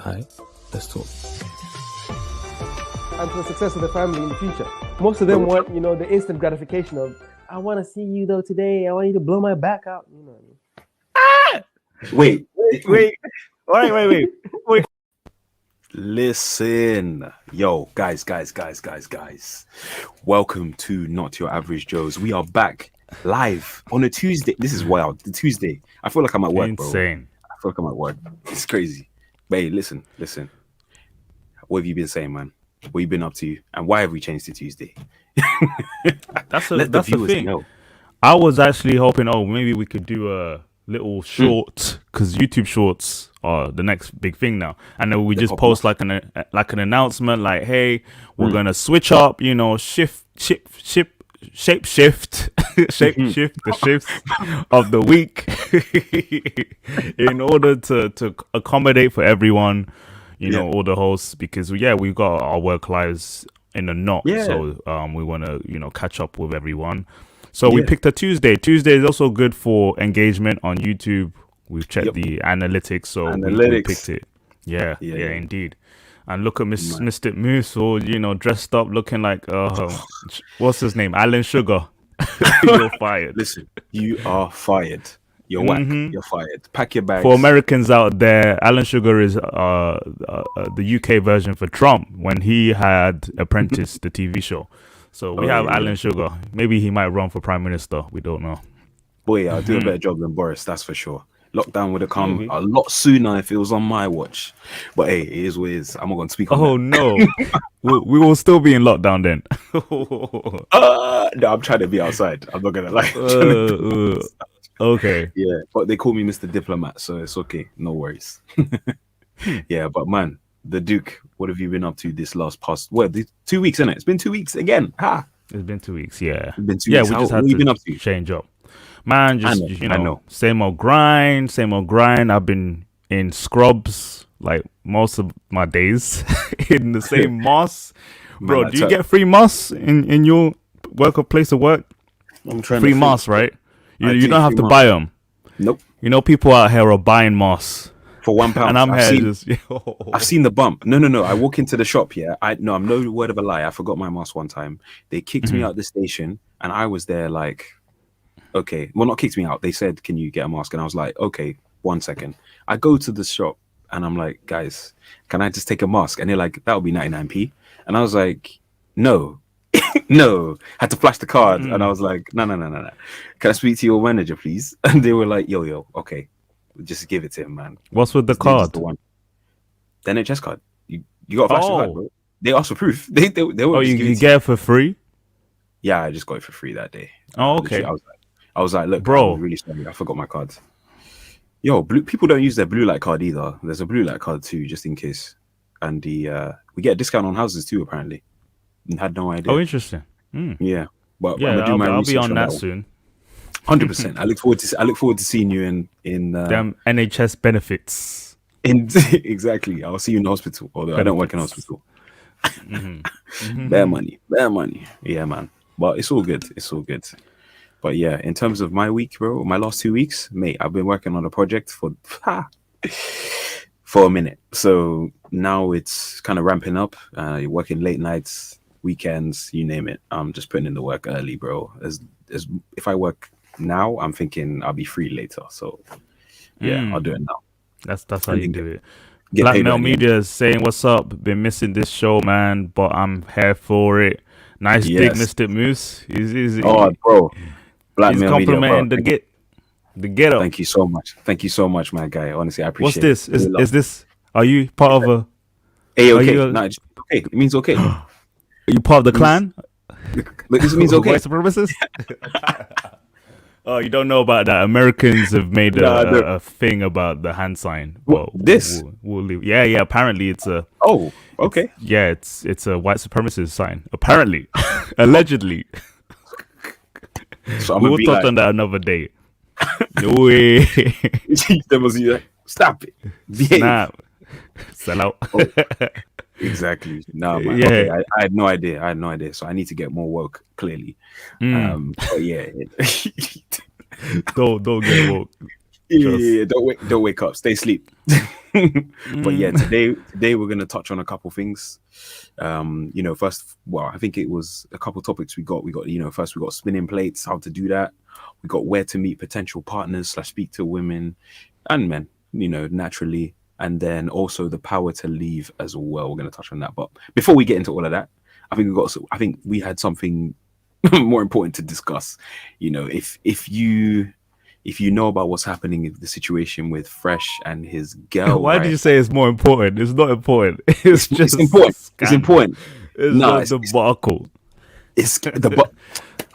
Alright, let's talk. And to the success of the family in the future. Most of them want, the instant gratification of, I want to see you though today. I want you to blow my back out. You know what I mean? Wait. All right, wait. Listen, yo, guys. Welcome to Not Your Average Joes. We are back live on a Tuesday. This is wild. The Tuesday. I feel like I'm at work, bro. Insane. I feel like I'm at work. It's crazy. But hey, listen. What have you been saying, man? What have you been up to? And why have we changed to Tuesday? That's the thing. Know. I was actually hoping, maybe we could do a little short, because YouTube shorts are the next big thing now. And then we just post like an announcement, like, hey, we're gonna switch up, shift the shifts of the week in order to accommodate for everyone, all the hosts, because we've got our work lives in a knot. So we want to catch up with everyone. So we picked a Tuesday. Tuesday is also good for engagement on YouTube. We've checked the analytics, so we picked it. Yeah, indeed. And look at MysticMoose, all dressed up, looking like what's his name, Alan Sugar. You're fired. Listen, you are fired. You're whack. You're fired. Pack your bags. For Americans out there, Alan Sugar is the UK version for Trump when he had Apprentice, the TV show. So we have Alan Sugar. Maybe he might run for Prime Minister. We don't know. Boy, I'll do a better job than Boris, that's for sure. Lockdown would have come a lot sooner if it was on my watch. But hey, it is what it is. I'm not going to speak on that. Oh, no. we will still be in lockdown then. No, I'm trying to be outside. I'm not going to lie. Okay. Yeah, but they call me Mr. Diplomat, so it's okay. No worries. Yeah, but man, the Duke, what have you been up to this past 2 weeks, innit? It's been 2 weeks again. It's been 2 weeks, yeah. It's been 2 weeks. We just had to change up. Man, just, I know. Same old grind. I've been in scrubs like most of my days in the same moss. Bro, do you get free moss in your place of work? I'm trying free moss, right? You don't have to buy them. Nope. People out here are buying moss. For £1. And I've seen the bump. No. I walk into the shop, I'm no word of a lie. I forgot my mask one time. They kicked me out the station, and I was there like, okay. Well, not kicked me out. They said, can you get a mask? And I was like, okay, 1 second. I go to the shop, and I'm like, guys, can I just take a mask? And they're like, that'll be 99p. And I was like, no. No. Had to flash the card. And I was like, no. Can I speak to your manager, please? And they were like, yo, okay. Just give it to him, man. What's with the card? The NHS card. You got to flash the card, bro. They asked for proof. They you get it for free? Yeah, I just got it for free that day. Oh, okay. I was like, look, bro, I'm really sorry. I forgot my card. Yo, people don't use their blue light card either. There's a blue light card too, just in case. And we get a discount on houses too, apparently. Had no idea. Oh, interesting. Yeah, but I'll be on that soon. 100%. I look forward to seeing you in them NHS benefits. Exactly. I'll see you in the hospital, although I don't work in hospital. Bare money. Yeah, man. But it's all good. But yeah, in terms of my week, bro, my last 2 weeks, mate, I've been working on a project for a minute. So now it's kind of ramping up. You're working late nights, weekends, you name it. I'm just putting in the work early, bro. As if I work now, I'm thinking I'll be free later. So yeah, I'll do it now. That's how you do it. Blackmail Media is saying, what's up? Been missing this show, man, but I'm here for it. Nice dig, MysticMoose. Bro. Blackmail He's complimenting Media, the get up. Thank you so much, my guy. Honestly, I appreciate it. What's this? Is this, are you part of a... okay. No, okay. It means okay. Are you part of the clan? This means okay. White supremacists? Oh, you don't know about that. Americans have made a thing about the hand sign. Well, this? We'll leave. Yeah. Apparently, it's a. Oh, okay. It's a white supremacist sign. Apparently, allegedly. So we will talk on that another day. No way. Stop it. Snap. Sell out. Oh, exactly. No, man. Yeah. Okay, I had no idea. So I need to get more woke, clearly. But yeah. Don't get woke. Yeah. Don't wake up. Stay asleep. But yeah, today we're gonna touch on a couple things. First, well, I think it was a couple topics we got. First we got spinning plates, how to do that. We got where to meet potential partners / speak to women and men, naturally. And then also the power to leave as well. We're going to touch on that. But before we get into all of that, I think we had something more important to discuss. If you know about what's happening in the situation with Fresh and his girl. Why did you say it's more important? It's not important. It's just important. It's important. It's a debacle.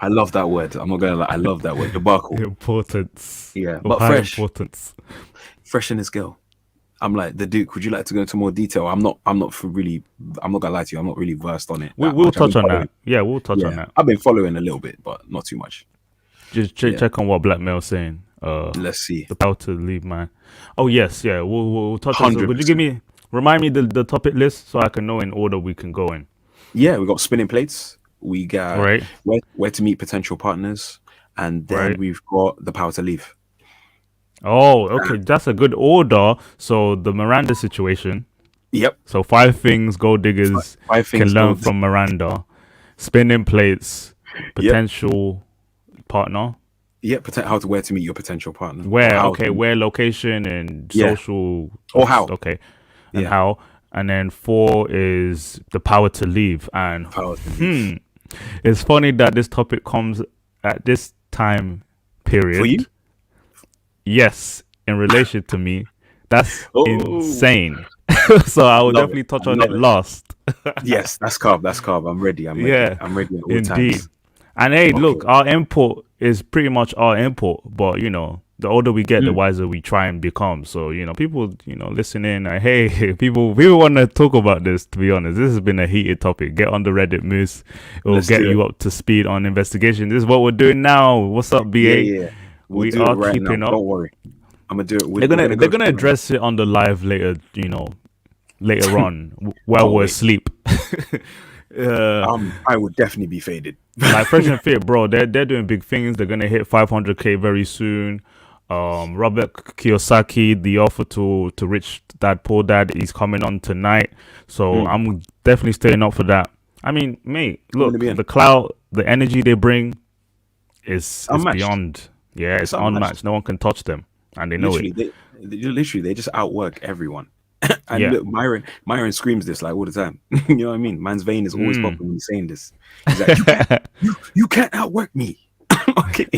I love that word. I'm not gonna lie. I love that word. Debacle. Importance. Yeah, but Fresh and his girl. I'm like, the Duke, would you like to go into more detail? I'm not gonna lie to you. I'm not really versed on it. We'll touch on that. Yeah, we'll touch on that. I've been following a little bit, but not too much. Just check on what Blackmail's saying. Let's see. The power to leave, man. Oh yes, yeah. We'll touch on it. Would you remind me the topic list so I can know in order we can go in? Yeah, we got spinning plates. We got where to meet potential partners, and then we've got the power to leave. Oh, okay, that's a good order. So the Miranda situation. Yep. So 5 things gold diggers can learn from Miranda. Spinning plates, potential partner. Yep, where to meet your potential partner. Where location and social or how. Okay. And how. And then 4 is the power to leave. And it's funny that this topic comes at this time period. For you? Yes, in relation to me. That's insane. So I will definitely touch on it last. Yes, that's carb. I'm ready. I'm ready at all indeed. times. And hey, look, our input is pretty much our input, but the older we get, the wiser we try and become. So, people, listening, hey, people want to talk about this, to be honest. This has been a heated topic. Get on the Reddit, Moose. It will get you up to speed on investigation. This is what we're doing now. What's up, BA? Yeah. We are keeping up. Don't worry. I'm going to do it. They're gonna address it on the live later, later on, while we're asleep. I would definitely be faded. Like Fresh and Fit, bro, they're doing big things. They're gonna hit 500k very soon. Robert Kiyosaki, the author to Rich Dad Poor Dad, is coming on tonight. So I'm definitely staying up for that. I mean, mate, look, the clout, the energy they bring is beyond. Yeah, it's unmatched. No one can touch them, and they know it. They just outwork everyone. And look, Myron screams this like all the time. You know what I mean? Man's vein is always popping when he's saying this. He's like, you can't outwork me. Okay.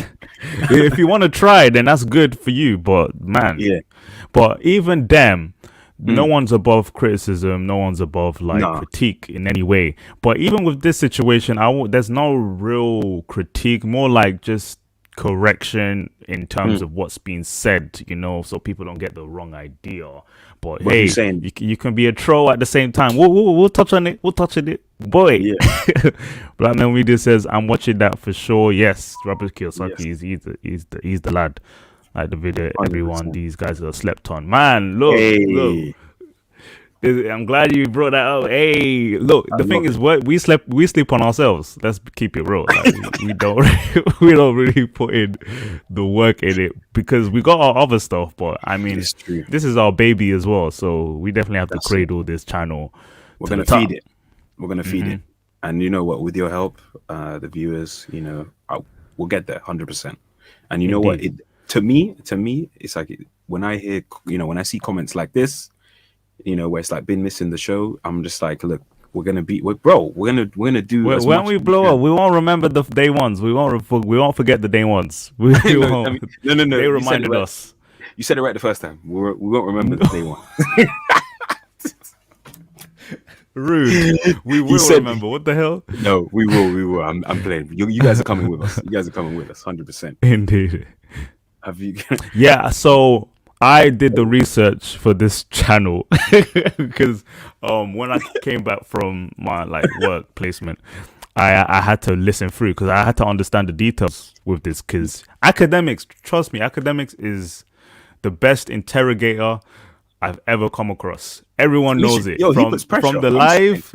If you want to try, then that's good for you. But man, But even them, no one's above criticism. No one's above critique in any way. But even with this situation, there's no real critique. More like just correction in terms of what's being said, so people don't get the wrong idea. But hey, you can be a troll at the same time. We'll touch on it. Boy. Yeah. Black Man Media says, I'm watching that for sure. Yes, Robert Kiyosaki, he's the lad. Like the video, 100%. Everyone, these guys are slept on. Man, look. I'm glad you brought that up. Hey, look, the thing is, we sleep on ourselves. Let's keep it real. Like, we don't really put in the work in it because we got our other stuff. But I mean, this is our baby as well. So we definitely have to cradle this channel. We're gonna feed it. We're gonna feed it. And you know what? With your help, the viewers, we'll get there 100%. And you know what? To me, it's like when I hear, when I see comments like this. Where it's like been missing the show. I'm just like, look, we're gonna do. When we blow up, we won't remember the day ones. We won't forget the day ones. No. They reminded us. You said it right the first time. We won't remember the day one. Rude. We will remember. What the hell? No, we will. I'm playing. You guys are coming with us. 100%. Indeed. Have you? Yeah. So. I did the research for this channel because when I came back from my work placement, I had to listen through because I had to understand the details with this. Because Akademiks, trust me, Akademiks is the best interrogator I've ever come across. Everyone knows it from the live,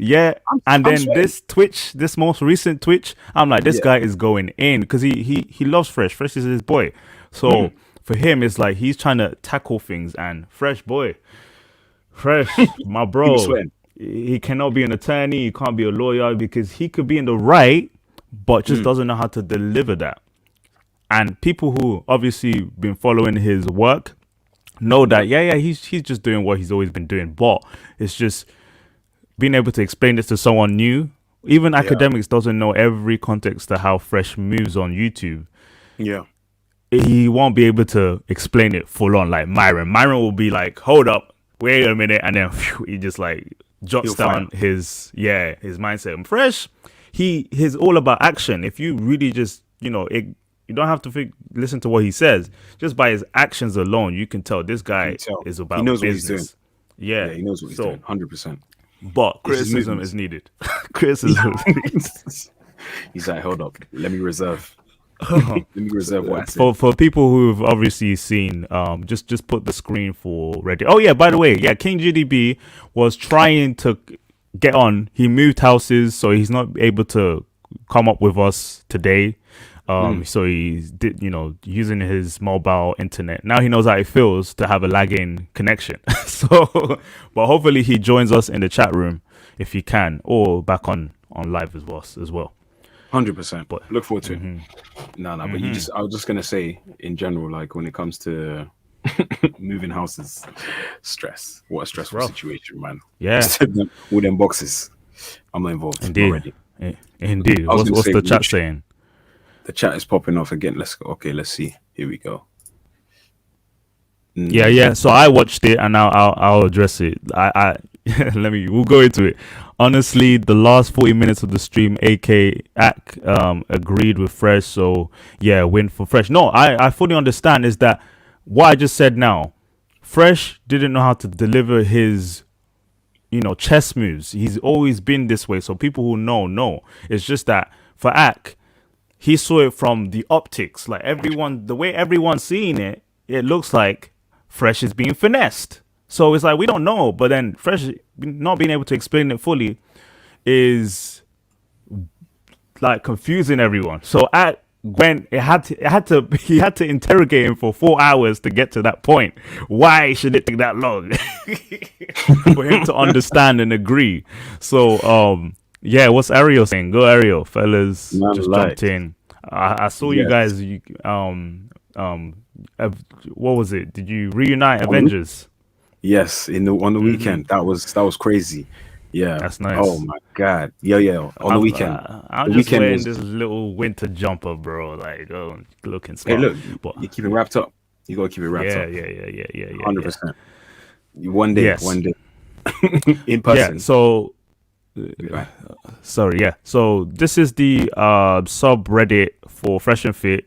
this most recent Twitch. I'm like, this guy is going in because he loves Fresh. Fresh is his boy. So. for him, it's like he's trying to tackle things. And Fresh, my bro, he cannot be an attorney. He can't be a lawyer because he could be in the right, but just doesn't know how to deliver that. And people who obviously been following his work know that, he's just doing what he's always been doing. But it's just being able to explain this to someone new. Even Akademiks doesn't know every context to how Fresh moves on YouTube. Yeah. He won't be able to explain it full on like Myron. Myron will be like, hold up, wait a minute. And then he just like jots down his mindset. And Fresh, he's all about action. If you really just, you don't have to listen to what he says. Just by his actions alone, you can tell this guy is about business. He knows what he's doing. Yeah, he knows what he's doing, 100%. But criticism is needed. Criticism is needed. He's like, hold up, let me reserve what I said. For people who've obviously seen, just put the screen for ready. Oh yeah, by the way, King GDB was trying to get on. He moved houses, so he's not able to come up with us today. So he's using his mobile internet. Now he knows how it feels to have a lagging connection. But hopefully he joins us in the chat room if he can, or back on live as well. 100%. But look forward to it. No. But I was just gonna say in general, like when it comes to moving houses, stress. What a stressful situation, man. Yeah. All them boxes. I'm not involved. Indeed. Indeed. What's the chat saying? The chat is popping off again. Let's go. Okay, let's see. Here we go. Yeah. So I watched it, and now I'll address it. We'll go into it. Honestly, the last 40 minutes of the stream, AK agreed with Fresh. So yeah, win for Fresh. No, I fully understand. Is that what I just said now? Fresh didn't know how to deliver his, chess moves. He's always been this way. So people who know. It's just that for Ak, he saw it from the optics, like the way everyone's seeing it. It looks like Fresh is being finessed. So it's like we don't know, but then Fresh not being able to explain it fully is like confusing everyone. So when he had to interrogate him for 4 hours to get to that point. Why should it take that long for him to understand and agree? So what's Ariel saying? Go Ariel, fellas. Just jumped in. I saw you guys. What was it? Did you reunite Avengers? Yes, on the weekend. That was crazy. Yeah, that's nice. Oh my god. Yeah. On the weekend. I'm just wearing this little winter jumper, bro. Like, looking smart. Hey, look, you keep it wrapped up. You gotta keep it wrapped up. Yeah. 100%. One day. In person. Yeah. So. Sorry. Yeah. So this is the subreddit for Fresh and Fit.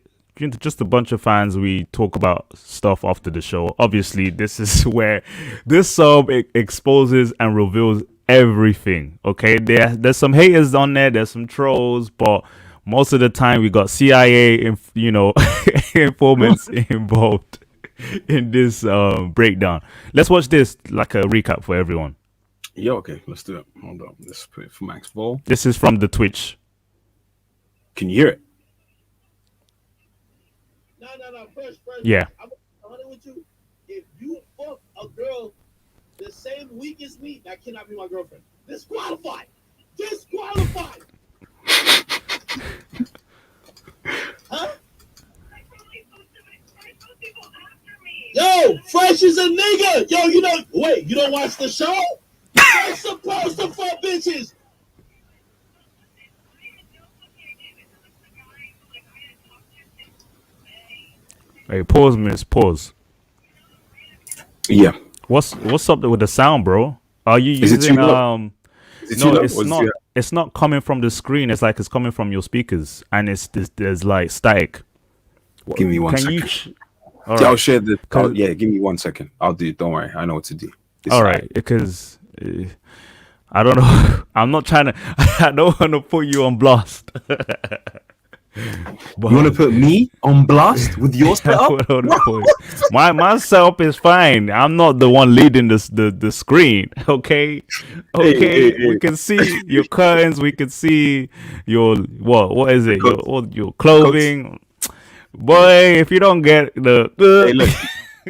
Just a bunch of fans. We talk about stuff after the show. Obviously, this is where this sub exposes and reveals everything. Okay, there's some haters on there. There's some trolls, but most of the time we got CIA, informants involved in this breakdown. Let's watch this like a recap for everyone. Yeah, okay, let's do it. Hold on, let's put it for Max Vol. This is from the Twitch. Can you hear it? No. Fresh. Yeah. I'm honest with you. If you fuck a girl the same week as me, that cannot be my girlfriend. Disqualified. Huh? Yo, Fresh is a nigga. Yo, you don't watch the show? You're supposed to fuck bitches. Hey, pause, miss. Pause. Yeah. What's up with the sound, bro? Are you using No, it's not coming from the screen. It's like it's coming from your speakers, and there's like static. Give me one second. I'll share the. Give me 1 second. I'll do it. Don't worry. I know what to do. All right, because I don't know. I'm not trying to. I don't want to put you on blast. You want to put me on blast with your setup? My setup is fine. I'm not the one leading the screen. Okay. Hey. We can see your curtains. We can see your what is it? Your clothing. Boy, if you don't get the Hey, look.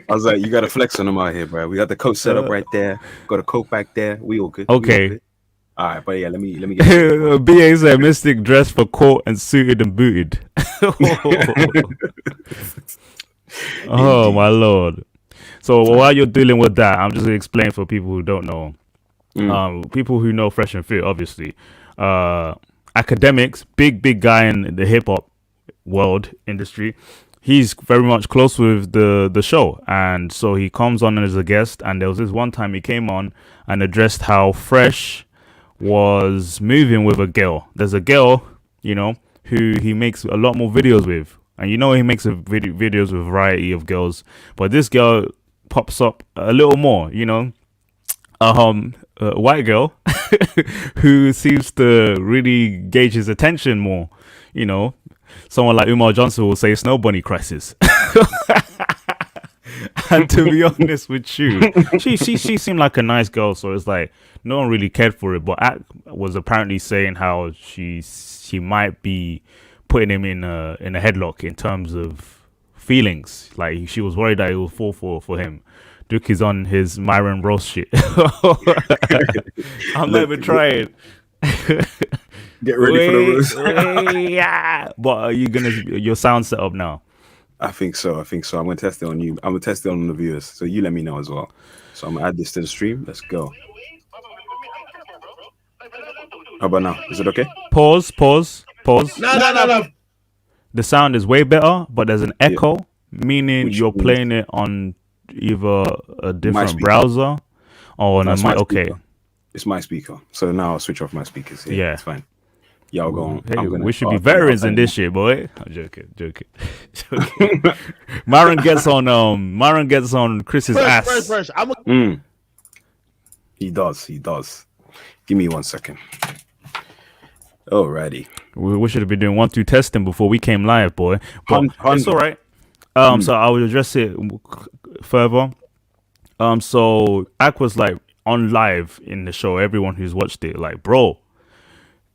I was like, you got to flex on them out here, bro. We got the coat set up right there. Got a coat back there. We all good. We all okay. good. All right, but yeah, let me get BA said Mystic dressed for court and suited and booted. Oh my lord. So while you're dealing with that, I'm just gonna explain for people who don't know. People who know Fresh and Fit, obviously. Akademiks, big guy in the hip hop world industry. He's very much close with the show, and so he comes on as a guest. And there was this one time he came on and addressed how Fresh was moving with a girl. There's a girl, you know, who he makes a lot more videos with, and you know he makes videos with a variety of girls, but this girl pops up a little more, you know. A white girl who seems to really gauge his attention more, you know. Someone like Umar Johnson will say Snow Bunny crisis. And to be honest with you, she seemed like a nice girl, so it's like no one really cared for it. But Ak was apparently saying how she might be putting him in a headlock in terms of feelings. Like she was worried that he would fall for him. Duke is on his Myron Rose shit. I'm never trying. Get ready for the roast. Yeah. But are you gonna your sound set up now? I think so. I'm gonna test it on you. I'm gonna test it on the viewers. So you let me know as well. So I'm gonna add this to the stream. Let's go. How about now? Is it okay? Pause. No. The sound is way better, but there's an echo, meaning you're playing it on either a different browser or on a mic. Okay. It's my speaker. So now I'll switch off my speakers. Yeah, it's fine. Y'all go on. Hey, we should be veterans in this shit, boy. I'm joking. Myron gets on Chris's ass. Fresh. He does. Give me 1 second. Alrighty. We should have been doing 1-2 testing before we came live, boy. But it's all right. So I will address it further. So Ak was like on live in the show. Everyone who's watched it, like, bro,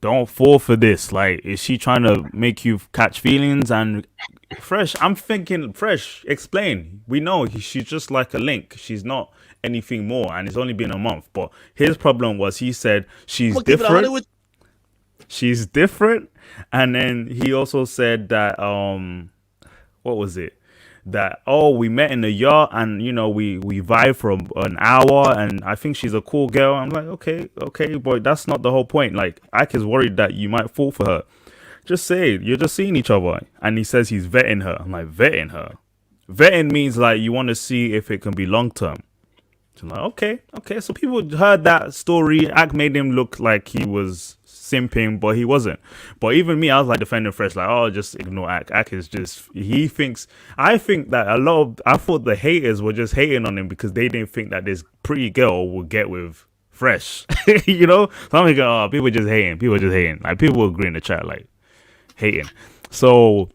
don't fall for this. Like, is she trying to make you catch feelings? And Fresh, I'm thinking, Fresh, explain. We know she's just like a link. She's not anything more, and it's only been a month. But his problem was he said she's different. She's different, and then he also said that what was it? That we met in the yacht and you know we vibe for an hour and I think she's a cool girl. I'm like, okay, but that's not the whole point. Like, Ike is worried that you might fall for her. Just say it. You're just seeing each other. And he says he's vetting her. I'm like, vetting her? Vetting means like you want to see if it can be long term. So I'm like, okay. So people heard that story. Ike made him look like he was simping, but he wasn't. But even me, I was like defending Fresh, like, just ignore Ak. Ak is just, I think that I thought the haters were just hating on him because they didn't think that this pretty girl would get with Fresh. You know? So I'm like, people just hating. Like, people will agree in the chat, like, hating. So,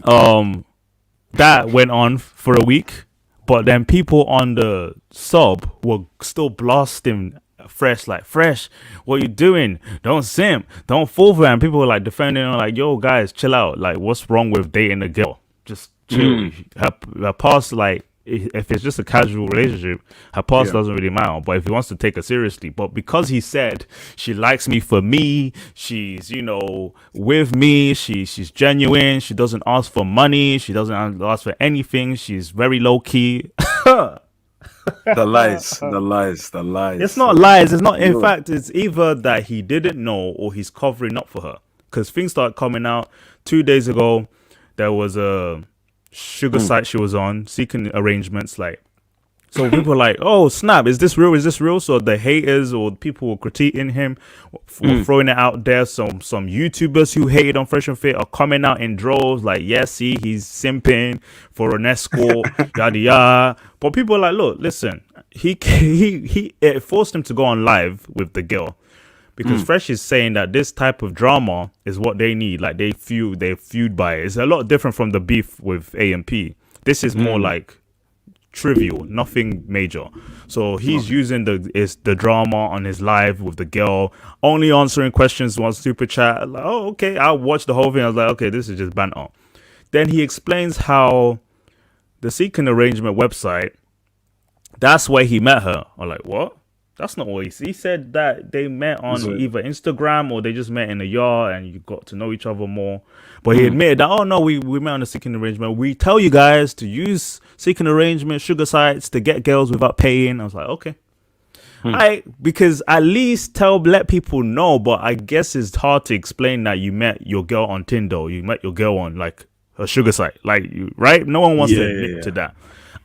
that went on for a week, but then people on the sub were still blasting Fresh, like, Fresh, what you doing? Don't simp, don't fall for it. And people were like defending him, like, yo, guys, chill out. Like, what's wrong with dating a girl? Just chill. Her past, like, if it's just a casual relationship, her past doesn't really matter. But if he wants to take her seriously, but because he said she likes me for me, she's, you know, with me, she's genuine, she doesn't ask for money, she doesn't ask for anything, she's very low key. The lies. It's not lies. It's not. In fact, it's either that he didn't know or he's covering up for her. Because things started coming out 2 days ago. There was a sugar site she was on seeking arrangements. Like, so people were like, "Oh snap! Is this real?" So the haters or people were critiquing him, were throwing it out there. Some YouTubers who hated on Fresh and Fit are coming out in droves. Like, yeah, see, he's simping for an escort, yada yada. But people are like, look, listen, it forced him to go on live with the girl because Fresh is saying that this type of drama is what they need. Like, they're feud by it. It's a lot different from the beef with A&P. This is more like trivial, nothing major. So he's using the drama on his live with the girl, only answering questions on super chat. Like, okay, I watched the whole thing. I was like, okay, this is just banter. then he explains how the seeking arrangement website, that's where he met her. I'm like, what? That's not what he said. That they met on either Instagram or they just met in a yard and you got to know each other more. But he admitted that, oh no, we met on a seeking arrangement. We tell you guys to use seeking arrangement sugar sites to get girls without paying. I was like, okay. Because at least let people know, but I guess it's hard to explain that you met your girl on Tinder, or you met your girl on like a sugar site, like right? No one wants to admit to that.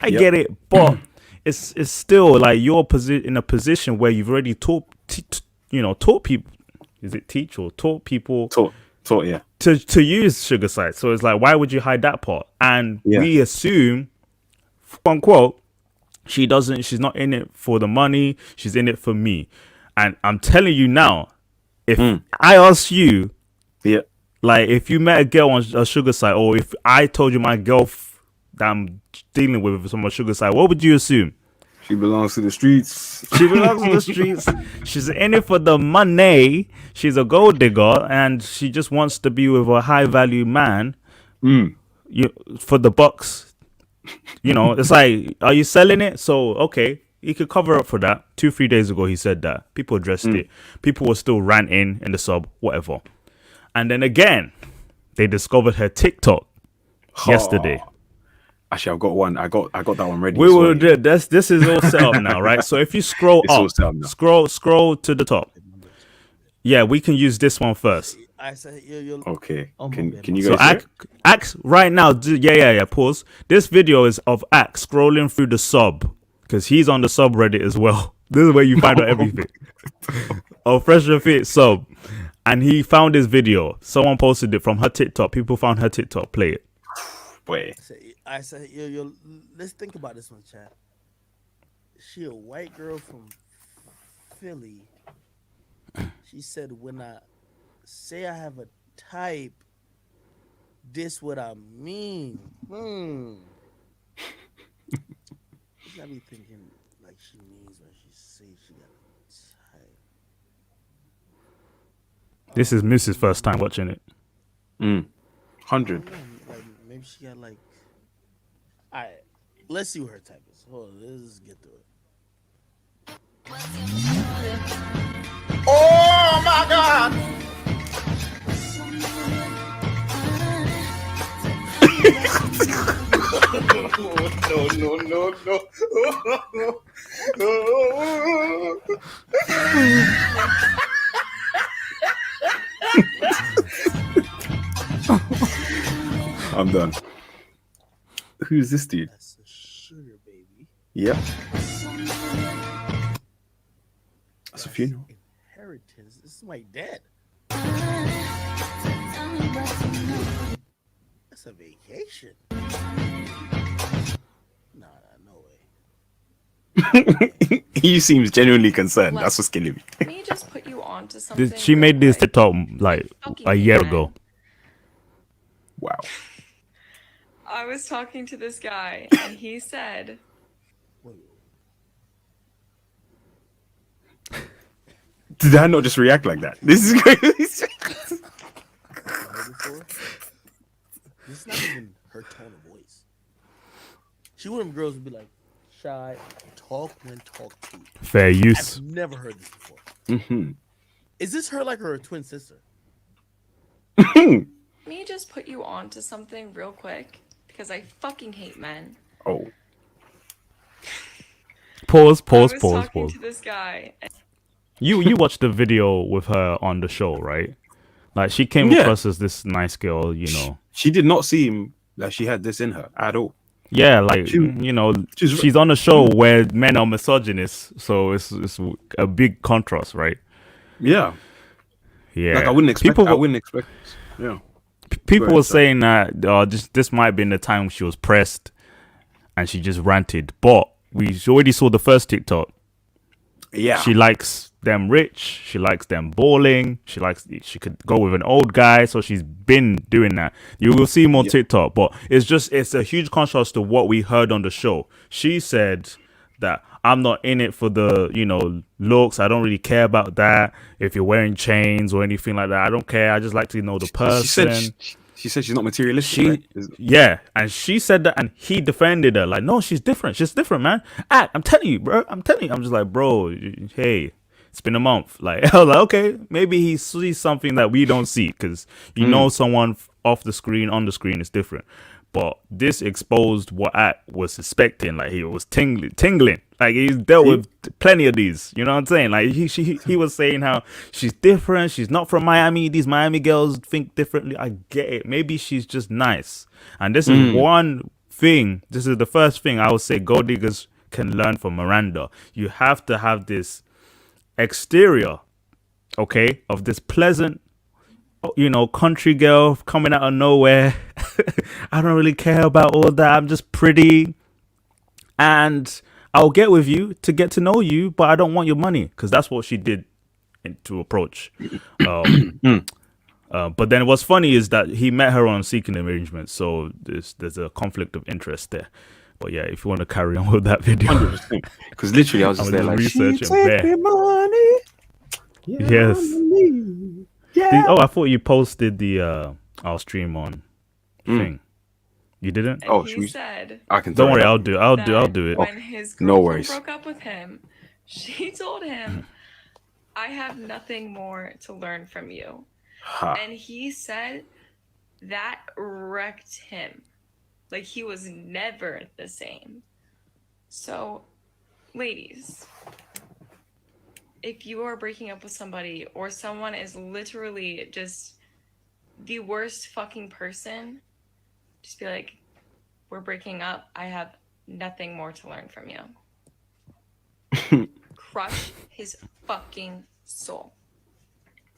I get it, but it's still like you're in a position where you've already taught people. Is it teach or taught people? Taught, to use sugar sites. So it's like, why would you hide that part? And we assume, quote unquote, she's not in it for the money, she's in it for me. And I'm telling you now, if I ask you, like if you met a girl on a sugar site, or if I told you my girl that I'm dealing with on a sugar site, what would you assume? She belongs to the streets. She belongs to the streets. She's in it for the money. She's a gold digger, and she just wants to be with a high value man. For the bucks. It's like, are you selling it? So, okay, he could cover up for that. 2-3 days ago, he said that. People addressed it. People were still ranting in the sub, whatever. And then again, they discovered her TikTok yesterday. Actually, I've got one. I got that one ready. We will do this. This is all set up now, right? So if you scroll up, scroll to the top. Yeah, we can use this one first. Okay. Can you guys? So Axe right now. Pause. This video is of Axe scrolling through the sub because he's on the subreddit as well. This is where you find out everything. Fresh and Fit sub, and he found this video. Someone posted it from her TikTok. People found her TikTok. Play it. Wait. I said, let's think about this one, chat. She a white girl from Philly. She said, when I say I have a type, this what I mean. She got me thinking like she means when she says she got a type. This is Moose's first time watching it. 100. Like maybe she got like. All right, let's see what her type is. Hold on, let's get through it. Oh my God! No. I'm done. Who's this dude? That's a sugar baby. Yep. That's a funeral. Inheritance. This is my dad. That's a vacation. No way. He seems genuinely concerned. That's what's killing me. Let me just put you on to something. She made this TikTok like a year ago. Wow. I was talking to this guy, and he said, Did I not just react like that? This is crazy. This is not even her tone of voice. She one of them girls would be like, shy, talk when talk to. Fair use. I've never heard this before. Is this her like her twin sister? let me just put you on to something real quick, because I fucking hate men. Oh. Pause. I was talking to this guy. You watched the video with her on the show, right? Like she came across as this nice girl, She did not seem like she had this in her at all. Yeah, like she's on a show where men are misogynists, so it's a big contrast, right? Yeah. Yeah. Like I wouldn't expect. Yeah. People were saying that this might have been the time she was pressed, and she just ranted. But we already saw the first TikTok. Yeah. She likes them rich. She likes them balling. She could go with an old guy. So she's been doing that. You will see more TikTok, but it's a huge contrast to what we heard on the show. She said that I'm not in it for the, looks. I don't really care about that. If you're wearing chains or anything like that, I don't care. I just like to know the person. She said she's not materialistic. She, right? yeah, and she said that, and he defended her like, no, she's different. She's different, man. I'm telling you, bro. I'm telling you. I'm just like, bro, hey, it's been a month. Like, I was like, okay, maybe he sees something that we don't see because you know someone off the screen, on the screen is different. But this exposed what I was suspecting. Like, he was tingling. Like, he's dealt with plenty of these. You know what I'm saying? Like, he was saying how she's different. She's not from Miami. These Miami girls think differently. I get it. Maybe she's just nice. And this is one thing. This is the first thing I would say gold diggers can learn from Miranda. You have to have this exterior, okay, of this pleasant, country girl coming out of nowhere. I don't really care about all that. I'm just pretty, and I'll get with you to get to know you, but I don't want your money, because that's what she did to approach. But then what's funny is that he met her on seeking arrangement, so there's a conflict of interest there. But yeah, if you want to carry on with that video, 100%. Because literally, I was just there like, researching she take me money. Yes. Yeah. Oh, I thought you posted the our stream on thing. You didn't? And Oh, he said, I can. Don't worry, I'll I'll do it. when his no girlfriend worries. broke up with him, she told him, I have nothing more to learn from you. And he said that wrecked him. Like, he was never the same. So, ladies, if you are breaking up with somebody, or someone is literally just the worst fucking person, just be like, we're breaking up. I have nothing more to learn from you. Crush his fucking soul.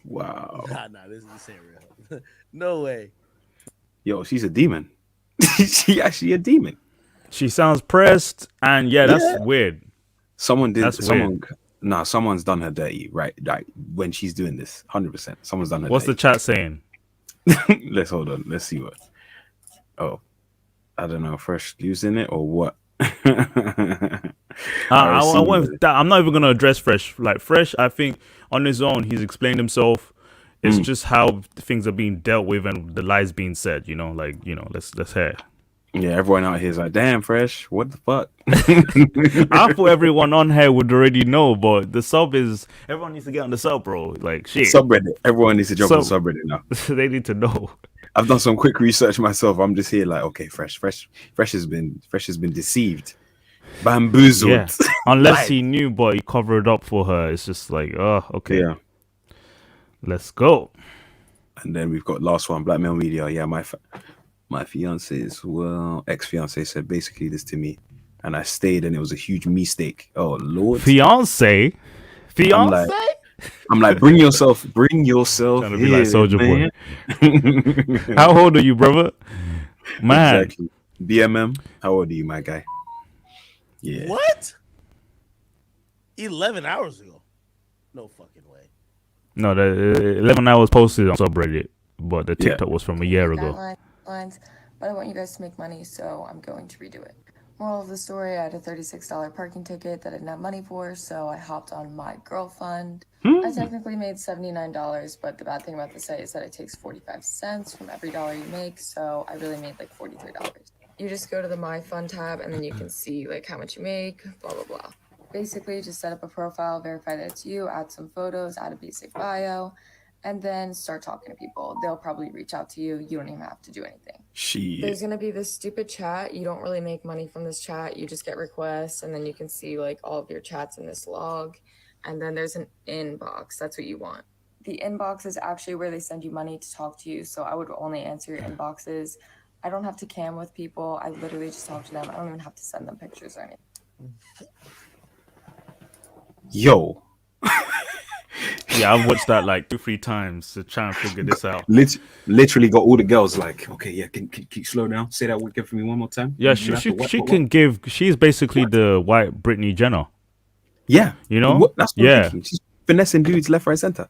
Wow. Nah, this ain't real. No way. Yo, she's a demon. She actually a demon. She sounds pressed, and that's weird. Someone's done her dirty, right? Like, when she's doing this, 100%. Someone's done her What's the dirty. chat saying? Let's hold on. Let's see what. Oh, I don't know. Fresh losing it or what? I'm not even gonna address Fresh. Like, Fresh, I think on his own, he's explained himself. It's just how things are being dealt with and the lies being said. Let's hear. Yeah, everyone out here is like, damn, Fresh, what the fuck? I thought everyone on here would already know, but the sub is everyone needs to get on the sub, bro. Like, shit. Subreddit. Everyone needs to jump on subreddit now. They need to know. I've done some quick research myself. I'm just here like, okay, Fresh has been deceived, bamboozled. Yeah. Unless he knew, but he covered up for her. It's just like, oh, okay. Yeah. Let's go. And then we've got last one, Blackmail Media. Yeah, my fiance's ex-fiance said basically this to me, and I stayed, and it was a huge mistake. Oh Lord, fiance. I'm like, bring yourself. Trying to be like Soldier Boy. How old are you, brother? Man. Exactly. BMM. How old are you, my guy? Yeah. What? 11 hours ago? No fucking way. No, the 11 hours posted on subreddit, but the TikTok was from a year ago. Guidelines, but I want you guys to make money, so I'm going to redo it. Moral of the story, I had a $36 parking ticket that I didn't have money for, so I hopped on my girl fund. I technically made $79, but the bad thing about the site is that it takes 45 cents from every dollar you make, so I really made like $43. You just go to the My Fund tab, and then you can see like how much you make, blah, blah, blah. Basically, just set up a profile, verify that it's you, add some photos, add a basic bio, and then start talking to people. They'll probably reach out to you. You don't even have to do anything. There's going to be this stupid chat. You don't really make money from this chat. You just get requests, and then you can see like all of your chats in this log. And then there's an inbox. That's what you want. The inbox is actually where they send you money to talk to you. So I would only answer your inboxes. I don't have to cam with people. I literally just talk to them. I don't even have to send them pictures or anything. Yo. Yeah, I've watched that like 2-3 times to try and figure this out. Literally got all the girls like, okay, yeah, can slow down? Say that again for me one more time. Yeah, she can give. She's basically the white Britney Jenner. Yeah, you know. That's what I'm thinking. She's finessing dudes left, right, center.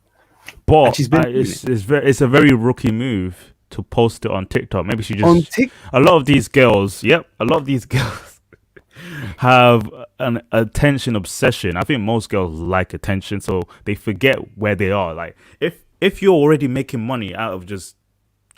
But it's a very rookie move to post it on TikTok. Maybe she just a lot of these girls. Yep, a lot of these girls have an attention obsession. I think most girls like attention, so they forget where they are. Like if you're already making money out of just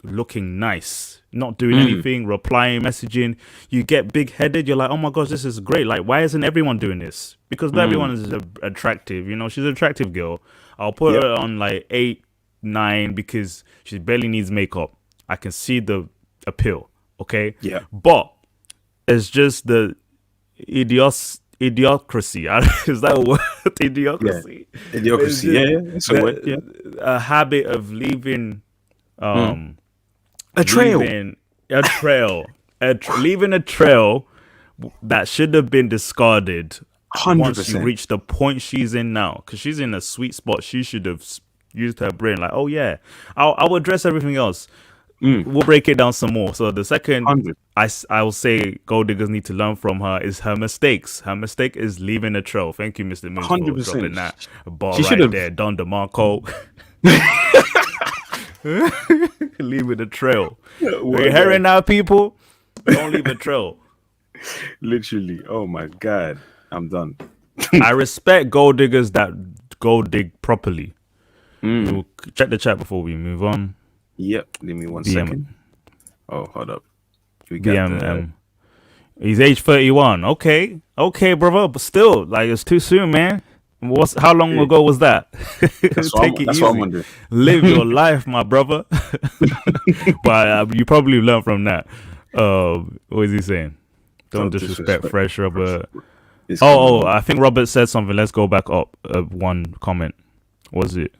looking nice, not doing anything, replying, messaging. You get big headed. You're like, oh my gosh, this is great. Like, why isn't everyone doing this? Because not everyone is attractive. You know, she's an attractive girl. I'll put her on like 8, 9 because she barely needs makeup. I can see the appeal. Okay. Yeah. But it's just the idiocracy. Is that a word? Idiocracy. Yeah. Idiocracy. Yeah. It's a word. Yeah. A habit of leaving A trail. leaving a trail that should have been discarded 100%. once you reach the point she's in now, because she's in a sweet spot. She should have used her brain like, oh yeah, I'll address everything else. We'll break it down some more. So the second 100. I will say gold diggers need to learn from her is her mistakes. Her mistake is leaving a trail. Thank you, Mr. Moose, for 100%. dropping that bar She right should've- there. Don DeMarco. Leaving a trail. Are you hearing now, people? Don't leave a trail. Literally. Oh my God. I'm done. I respect gold diggers that gold dig properly. We'll check the chat before we move on. Yep. Give me 1 BM. second. Oh, hold up. We got BMM. He's age 31. Okay, brother, but still, like, it's too soon, man. How long ago was that? That's what I'm wondering. Live your life, my brother. But you probably learned from that. What is he saying? Don't disrespect Fresh, Robert. I think Robert said something. Let's go back up. One comment. What was it?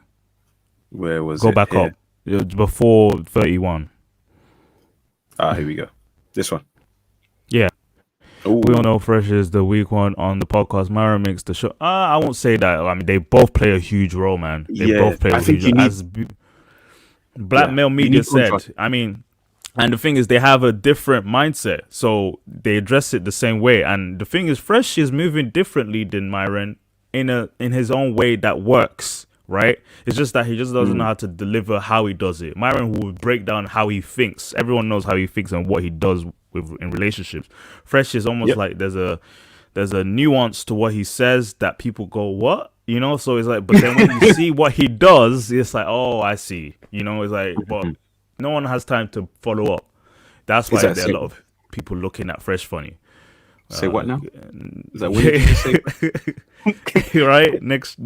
Where was Go it? back up. It was before 31. Here we go. This one. Yeah. Ooh. We all know Fresh is the weak one on the podcast. Myra makes the show. I won't say that. I mean, they both play a huge role, man. They both play a huge role. As Black male media said, I mean, and the thing is, they have a different mindset. So they address it the same way. And the thing is, Fresh is moving differently than Myron in his own way that works. Right? It's just that he just doesn't know how to deliver how he does it. Myron will break down how he thinks. Everyone knows how he thinks and what he does in relationships. Fresh is almost like there's a nuance to what he says that people go, what? You know, so it's like, but then when you see what he does, it's like, oh, I see. You know, it's like, but no one has time to follow up. That's why there are a lot of people looking at Fresh funny. Say what now? Is that what you say? Right? Next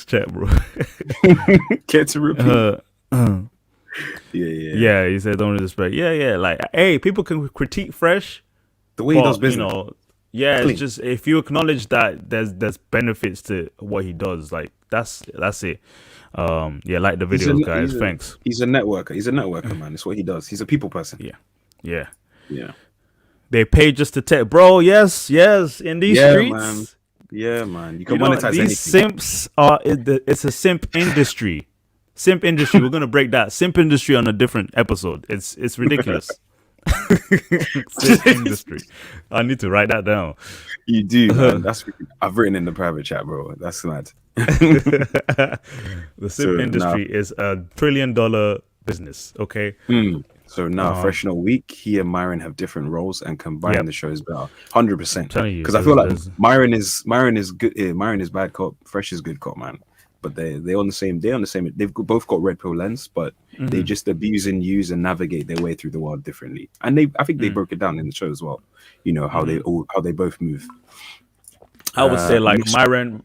chat, bro. Get to repeat. Yeah. He said don't disrespect. Yeah. Like, hey, people can critique Fresh the way he does business. You know, it's just if you acknowledge that there's benefits to what he does, like that's it. Like the videos, guys. Thanks. He's a networker, man. It's what he does. He's a people person. Yeah. They pay just to tech, bro. Yes. In these streets, man. Yeah, man. You can monetize these anything. Simps are. It's a simp industry. Simp industry. We're gonna break that simp industry on a different episode. It's ridiculous. Simp industry. I need to write that down. You do, man. I've written in the private chat, bro. That's mad. The simp industry is $1 trillion business. Okay. So now, Fresh in a week, he and Myron have different roles, and combining the show is better, 100%. Because I feel like Myron is good. Myron is bad cop. Fresh is good cop, man. But they're on the same. They've both got red pill lens, but they just abuse and use and navigate their way through the world differently. And I think they broke it down in the show as well. You know how they both move. I would say like Myron,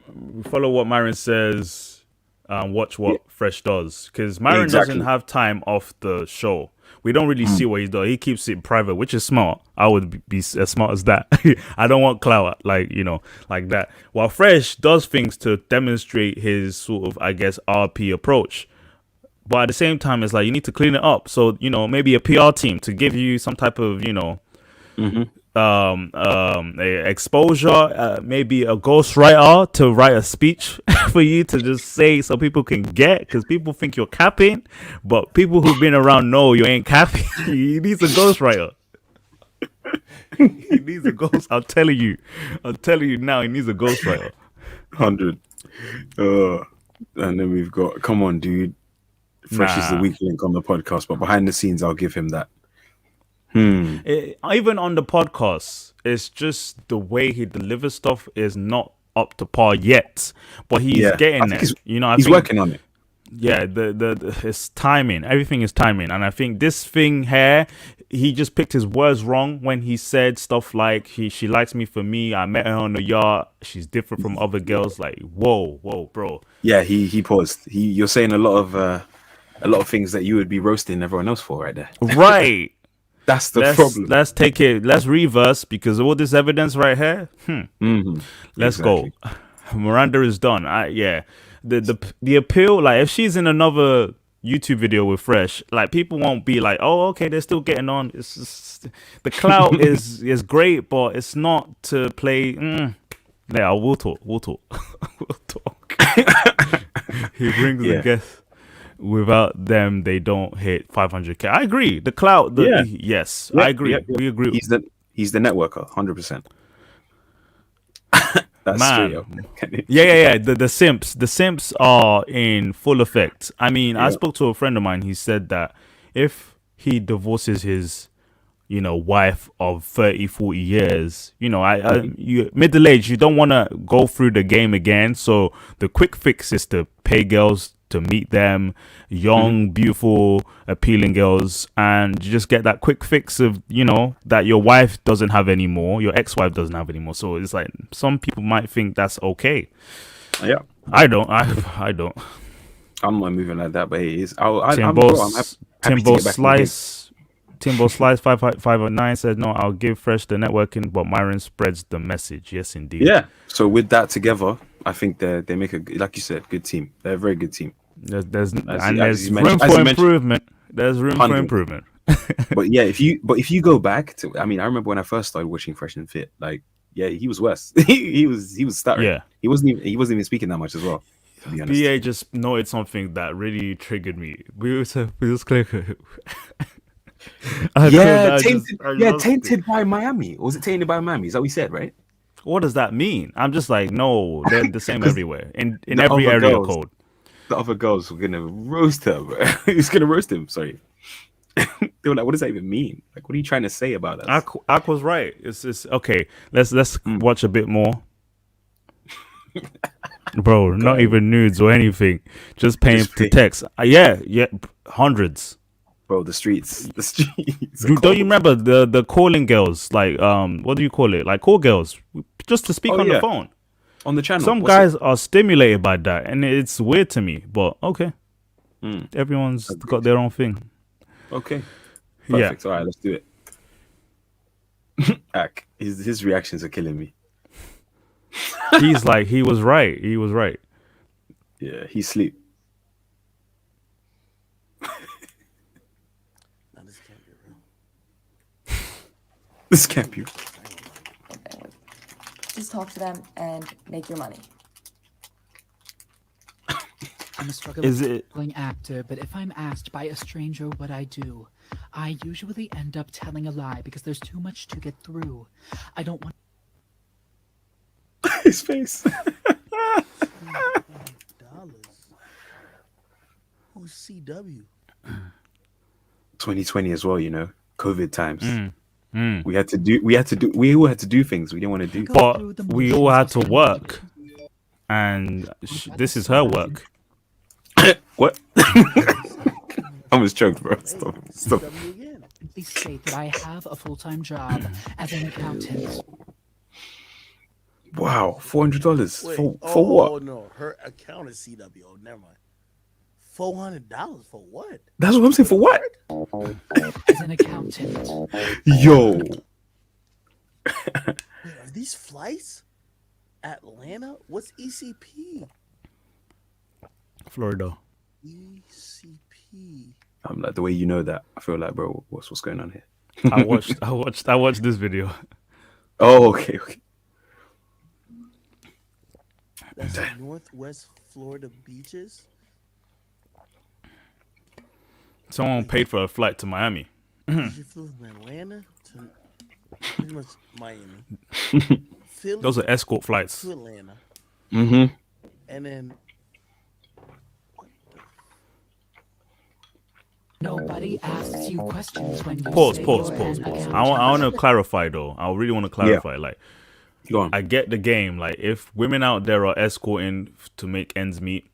follow what Myron says, watch what Fresh does, because Myron doesn't have time off the show. We don't really see what he's doing. He keeps it private, which is smart. I would be as smart as that. I don't want clout, like that. While Fresh does things to demonstrate his sort of, I guess, RP approach. But at the same time, it's like you need to clean it up. So, maybe a PR team to give you some type of, a exposure, maybe a ghostwriter to write a speech for you to just say so people can get, because people think you're capping, but people who've been around know you ain't capping. He needs a ghostwriter. He needs a ghost. I'm telling you now, he needs a ghostwriter. 100. And then we've got, come on, dude. Fresh is the weak link on the podcast, but behind the scenes, I'll give him that. Even on the podcast, it's just the way he delivers stuff is not up to par yet, but he's getting there. He's working on it. yeah, the it's timing. Everything is timing, and I think this thing here, he just picked his words wrong when he said stuff like she likes me for me. I met her on the yacht. She's different from other girls. Like, whoa, bro. Yeah, he paused. You're saying a lot of things that you would be roasting everyone else for right there. Right. That's the problem. Let's take it. Let's reverse because all this evidence right here. Let's go. Miranda is done. The appeal, like if she's in another YouTube video with Fresh, like people won't be like, oh, okay, they're still getting on. It's just, the clout is great, but it's not to play. Yeah, we'll talk. We'll talk. He brings the guests. Without them, they don't hit 500K. I agree. The clout. Yes, I agree. We agree. He's the networker, 100%. That's straight up. Yeah. The simps are in full effect. I mean, I spoke to a friend of mine. He said that if he divorces his, wife of 30, 40 years, you middle age, you don't want to go through the game again. So the quick fix is to pay girls to meet them, young, beautiful, appealing girls, and you just get that quick fix of, that your wife doesn't have anymore, your ex-wife doesn't have anymore. So it's like some people might think that's okay. Yeah, I don't. I don't. I'm not moving like that, but it is. Timbo Slice 559 said no. I'll give Fresh the networking, but Myron spreads the message. Yes, indeed. Yeah. So with that together, I think they make like you said, good team. They're a very good team. There's room for improvement. There's room for improvement. But yeah, if you go back to, I mean, I remember when I first started watching Fresh and Fit. Like, yeah, he was worse. he was stuttering. Yeah, he wasn't even speaking that much as well. To be honest. BA just noted something that really triggered me. We was clear. Tainted by Miami. Or was it tainted by Miami? Is that what we said, right? What does that mean? I'm just like, no, they're the same everywhere. In every area code. The other girls were gonna roast her, bro. He's gonna roast him, sorry. They were like, what does that even mean? Like, what are you trying to say about us? Ak was right. It's okay. Let's watch a bit more. Bro, not even nudes or anything. Just paying to text. Yeah, hundreds. Bro, the streets. Don't you remember the calling girls? Like, what do you call it? Like call girls, just to speak on the phone on the channel. Some guys are stimulated by that, and it's weird to me. But okay, everyone's got their own thing. Okay, perfect. All right, let's do it. Ak, his reactions are killing me. He's like, he was right. Yeah, he's asleep. This can't be real. Just talk to them and make your money. I'm a struggling actor, but if I'm asked by a stranger what I do, I usually end up telling a lie because there's too much to get through. I don't want his face. Who's CW? 2020 as well, COVID times. We all had to do things we didn't want to do. But we all had to work. And this is her work. What? I almost choked, bro. Stop. Please state that I have a full-time job as an accountant. Wow, $400 for what? Oh no, her account is CW. Oh, never mind. $400 for what? That's what I'm saying. For what? As an accountant. Yo. Wait, are these flights? Atlanta? What's ECP? Florida. ECP. I'm like, the way you know that, I feel like, bro, what's going on here? I watched this video. Oh, okay. That's Northwest Florida beaches. Someone paid for a flight to Miami. She flew from Atlanta to pretty much Miami. Philly, those are escort flights. To Atlanta. Mm-hmm. And then nobody asks you questions when you pause. I want to clarify though. I really want to clarify. Like, go on. I get the game. Like, if women out there are escorting to make ends meet,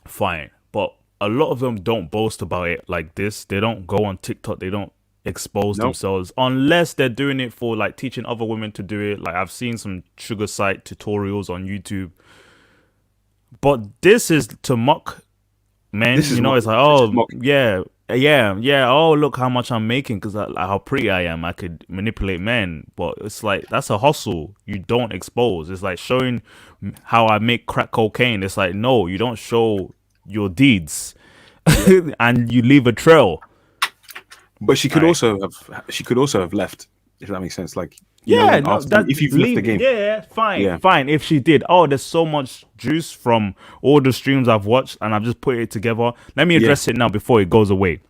fine. But a lot of them don't boast about it like this. They don't go on TikTok. They don't expose themselves unless they're doing it for like teaching other women to do it. Like I've seen some sugar site tutorials on YouTube, but this is to mock men. It's like, oh yeah. Oh, look how much I'm making because like, how pretty I am. I could manipulate men, but it's like that's a hustle. You don't expose. It's like showing how I make crack cocaine. It's like no, you don't show your deeds, and you leave a trail. But she could also have left, if that makes sense. Like if you've left the game, fine. If she did, there's so much juice from all the streams I've watched, and I've just put it together. Let me address it now before it goes away.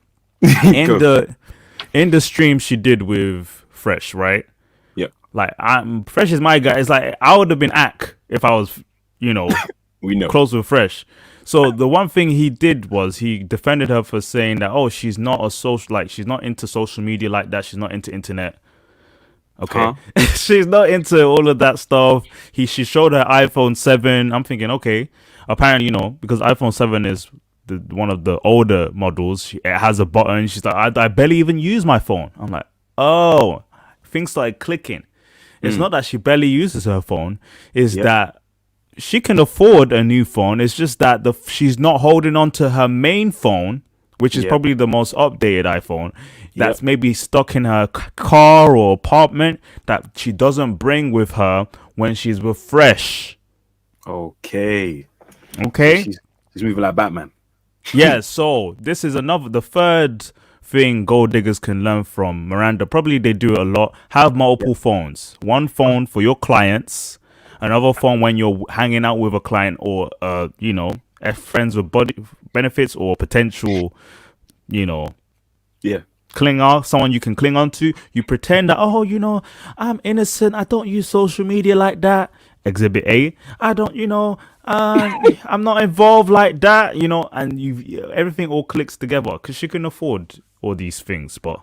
in the stream she did with Fresh, right? Yeah. Like Fresh is my guy. It's like I would have been Ak if I was, we know close with Fresh. So the one thing he did was he defended her for saying that she's not she's not into social media like that. She's not into internet. Okay, she's not into all of that stuff. She showed her iPhone 7. I'm thinking, okay, apparently because iPhone 7 is one of the older models. It has a button. She's like, I barely even use my phone. I'm like, oh, things started clicking. It's not that she barely uses her phone. It's that she can afford a new phone. It's just that she's not holding on to her main phone, which is probably the most updated iPhone. That's maybe stuck in her car or apartment that she doesn't bring with her when she's with Fresh. Okay. She's moving like Batman. Yeah, so this is the third thing gold diggers can learn from Miranda. Probably they do it a lot. Have multiple phones. One phone for your clients, another phone when you're hanging out with a client or friends with body benefits or potential, clinger, someone you can cling on to. You pretend that, I'm innocent. I don't use social media like that. Exhibit A. I don't, I'm not involved like that, and everything all clicks together because she can afford all these things. But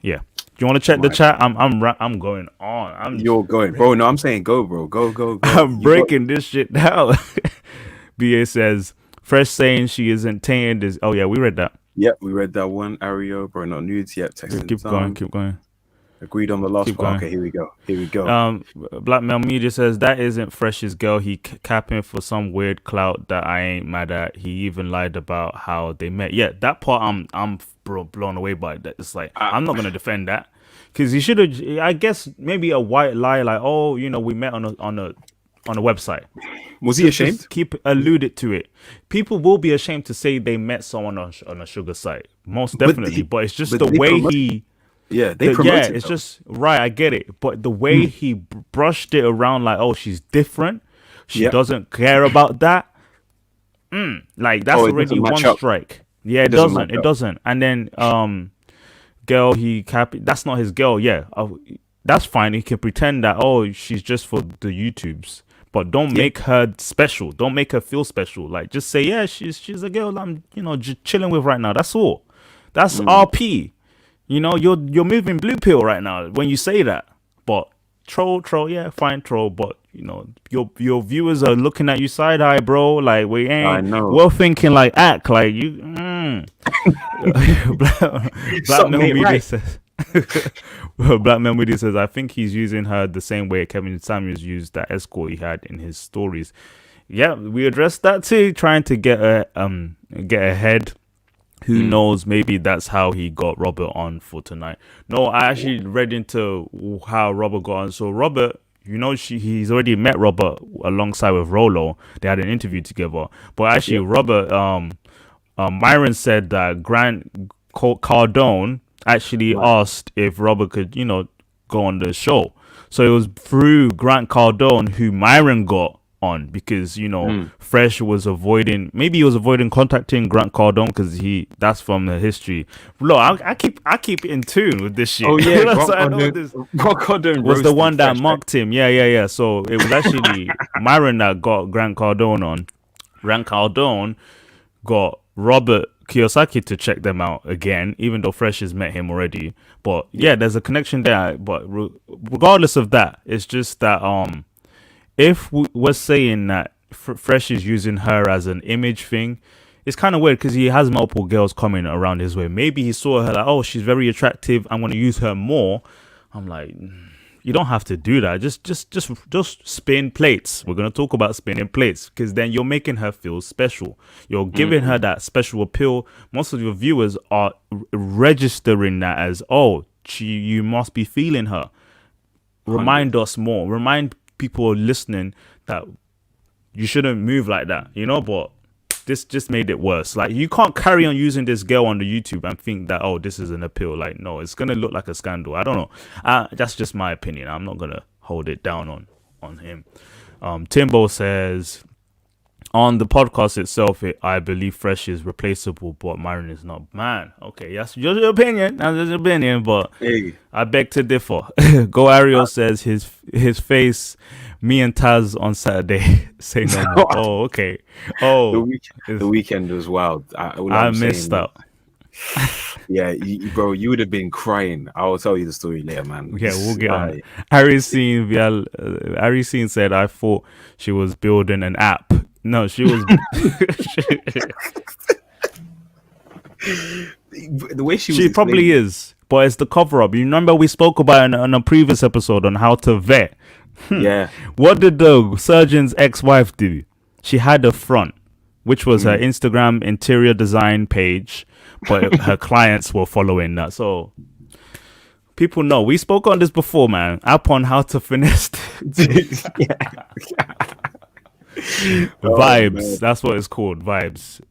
yeah. Do you want to check the chat? I'm going on. You're going, bro. No, I'm saying go, bro. Go. I'm breaking this shit down. BA says, Fresh saying she isn't tainted is... Oh, yeah, we read that. Yep, we read that one. Ario, bro, not nudes yet. Texting Keep going. Agreed on the last part. Okay, here we go. Blackmail Media says, that isn't Fresh's girl. He capping for some weird clout that I ain't mad at. He even lied about how they met. Yeah, that part I'm blown away by. That. It's like, I'm not going to defend that. Because he should have, I guess, maybe a white lie like, we met on a website. Was he ashamed? Just keep alluded to it. People will be ashamed to say they met someone on a sugar site. Most definitely. But it's just the way he... Yeah, they promoted it. It's just... Right, I get it. But the way he brushed it around like, she's different. She doesn't care about that. Like, that's already one strike. Yeah, it doesn't. And then... girl that's not his girl. That's fine. He can pretend that she's just for the YouTubes, but don't make her special. Don't make her feel special. Like just say she's a girl I'm just chilling with right now. That's all. That's RP. You're moving blue pill right now when you say that. But troll, fine troll. But your viewers are looking at you side eye, bro. Like we ain't. I know. We're thinking like act like you. Black Media says. Black Media says, I think he's using her the same way Kevin Samuels used that escort he had in his stories. Yeah, we addressed that too, trying to get ahead. Who knows? Maybe that's how he got Robert on for tonight. No, I actually read into how Robert got on. So Robert, he's already met Robert alongside with Rolo. They had an interview together. But actually, Robert, Myron said that Grant Cardone actually asked if Robert could, go on the show. So it was through Grant Cardone who Myron got on because Fresh was avoiding contacting Grant Cardone because that's from the history. Look, I keep in tune with this shit. Oh yeah, Grant Cardone was the one that mocked him. Yeah. So it was actually Myron that got Grant Cardone on. Grant Cardone got Robert Kiyosaki to check them out again, even though Fresh has met him already. But yeah, there's a connection there. But regardless of that, it's just that if we're saying that Fresh is using her as an image thing, it's kind of weird because he has multiple girls coming around his way. Maybe he saw her like, oh, she's very attractive, I'm going to use her more. I'm like, you don't have to do that. Just spin plates. We're going to talk about spinning plates because then you're making her feel special. You're giving her that special appeal. Most of your viewers are registering that as, oh, you must be feeling her. Remind us more. Remind people listening that you shouldn't move like that, you know, but this just made it worse. Like, you can't carry on using this girl on the YouTube and think that, oh, this is an appeal. Like, no, it's going to look like a scandal. I don't know. That's just my opinion. I'm not going to hold it down on him. Timbo says, on the podcast itself, I believe Fresh is replaceable, but Myron is not. Man, okay, that's just your opinion. That's just your opinion, but Hey. I beg to differ. Go Ariel says his face, me and Taz on Saturday. Say no more. Oh, okay. Oh, the weekend was wild. I missed out. Yeah, bro, you would have been crying. I will tell you the story later, man. Yeah, we'll get on it. Arisine said, I thought she was building an app. No, she was. The way she probably is, but it's the cover up. You remember we spoke about on a previous episode on how to vet. Yeah. What did the surgeon's ex-wife do? She had a front, which was her Instagram interior design page, but her clients were following that. So people know. We spoke on this before, man. App on how to finesse. Vibes. That's what it's called. Vibes.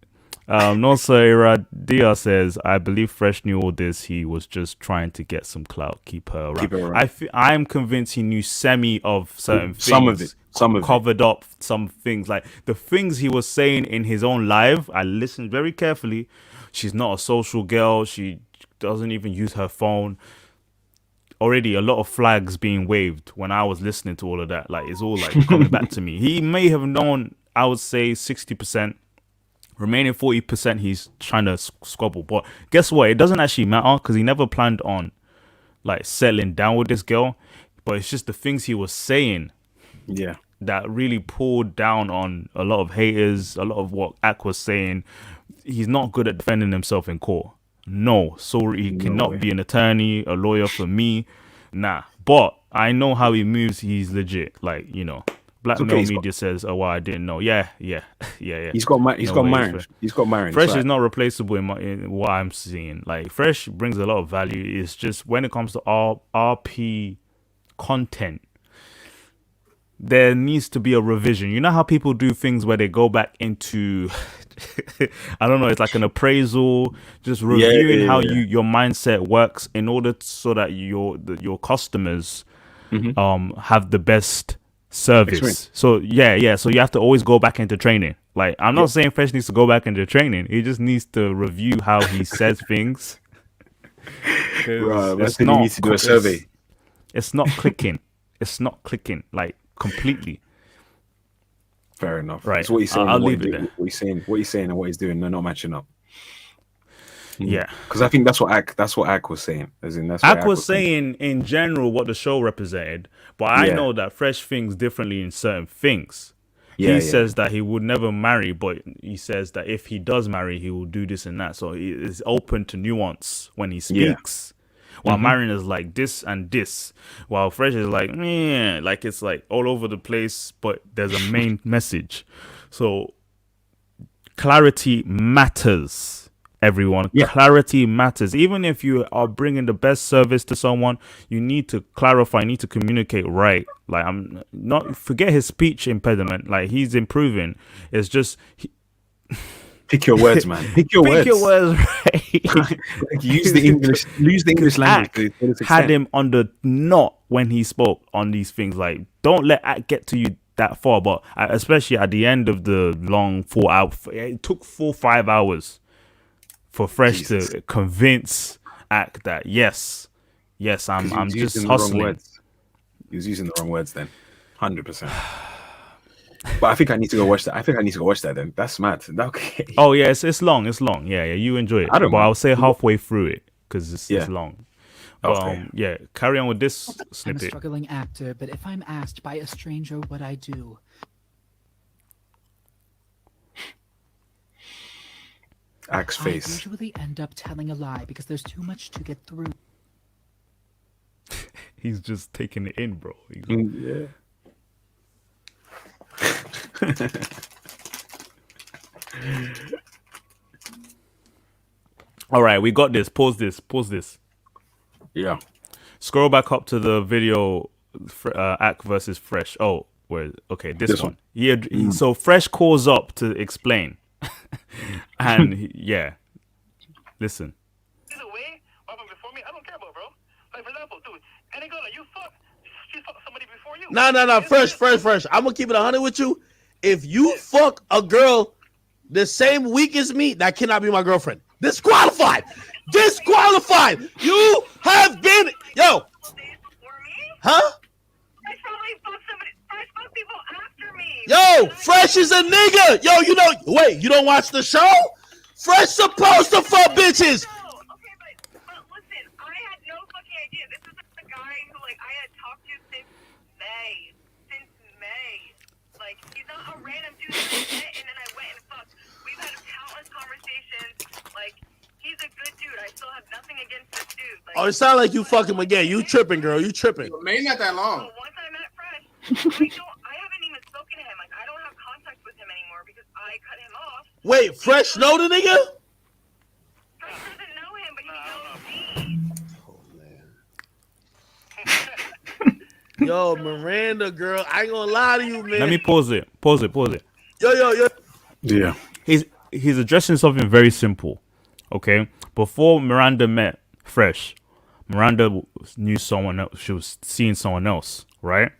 Nosa Dia says, I believe Fresh knew all this. He was just trying to get some clout, keep her around. I'm convinced he knew semi of certain things. Some of it. Covered up some things. Like the things he was saying in his own live, I listened very carefully. She's not a social girl. She doesn't even use her phone. Already a lot of flags being waved when I was listening to all of that. Like, it's all like coming back to me. He may have known, I would say 60%. Remaining 40%, he's trying to squabble. But guess what? It doesn't actually matter because he never planned on like settling down with this girl. But it's just the things he was saying, yeah, that really pulled down on a lot of haters. A lot of what Ak was saying. He's not good at defending himself in court. No, so he cannot be an attorney, a lawyer for me. Nah, but I know how he moves. He's legit. Like, you know, Blackmail Media says, "Oh, well, I didn't know." Yeah. He's got married. Fresh is not replaceable in what I'm seeing. Like, Fresh brings a lot of value. It's just when it comes to RP content, there needs to be a revision. You know how people do things where they go back into I don't know, it's like an appraisal, just reviewing how your mindset works in order so that your customers have the best service. Experience. So you have to always go back into training. Like, I'm not saying Fresh needs to go back into training. He just needs to review how he says things. It's not, needs to do a survey. It's not clicking. It's not clicking like completely. Fair enough. Right. It's what he's saying. I'll leave it there. What he's saying and what he's doing, they're not matching up. Yeah. Because I think that's what Ak was saying. As in, that's Ak was saying in general what the show represented, but I know that Fresh thinks differently in certain things. He says that he would never marry, but he says that if he does marry, he will do this and that. So he is open to nuance when he speaks. While Marion is like this and this, while Fresh is like, like it's like all over the place, but there's a main message. So clarity matters, everyone. Yeah. Clarity matters. Even if you are bringing the best service to someone, you need to clarify, you need to communicate right. Like, I'm not, forget his speech impediment. Like, he's improving. It's just... Pick your words, man. Pick your words, right? Use the English language. Had him on the knot when he spoke on these things. Like, don't let Ak get to you that far. But especially at the end of the long 4 hours, it took 4-5 hours for Fresh to convince Ak that yes, I'm just hustling. He was using the wrong words then, 100%. But I think I need to go watch that. Then that's mad. Okay. Oh yeah, it's long. Yeah. You enjoy it. But I'll say halfway through it because it's long. Yeah. Carry on with this snippet. I'm a struggling actor, but if I'm asked by a stranger what I do, Axe I face. usually end up telling a lie because there's too much to get through. He's just taking it in, bro. Yeah. All right, we got this. Pause this. Yeah. Scroll back up to the video, Ack versus Fresh. Oh, where? Okay, this one. So Fresh calls up to explain, and yeah, listen. Either way, what happened before me, I don't care about, bro. Like, for example, dude, any girl that you fuck, she fucked somebody before you. Nah. Fresh. I'm gonna keep it 100 with you. If you fuck a girl the same week as me, that cannot be my girlfriend. Disqualified. You have been, yo. Huh? I probably fucked somebody. I fucked people after me. Yo, Fresh is a nigga. Yo, wait, you don't watch the show? Fresh supposed to fuck bitches. No, okay, but listen, I had no fucking idea. This is a guy who, like, I had talked to since May. Like, he's not a random dude that I met and then I went and fucked. We've had countless conversations. Like, he's a good dude. I still have nothing against this dude. Like, Oh, it sounds like you fuck him again. You tripping, girl. You tripping. Maybe not that long. so once I met Fresh, I haven't even spoken to him. Like, I don't have contact with him anymore because I cut him off. Wait, Fresh know the nigga? Fresh doesn't know him, but he knows me. Yo, Miranda, girl, I ain't gonna lie to you, man. Let me pause it. Yo. Yeah. He's addressing something very simple. Okay, before Miranda met Fresh, Miranda knew someone else. She was seeing someone else, right?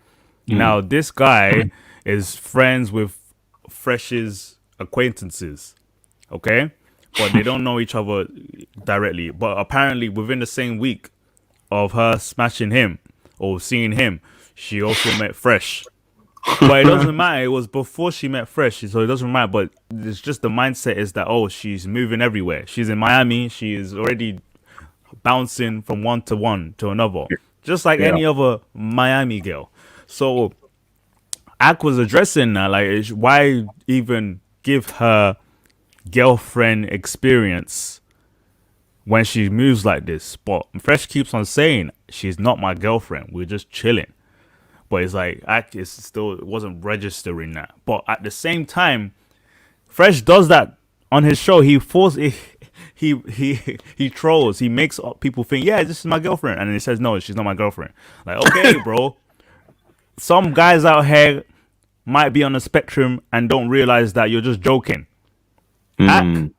Now this guy is friends with Fresh's acquaintances, okay, but they don't know each other directly. But apparently, within the same week of her smashing him or seeing him, she also met Fresh. But it doesn't matter. It was before she met Fresh, so it doesn't matter. But it's just the mindset is that, oh, she's moving everywhere. She's in Miami. She is already bouncing from one to another, just like any other Miami girl. So Ack was addressing that, like, why even give her girlfriend experience when she moves like this? But Fresh keeps on saying, she's not my girlfriend. We're just chilling. But it's like, Ack is still, it wasn't registering that. But at the same time, Fresh does that on his show. He trolls. He makes people think, yeah, this is my girlfriend. And then he says, no, she's not my girlfriend. Like, okay, bro. Some guys out here might be on the spectrum and don't realize that you're just joking. Ack,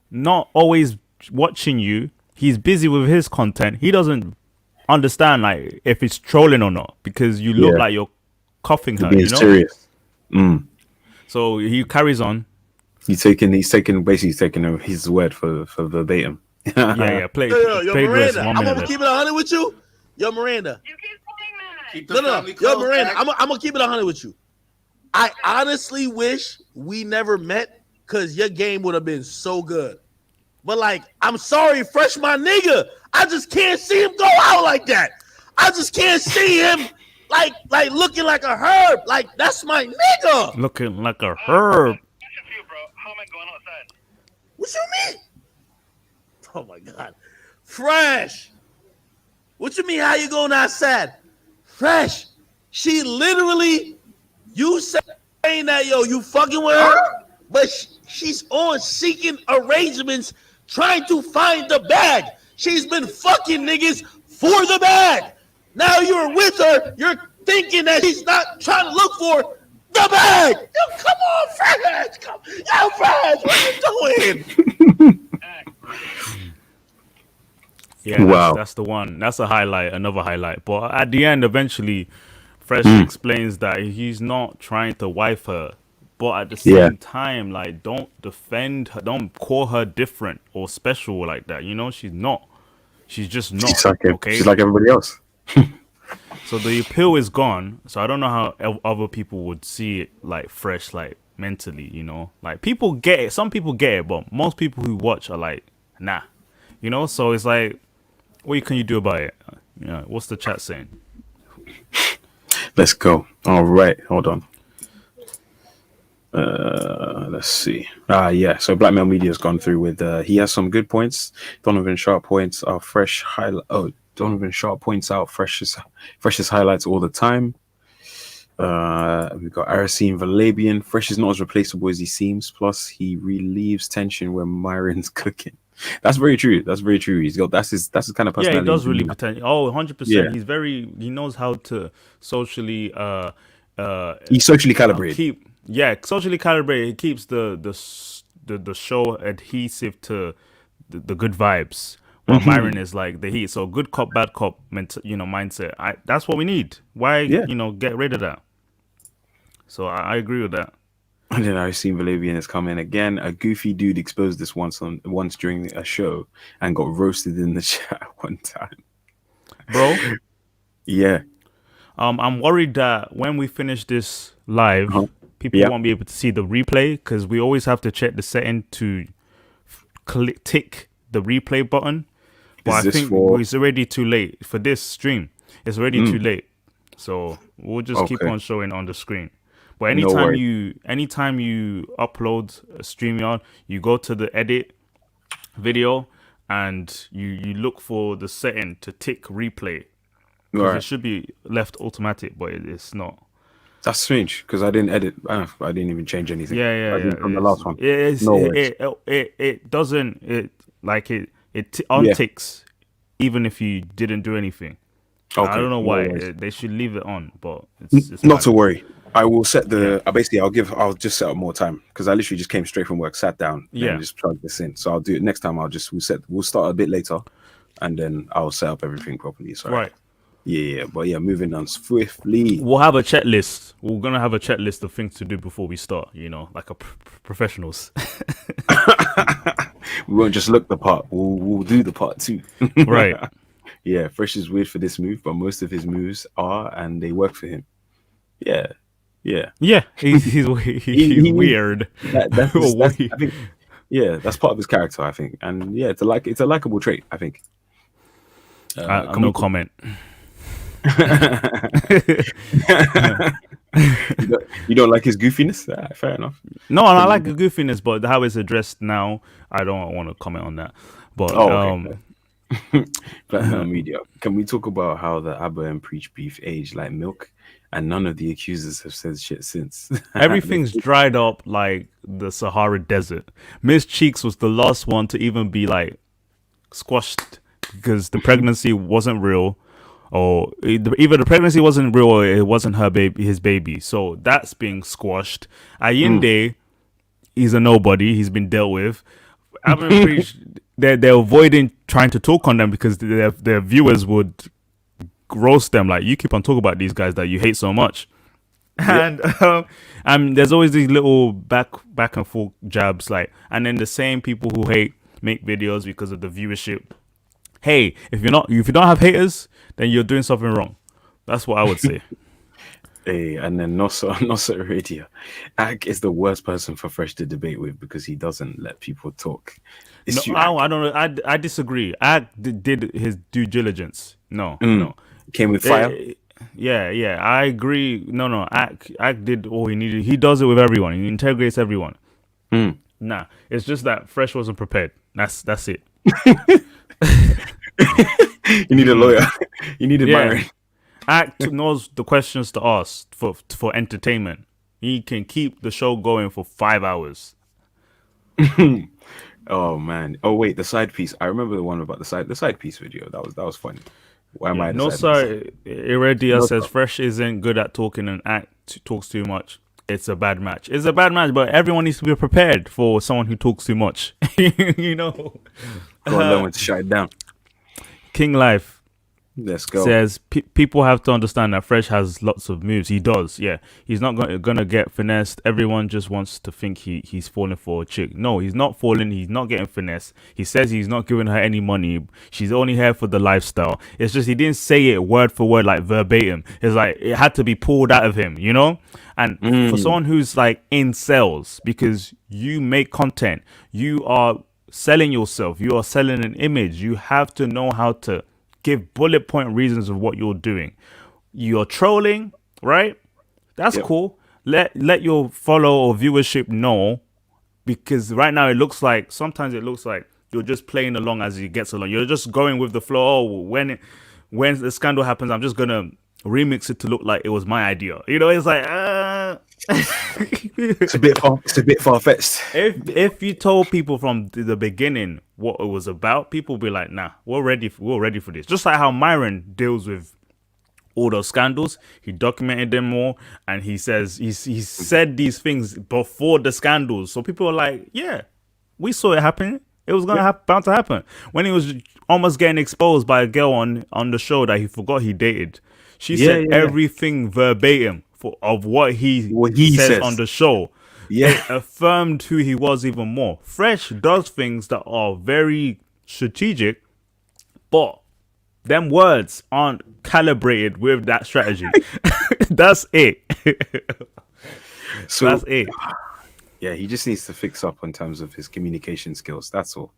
not always watching you. He's busy with his content. He doesn't understand, like, if it's trolling or not, because you look like you're cuffing her. Being serious. So he carries on. He's taking his word for verbatim. Play Miranda, I'm gonna keep it 100 with you. Yo, Miranda. You keep saying that. Keep the No. family Yo, close, Miranda, Ack. I'm gonna keep it 100 with you. I honestly wish we never met because your game would have been so good. But, like, I'm sorry, Fresh, my nigga. I just can't see him go out like that. I just can't see him like looking like a herb. Like, that's my nigga. Looking like a herb. Question for you, bro. How am I going outside? What you mean? Oh my God. Fresh. What you mean, how you going outside? Fresh. She literally, you saying that, yo, you fucking with her, but she's on seeking arrangements trying to find the bag. She's been fucking niggas for the bag. Now you're with her. You're thinking that she's not trying to look for the bag. Yo, come on, Fresh. Yo, Fresh, what you doing? Yeah, Wow. that's the one. That's a highlight, another highlight. But at the end, eventually, Fresh explains that he's not trying to wife her. But at the same time, like, don't defend her. Don't call her different or special like that. You know, she's not. She's just not. She's like everybody else. So the appeal is gone. So I don't know how other people would see it, like, Fresh, like, mentally, you know? Like, people get it. Some people get it, but most people who watch are like, nah. You know? So it's like, what can you do about it? You know, what's the chat saying? Let's go. All right. Hold on. Let's see. Yeah. So Black Male Media has gone through with. He has some good points. Donovan Sharp points are fresh highlight. Oh, Donovan Sharp points out freshest highlights all the time. We've got Aracene Valabian. Fresh is not as replaceable as he seems. Plus, he relieves tension when Myron's cooking. That's very true. That's very true. He's got that's his kind of personality. Yeah, he does really potential. Oh, 100%. Yeah. He knows how to socially he's socially calibrated. Socially calibrated. He keeps the show adhesive to the good vibes. While Myron is like the heat. So good cop, bad cop mindset. That's what we need. Why get rid of that? So I agree with that. And then I've seen Valabian has come in again. A goofy dude exposed this once during a show and got roasted in the chat one time. Bro? Yeah. I'm worried that when we finish this live, people won't be able to see the replay because we always have to check the setting to tick the replay button. But I think it's already too late for this stream. It's already too late. So we'll just keep on showing on the screen. But anytime you upload a StreamYard, you go to the edit video and you look for the setting to tick replay. Because it should be left automatic, but it's not. That's strange because I didn't edit. I didn't even change anything. From the last one. It doesn't. It unticks even if you didn't do anything. Okay. I don't know why they should leave it on, but it's not to worry. I will set the. I'll just set up more time because I literally just came straight from work, sat down, and just plugged this in. So I'll do it next time. We'll start a bit later, and then I'll set up everything properly. So right. Yeah, but moving on swiftly. We'll have a checklist. We're gonna have a checklist of things to do before we start. Like a professionals. We won't just look the part. We'll do the part too. Right. Yeah, Fresh is weird for this move, but most of his moves are, and they work for him. Yeah. He's weird. I think, that's part of his character, I think, and it's a likable trait, I think. No comment. You don't like his goofiness? Fair enough. No, I like the goofiness, but how it's addressed now, I don't want to comment on that. But Black Male Media. Can we talk about how the Abba and Preach beef aged like milk, and none of the accusers have said shit since? Everything's dried up like the Sahara Desert. Miss Cheeks was the last one to even be like squashed because the pregnancy wasn't real, or either the pregnancy wasn't real or it wasn't his baby. So that's being squashed. Ayinde, he's a nobody. He's been dealt with. Abba and Preach, they're avoiding trying to talk on them because their viewers would roast them. Like, you keep on talking about these guys that you hate so much. And there's always these little back and forth jabs, and then the same people who hate make videos because of the viewership. Hey, if you don't have haters, then you're doing something wrong. That's what I would say. Hey, and then Nossa Radio. Ak is the worst person for Fresh to debate with because he doesn't let people talk. I don't know. I disagree. Ak did his due diligence. No. Came with fire. Yeah. I agree. No. Ak did all he needed. He does it with everyone. He integrates everyone. Nah, it's just that Fresh wasn't prepared. That's it. You need a lawyer. You need a Myron. Act knows the questions to ask for entertainment. He can keep the show going for 5 hours. Oh man! Oh wait, the side piece. I remember the one about the side piece video. That was funny. Why am I? No, sorry. Iridia says Fresh isn't good at talking and talks too much. It's a bad match. It's a bad match, but everyone needs to be prepared for someone who talks too much. Gotta learn when to shut it down. King Life. Let's go. Says people have to understand that Fresh has lots of moves. He does, yeah. He's not gonna get finessed. Everyone just wants to think he's falling for a chick. No, he's not falling. He's not getting finessed. He says he's not giving her any money. She's only here for the lifestyle. It's just he didn't say it word for word, like verbatim. It's like it had to be pulled out of him, And for someone who's like in sales, because you make content, you are selling yourself. You are selling an image. You have to know how to give bullet point reasons of what you're doing. You're trolling, right? That's cool. let your follow or viewership know, because right now sometimes it looks like you're just playing along as it gets along. You're just going with the flow. Oh, when the scandal happens, I'm just gonna remix it to look like it was my idea. It's like It's a bit far fetched. if you told people from the beginning what it was about, people would be like, nah, we're ready for this. Just like how Myron deals with all those scandals, he documented them more, and he says he said these things before the scandals, so people are like, yeah, we saw it happening. It was bound to happen. When he was almost getting exposed by a girl on the show that he forgot he dated, she said everything verbatim of what he says on the show. Yeah, it affirmed who he was even more. Fresh does things that are very strategic, but them words aren't calibrated with that strategy. That's it. So that's it. Yeah, he just needs to fix up in terms of his communication skills. That's all.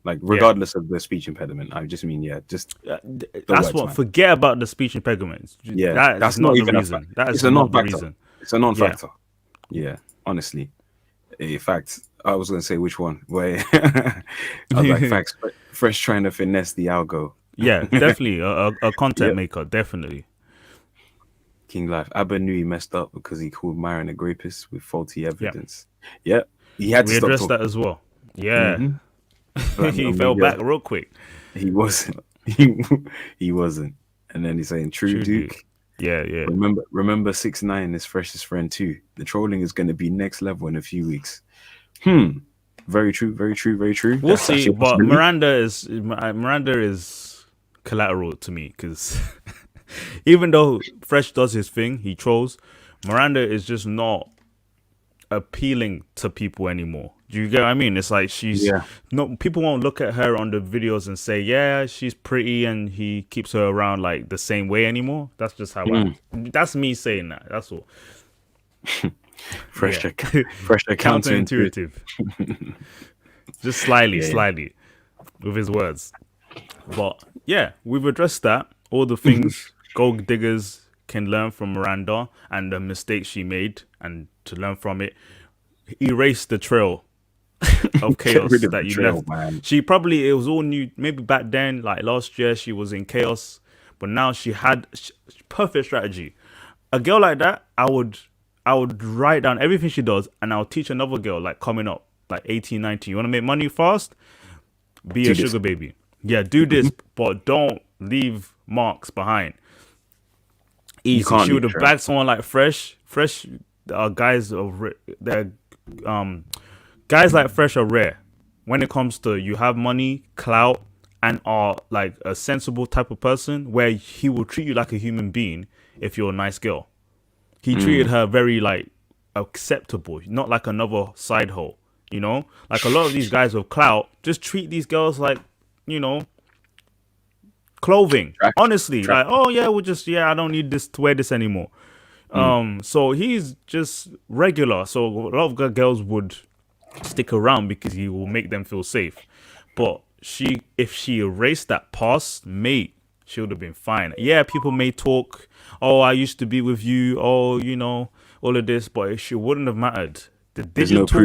Like, regardless of the speech impediment, I just mean, that's words, what. Man. Forget about the speech impediment. Yeah, that's not even the reason. That is not the reason. It's a non-factor. Yeah, honestly. In fact, I was going to say which one. Where I was like, facts. Fresh trying to finesse the algo. Yeah, definitely a content maker, definitely. King Life. Abba knew he messed up because he called Myron a rapist with faulty evidence. Yeah, he had to stop address that as well. Yeah, he fell back real quick. He wasn't. He wasn't. And then he's saying, "True Duke." Yeah. Remember 6ix9ine is Fresh's friend too. The trolling is going to be next level in a few weeks. Very true. We'll see. But Miranda is collateral to me, because even though Fresh does his thing, he trolls, Miranda is just not appealing to people anymore. Do you get what I mean? It's like people won't look at her on the videos and say, yeah, she's pretty and he keeps her around like the same way anymore. That's just how that's me saying that. That's all. Fresh counterintuitive. Just slightly with his words. But yeah, we've addressed that. All the things gold diggers can learn from Miranda and the mistakes she made, and to learn from it, erase the trail of chaos that you left. Man. It was all new. Maybe back then, like last year, she was in chaos, but now she had perfect strategy. A girl like that, I would write down everything she does, and I'll teach another girl like coming up, like 18, 19. You want to make money fast? Be a sugar baby. Yeah, do this, but don't leave marks behind. Easy. She would have bagged someone like Fresh. Guys like Fresh are rare when it comes to you have money, clout, and are like a sensible type of person where he will treat you like a human being if you're a nice girl. He treated her very like acceptable, not like another side hoe. Like a lot of these guys with clout just treat these girls like, clothing. Honestly, like, oh yeah, I don't need this to wear this anymore. So he's just regular. So a lot of girls would stick around because he will make them feel safe. But if she erased that past, mate, she would have been fine. Yeah, people may talk, oh, I used to be with you, oh, all of this, but she wouldn't have mattered. The digital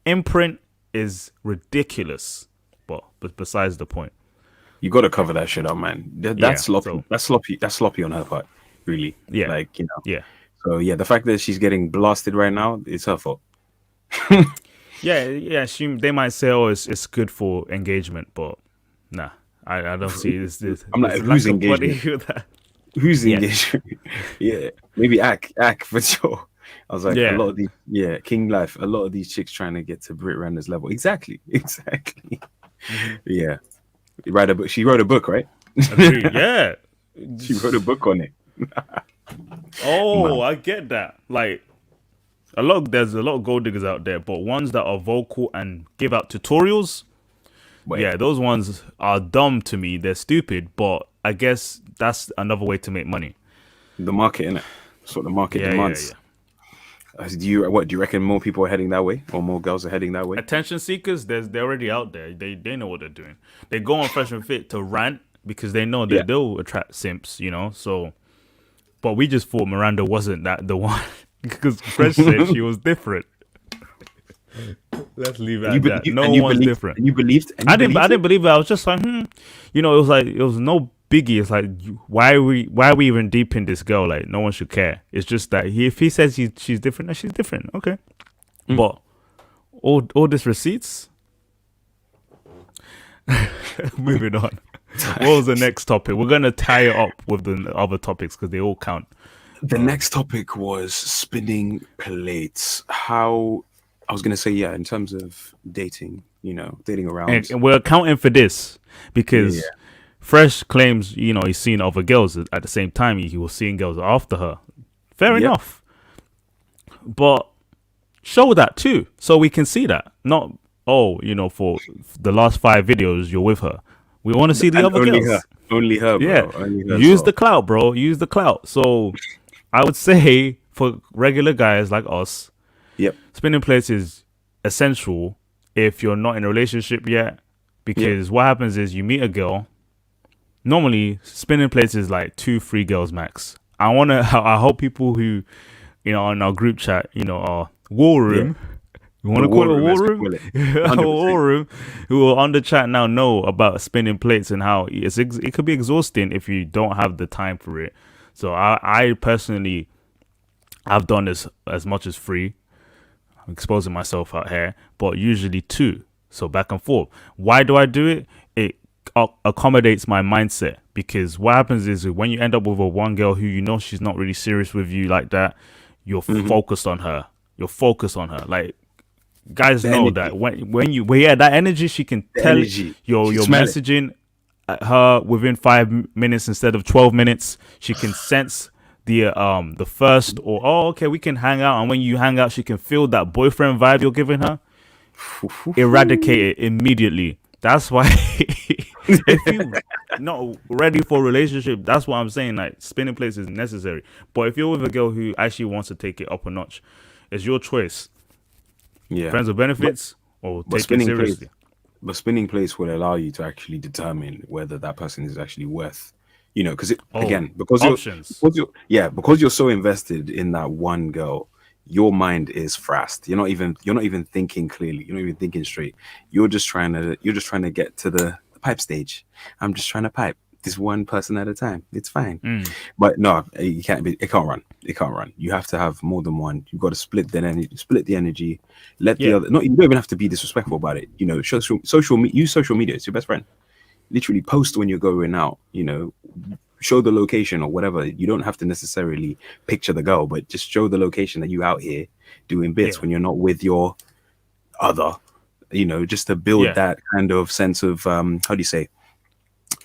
imprint is ridiculous. But besides the point. You got to cover that shit up, man. That's sloppy. That's sloppy on her part, really. Yeah. Like, Yeah. So yeah, the fact that she's getting blasted right now, it's her fault. Yeah. They might say, oh, it's good for engagement, but nah, I don't see this. I'm like, who's engagement? Who's engagement? Yeah, maybe Ak for sure. I was like, a lot of these, King Life, a lot of these chicks trying to get to Brit Randa's level. Exactly. Yeah. She wrote a book, right? Agreed. Yeah. She wrote a book on it. I get that. Like, there's a lot of gold diggers out there, but ones that are vocal and give out tutorials, those ones are dumb to me. They're stupid, but I guess that's another way to make money. The market, innit? That's what the market demands. Do you reckon more people are heading that way, or more girls are heading that way? Attention seekers, they're already out there. They know what they're doing. They go on Fresh and Fit to rant because they know that they'll attract simps, So, but we just thought Miranda wasn't the one. because Fresh said she was different. Let's leave it at that. No one's different. And you believed? I didn't believe it. I was just like, it was no biggie. It's like, why are we even deep in this girl? Like, no one should care. It's just that if he says she's different, then she's different. Okay, but all these receipts. Moving on. What was the next topic? We're gonna tie it up with the other topics because they all count. The next topic was spinning plates. How I was gonna say, in terms of dating, dating around, and we're accounting for this because Fresh claims, he's seen other girls at the same time. He was seeing girls after her. Fair enough, but show that too, so we can see that. Not for the last 5 videos you're with her. We want to see the other girls. Only her, bro. Yeah, only her, use the clout, bro. Use the clout. So I would say for regular guys like us, spinning plates is essential if you're not in a relationship yet, because what happens is you meet a girl. Normally, spinning plates is like 2-3 girls max. I hope people who, on our group chat, our war room. You want to call it a war room? A war room. Who are on the chat now know about spinning plates and how it could be exhausting if you don't have the time for it. So I personally have done this as much as 3. I'm exposing myself out here, but usually 2. So back and forth. Why do I do it? It accommodates my mindset, because what happens is when you end up with a one girl who she's not really serious with you like that, you're focused on her. Like, guys know that when you that energy, she can tell you're messaging her within 5 minutes instead of 12 minutes. She can sense the first okay, we can hang out, and when you hang out, she can feel that boyfriend vibe you're giving her. Eradicate it immediately. That's why if you're not ready for a relationship, that's what I'm saying. Like, spinning plates is necessary. But if you're with a girl who actually wants to take it up a notch, it's your choice. Yeah, friends with benefits or take it seriously. But spinning plates will allow you to actually determine whether that person is actually worth, because because you're so invested in that one girl, your mind is fast. You're not even thinking clearly. You're not even thinking straight. You're just trying to get to the pipe stage. I'm just trying to pipe this one person at a time. It's fine. But no, it can't run. You have to have more than one. You've got to split the energy. Let the other. No, you don't even have to be disrespectful about it. Use social media. It's your best friend. Literally post when you're going out. Show the location or whatever. You don't have to necessarily picture the girl, but just show the location that you out here doing bits when you're not with your other. Just to build that kind of sense of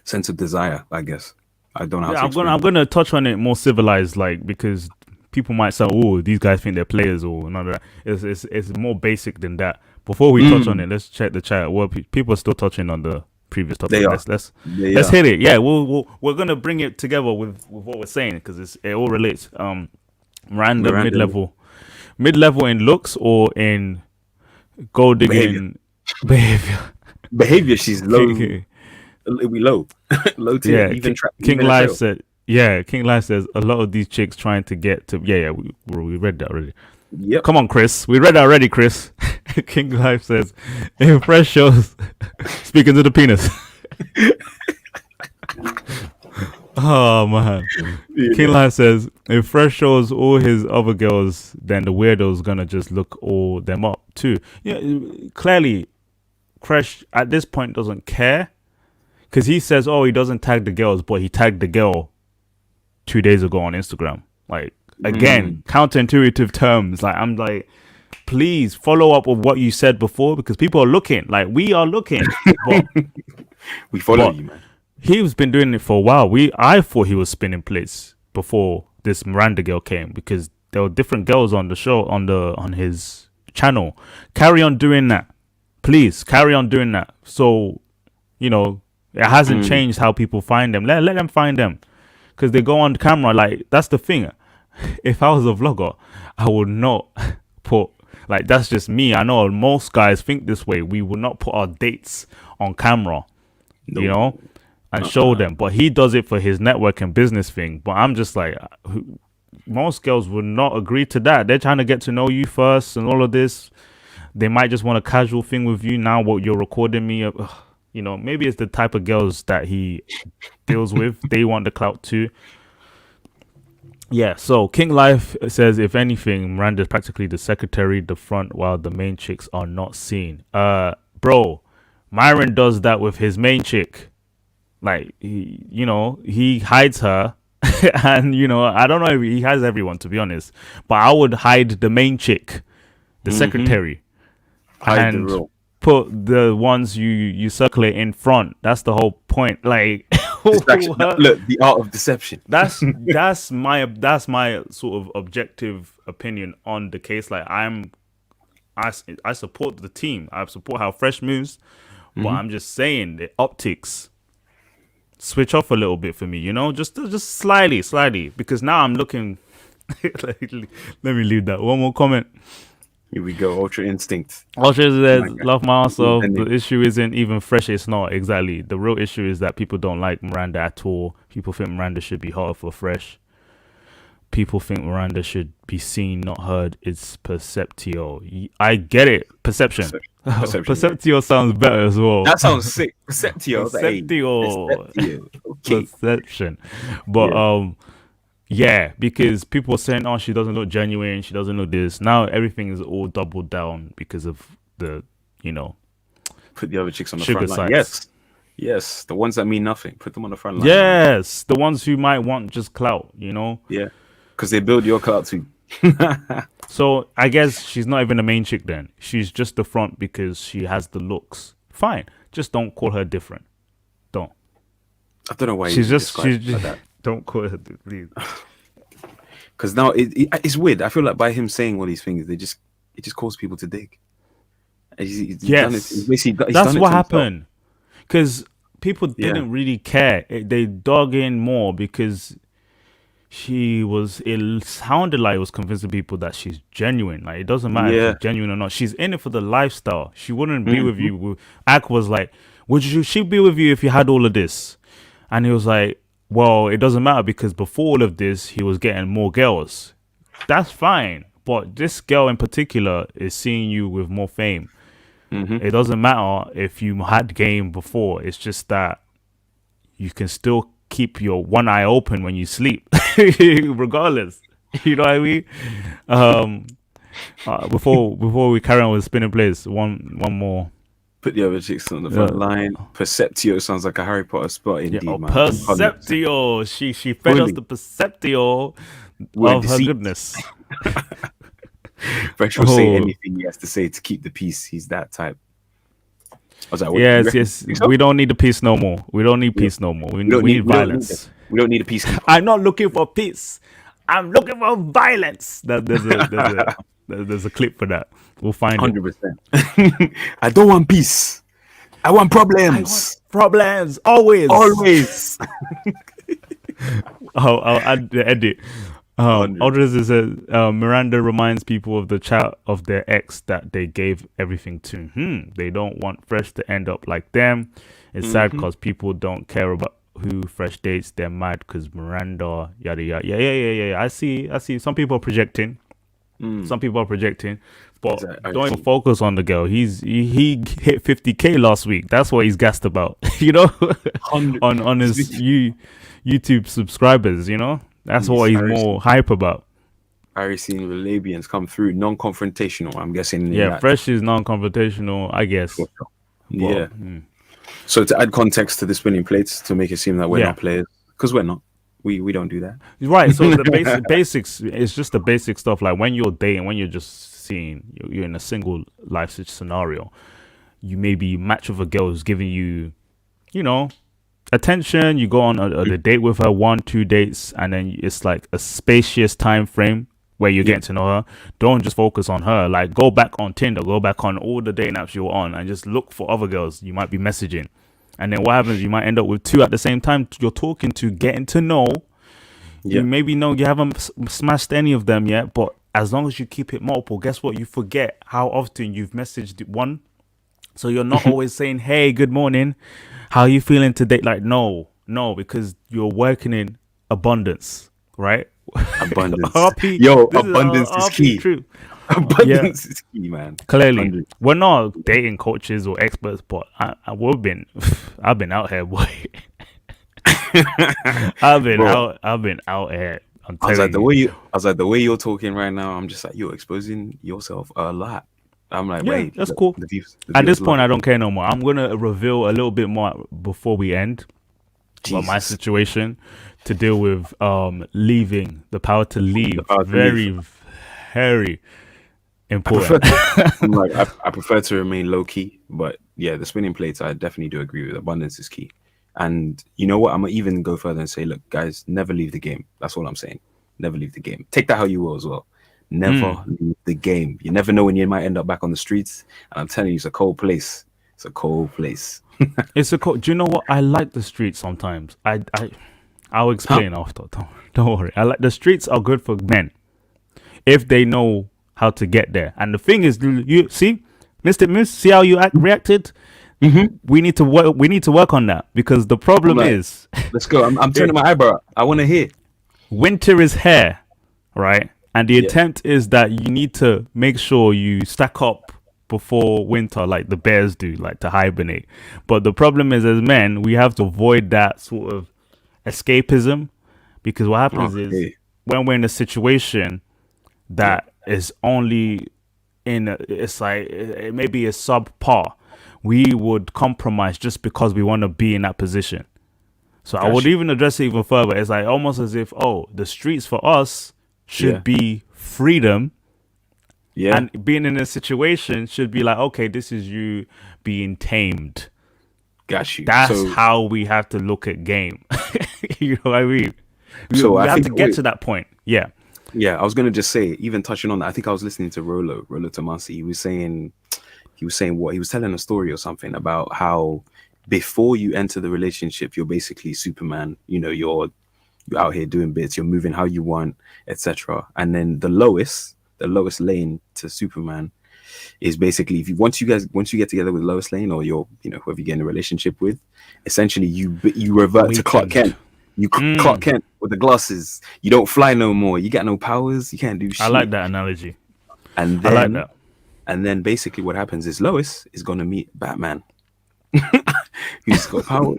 sense of desire, I guess. I don't know how to I'm gonna touch on it more civilized, like, because people might say, "Oh, these guys think they're players," or none of that. It's more basic than that. Before we touch on it, let's check the chat. Well, people are still touching on the previous topic. Let's hit it. Yeah, we're gonna bring it together with what we're saying, because it all relates. Miranda mid-level in looks or in gold digging behavior. She's low. We low tier. Even King Life said. Yeah, King Life says a lot of these chicks trying to get to. We read that already. Yep. Come on, Chris. We read that already, Chris. King Life says, in Fresh shows, speaking to the penis. Oh man. King Life says, if Fresh shows all his other girls, then the weirdo's gonna just look all them up too. Clearly, Fresh at this point doesn't care. Because he says, he doesn't tag the girls, but he tagged the girl 2 days ago on Instagram. Like, again, counterintuitive terms. Like, I'm like, please follow up with what you said before, because people are looking. Like, we are looking. But, we follow you, man. He's been doing it for a while. I thought he was spinning plates before this Miranda girl came, because there were different girls on the show, on his channel. Carry on doing that. Please, carry on doing that. So, it hasn't changed how people find them. Let them find them, because they go on camera. Like, that's the thing. If I was a vlogger, I would not put, like, that's just me. I know most guys think this way. We would not put our dates on camera, and show them. But he does it for his network and business thing. But I'm just like, most girls would not agree to that. They're trying to get to know you first and all of this. They might just want a casual thing with you. Now what you're recording me, you know, maybe it's the type of girls that he deals with. They want the clout too. Yeah, so King Life says, if anything, Miranda's practically the secretary, the front, while the main chicks are not seen. Bro, Myron does that with his main chick. Like, he hides her. And, I don't know if he has everyone, to be honest. But I would hide the main chick, the secretary. Hide the role. Put the ones you circulate in front. That's the whole point. Like, look, the art of deception. That's my sort of objective opinion on the case. Like, I support the team. I support how Fresh moves, but I'm just saying the optics switch off a little bit for me. Just slightly, because now I'm looking. Let me leave that. One more comment. Here we go. Ultra Instinct. Ultra says, love my ass off. The issue isn't even Fresh. It's not. Exactly. The real issue is that people don't like Miranda at all. People think Miranda should be hotter for Fresh. People think Miranda should be seen, not heard. It's Perceptio. I get it. Perception. Perceptio sounds better as well. That sounds sick. Perceptio. Okay. Perception. But, yeah, because people are saying, oh, she doesn't look genuine, she doesn't look this. Now everything is all doubled down because of the, put the other chicks on the sugar front line. sites. Yes, the ones that mean nothing. Put them on the front line. Yes, the ones who might want just clout, Yeah, because they build your clout too. So I guess she's not even the main chick then. She's just the front because she has the looks. Fine, just don't call her different. Don't. I don't know why she's just like that. Don't call her, please. Because now it's weird. I feel like by him saying all these things, it just causes people to dig. Yes, that's what happened. Because people didn't really care. They dug in more because it sounded like it was convincing people that she's genuine. Like, it doesn't matter if she's genuine or not. She's in it for the lifestyle. She wouldn't be with you. Ak was like, she be with you if you had all of this? And he was like, well, it doesn't matter because before all of this, he was getting more girls. That's fine. But this girl in particular is seeing you with more fame. It doesn't matter if you had game before. It's just that you can still keep your one eye open when you sleep, regardless. You know what I mean? Before we carry on with spinning plays, one more. Put the other chicks on the front line. Perceptio sounds like a Harry Potter spot indeed, man. Perceptio. She fed us the Perceptio of her goodness. Fresh will say anything he has to say to keep the peace. He's that type. I was like, yes. We don't need the peace no more. We don't need peace no more. We need violence. We don't need a peace. I'm not looking for peace. I'm looking for violence. There's a clip for that. We'll find 100%. I don't want peace. I want problems. Problems. Always. I'll add the edit. Aldridge says Miranda reminds people of the chat of their ex that they gave everything to. They don't want Fresh to end up like them. It's sad because people don't care about who Fresh dates. They're mad because Miranda, yada yada. Yeah. I see. Some people are projecting. But don't even focus on the girl. He hit 50K last week. That's what he's gassed about. On his YouTube subscribers. That's what he's more hype about. I've seen the Labians come through non-confrontational. I'm guessing. Yeah, Fresh is non-confrontational, I guess. Yeah. So to add context to the spinning plates to make it seem that we're not players, because we're not. We don't do that. Right. So the basics, it's just the basic stuff. Like when you're dating, when you're just seeing, you're in a single life scenario, you maybe match with a girl who's giving you, attention. You go on a date with her, 1-2 dates, and then it's like a spacious time frame where you're getting to know her. Don't just focus on her. Like, go back on Tinder, go back on all the dating apps you're on, and just look for other girls you might be messaging. And then what happens? You might end up with 2 at the same time. You're talking to, getting to know. You maybe know you haven't smashed any of them yet, but as long as you keep it multiple, guess what? You forget how often you've messaged one. So you're not always saying, hey, good morning. How are you feeling today? Like, no, because you're working in abundance, right? Abundance. RP, Yo, this abundance is RP key. true. Abundance is key, man. Clearly, 100. we're not dating coaches or experts, but I've been out here, boy. Bro, I've been out here. I'm I was like telling you. the way you're talking right now. I'm just like, you're exposing yourself a lot. I'm like, Yeah, wait, that's cool. The views, At this love point, it. I don't care no more. I'm gonna reveal a little bit more before we end about my Jesus. situation to deal with leaving, the power to leave. power to Very, very I important. prefer, I'm like, I prefer to remain low key, but yeah, the spinning plates, I definitely do agree with. Abundance is key. And you know what? I'm gonna even go further and say, look, guys, never leave the game. That's all I'm saying. Never leave the game. Take that how you will as well. Never leave the game. You never know when you might end up back on the streets. And I'm telling you, it's a cold place. It's a cold place. It's a do you know what? I like the streets sometimes. I'll explain after. Don't worry. I like the streets are good for men if they know how to get there. And the thing is, you see, MysticMoose, see how you reacted. We need to work. We need to work on that because the problem is, let's go. I'm turning my eyebrow up. I want to hear. Winter is here, right? And the attempt is that you need to make sure you stack up before winter, like the bears do, like to hibernate. But the problem is, as men, we have to avoid that sort of escapism because what happens is when we're in a situation that is only it's like it may be a subpar, we would compromise just because we want to be in that position. So I would even address it even further. It's like almost as if, the streets for us should be freedom. Yeah. And being in a situation should be like, okay, this is you being tamed. Got you. That's how we have to look at game. You know what I mean? So we have to get to that point. Yeah. Yeah, I was gonna just say, even touching on that, I think I was listening to Rollo Tomasi. He was saying what? He was telling a story or something about how before you enter the relationship, you're basically Superman. You know, you're out here doing bits, you're moving how you want, etc. And then the lowest lane to Superman is basically once you get together with Lois Lane or whoever you get in a relationship with, essentially you revert to Clark Kent. You Clark Kent with the glasses. You don't fly no more. You got no powers. You can't do shit. I like that analogy. And then, I like that. And then basically what happens is Lois is gonna meet Batman. He's got power.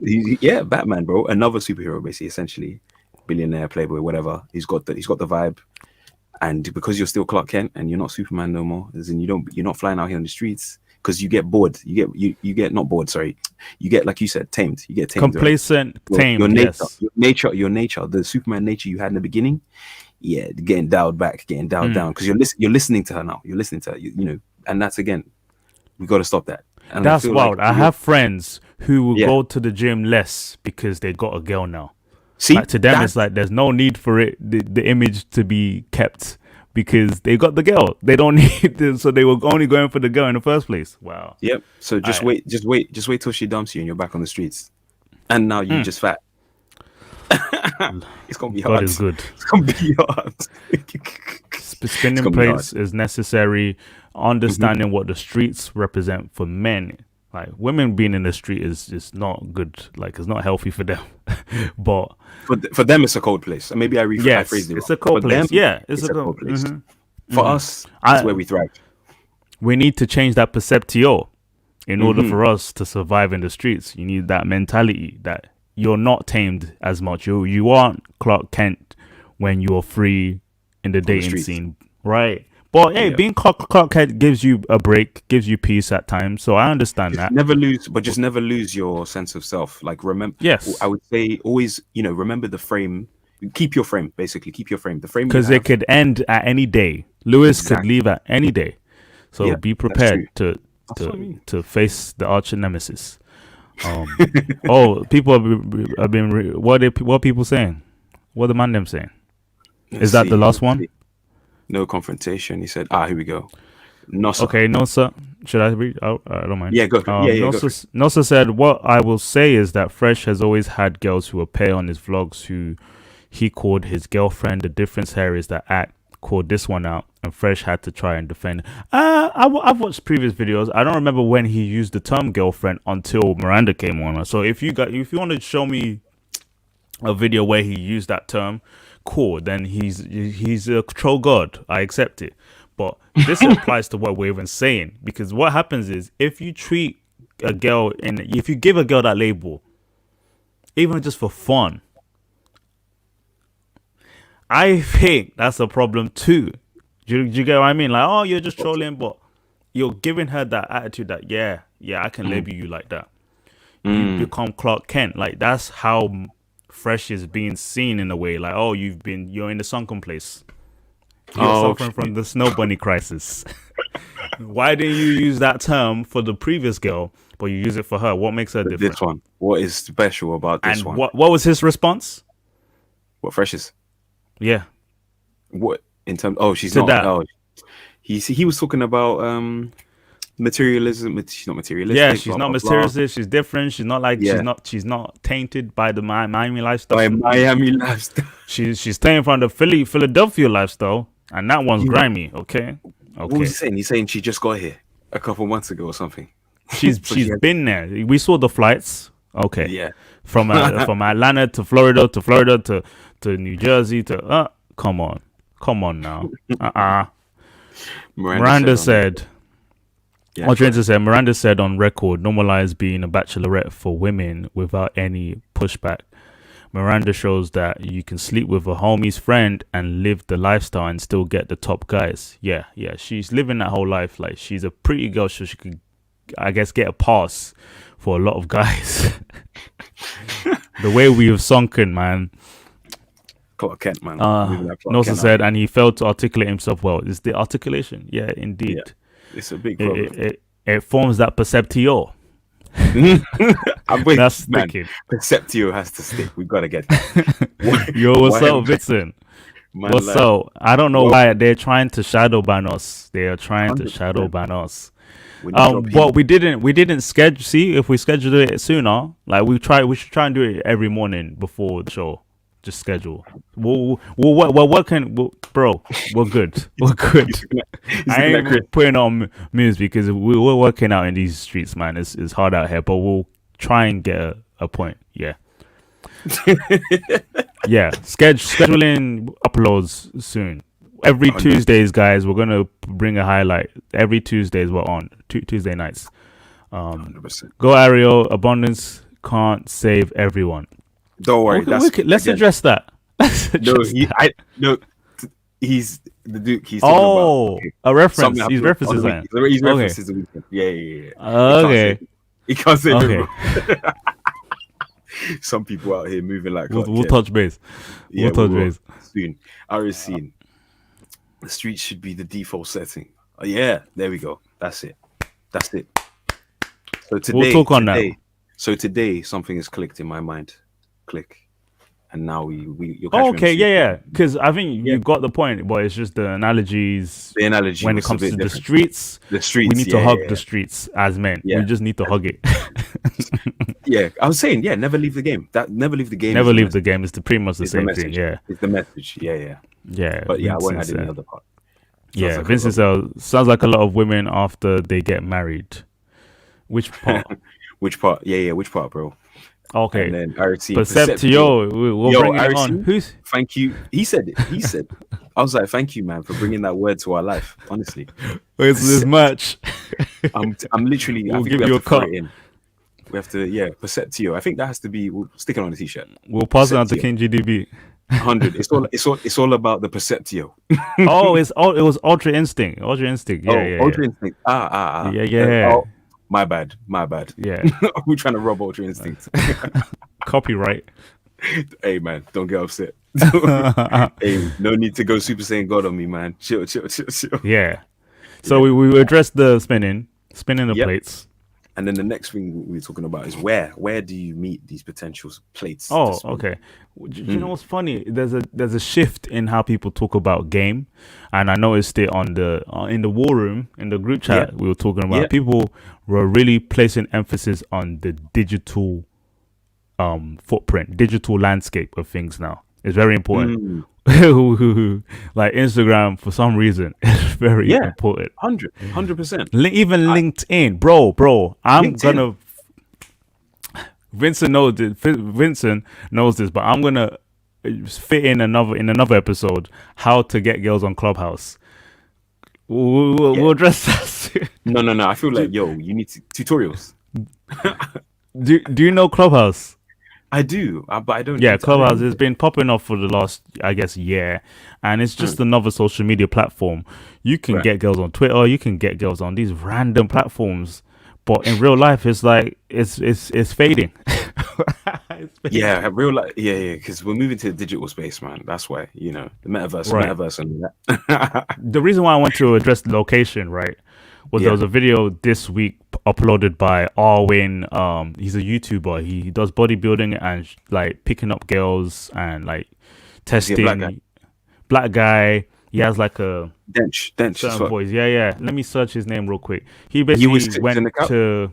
Batman, bro. Another superhero, basically, essentially, billionaire, playboy, whatever. He's got the vibe. And because you're still Clark Kent and you're not Superman no more, as in you're not flying out here on the streets because you get bored. You get not bored. Sorry, you get, like you said, tamed. You get tamed. Complacent, right? Tamed. Your nature, the Superman nature you had in the beginning. Yeah, getting dialed back, getting dialed down because you're listening to her now. You're listening to her. You know, and that's again, we got to stop that. And that's wild. I have friends who will go to the gym less because they got a girl now. See, like, to them, it's like there's no need for it, the image to be kept because they got the girl. They don't need this, so they were only going for the girl in the first place. Wow. Yep. So just wait till she dumps you and you're back on the streets, and now you just fat. It's gonna be hard. God is good. It's gonna be hard. Spinning plates is necessary. Understanding what the streets represent for men. Like women being in the street is just not good. Like it's not healthy for them. But for them, it's a cold place. And maybe I phrased it. It's a cold place. It's a cold place. For us, it's where we thrive. We need to change that perceptio in order for us to survive in the streets. You need that mentality that you're not tamed as much. You aren't Clark Kent when you're free in the dating scene, right? But hey, being Clark Kent gives you a break, gives you peace at times. So I understand that. Never lose your sense of self. Like remember, I would say always, remember the frame. Keep your frame, basically. Keep your frame. The frame, because it could end at any day. Lewis could leave at any day. So be prepared to face the arch nemesis. People have been. What are people saying? What are the man them saying? Is that the last one? No confrontation. He said, here we go. Nossa. Okay, Nossa. Should I read? I don't mind. Yeah, go. Nossa said, what I will say is that Fresh has always had girls who appear on his vlogs who he called his girlfriend. The difference here is that Act called this one out and Fresh had to try and defend. I've watched previous videos. I don't remember when he used the term girlfriend until Miranda came on. So if you want to show me a video where he used that term, cool. Then he's a troll god. I accept it. But this applies to what we're even saying, because what happens is if you treat a girl if you give a girl that label, even just for fun, I think that's a problem too. Do you get what I mean? Like, oh, you're just trolling, but you're giving her that attitude that yeah, I can label you like that. You become Clark Kent. Like, that's how Fresh is being seen in a way. Like, oh, you're in the sunken place. You're suffering from the snow bunny crisis. Why didn't you use that term for the previous girl, but you use it for her? What makes her different? This one. What is special about this one? What was his response? What Fresh is? Yeah. What in terms? Oh, she's To not. that. Oh, he was talking about materialism. She's not materialistic. Yeah, she's blah, not blah, materialistic. She's different. She's not like Yeah. she's not tainted by the Miami lifestyle. By Miami lifestyle. She's staying from the Philadelphia lifestyle, and that one's grimy. Okay. What was he saying? He's saying she just got here a couple months ago or something. She's been there. We saw the flights. Okay. Yeah. From Atlanta to Florida to New Jersey to come on now. Miranda said. Yeah, Miranda said on record, normalize being a bachelorette for women without any pushback. Miranda shows that you can sleep with a homie's friend and live the lifestyle and still get the top guys. Yeah. She's living that whole life. Like, she's a pretty girl, so she could, I guess, get a pass for a lot of guys. The way we have sunken, man. Clark Kent, man. Nosa said, and he failed to articulate himself well. It's the articulation. Yeah, indeed. Yeah. It's a big problem. It forms that perceptio. That's sticking. Perceptio has to stick. We've got to get that. Yo, what's up, Vincent? What's up? I don't know why they're trying to shadow ban us. They are trying to shadow ban us. But we didn't schedule. See, if we scheduled it sooner, like we should try and do it every morning before the show. Just schedule. We're working, bro. We're good. We're good. I ain't putting on moves because we're working out in these streets, man. It's hard out here, but we'll try and get a point. Yeah. Yeah. Scheduling uploads soon. Every Tuesdays, guys, we're gonna bring a highlight. Every Tuesdays we're on Tuesday nights. 100%. Go Ariel. Abundance can't save everyone. Don't worry. Let's address that. He's the Duke. He's a reference. He's references that. He's references the weekend. Yeah. Okay. He can't say everyone. Some people out here moving like we'll touch base. Yeah, we'll touch base soon. I was seeing the streets should be the default setting. Oh yeah, there we go. That's it. So today we'll talk on that. So today something has clicked in my mind. Click. And now you're because I think you got the point, but it's just the analogies. The analogy when it comes to the streets, we need to hug the streets as men. We just need to hug it. Yeah, I was saying, never leave the game. Never leave the game. Never leave the game. It's pretty much the same thing. Yeah, it's the message. Yeah. But Vincent I won't add any other part. Vincent sounds like a lot of women after they get married. Which part? Which part? Yeah. Which part, bro? Okay. And then Perceptio. We'll bring it on. Thank you. He said it. I was like, thank you, man, for bringing that word to our life. Honestly, it's this much. I'm literally. We'll I think give we you have a to throw cut. it in. We have to, Perceptio. I think that has to be. We'll stick it on a t-shirt. We'll pass it on to King GDB. 100. It's all about the Perceptio. It was Ultra Instinct. Ultra Instinct. Yeah. Ultra Instinct. Yeah. Oh, my bad. Yeah. We're trying to rob Ultra Instinct. Copyright. Hey man, don't get upset. Hey, no need to go Super Saiyan God on me, man. Chill. Yeah. So we addressed the spinning the plates. And then the next thing we're talking about is where do you meet these potential plates? Oh, okay. You know what's funny? There's a shift in how people talk about game, and I noticed it on in the war room in the group chat we were talking about. People were really placing emphasis on the digital footprint, digital landscape of things now. It's very important. Like Instagram, for some reason, is very important. 100%. Even LinkedIn, bro. LinkedIn. Vincent knows this, but I'm gonna fit in another episode how to get girls on Clubhouse. We'll address that soon. No. I feel like you need tutorials. Do you know Clubhouse? I do, but I don't. Yeah, Clubhouse has been popping up for the last, I guess, year, and it's just another social media platform. You can get girls on Twitter, you can get girls on these random platforms, but in real life, it's like it's fading. It's fading. Yeah, real life. Yeah, because we're moving to the digital space, man. That's why the metaverse, and that. The reason why I want to address the location, right, was there was a video this week uploaded by Arwin. He's a YouTuber. He does bodybuilding and like picking up girls and like testing. Black guy. He has like a dench voice. Yeah. Let me search his name real quick. He basically went to.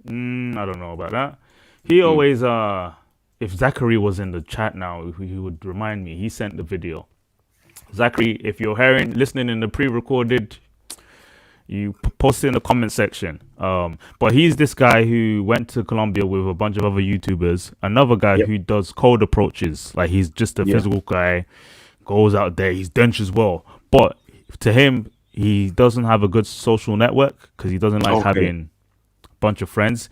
I don't know about that. He always if Zachary was in the chat now, he would remind me. He sent the video. Zachary, if you're listening in the pre-recorded, you post it in the comment section. But he's this guy who went to Colombia with a bunch of other YouTubers. Another guy who does cold approaches. Like he's just a physical guy, goes out there. He's dench as well. But to him, he doesn't have a good social network because he doesn't like having a bunch of friends.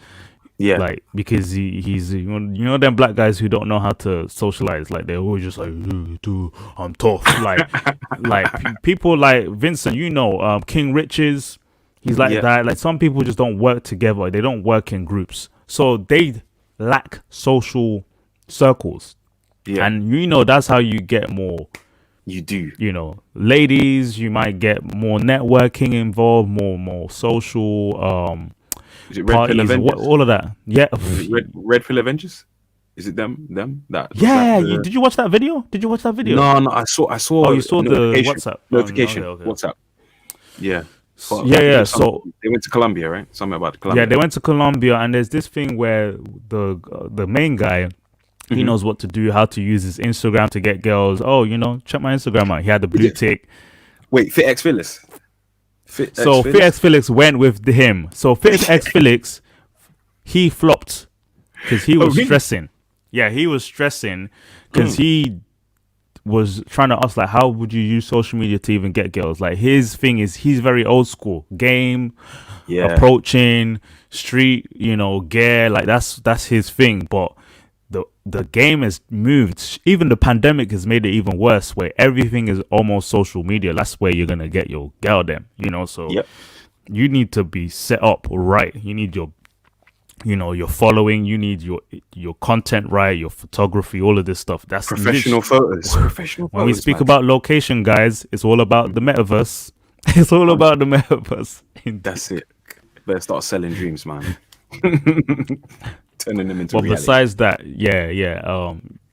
Yeah, like because he's you know them black guys who don't know how to socialize. Like they're always just like, I'm tough. like people like Vincent, King Riches. He's like that. Like some people just don't work together. They don't work in groups, so they lack social circles. Yeah, and that's how you get more. You do. Ladies, you might get more networking involved, more social. Is it Red Pill Avengers? All of that. Yeah. Red Pill Avengers? Is it them? That? Yeah. Did you watch that video? No. I saw. Oh, you saw the WhatsApp notification. Okay. WhatsApp. Yeah. Yeah. So they went to Colombia, right? Something about Colombia. Yeah, they went to Colombia, and there's this thing where the main guy, he knows what to do, how to use his Instagram to get girls. Oh, check my Instagram out. He had the blue tick. Wait, FitXFearless. FitXFearless went with him. So FitXFearless, he flopped because he was stressing. Yeah, he was stressing because he was trying to ask, like, how would you use social media to even get girls? Like, his thing is he's very old school. Game, approaching, street, gear. Like, that's his thing. But the game has moved. Even the pandemic has made it even worse, where everything is almost social media. That's where you're gonna get your girl them, so you need to be set up right. You need your your following, you need your content right, your photography, all of this stuff. That's professional photos. When we speak about location, guys, it's all about the metaverse. It's all about the metaverse. That's it. Better start selling dreams, man. Turning them into reality. Besides that,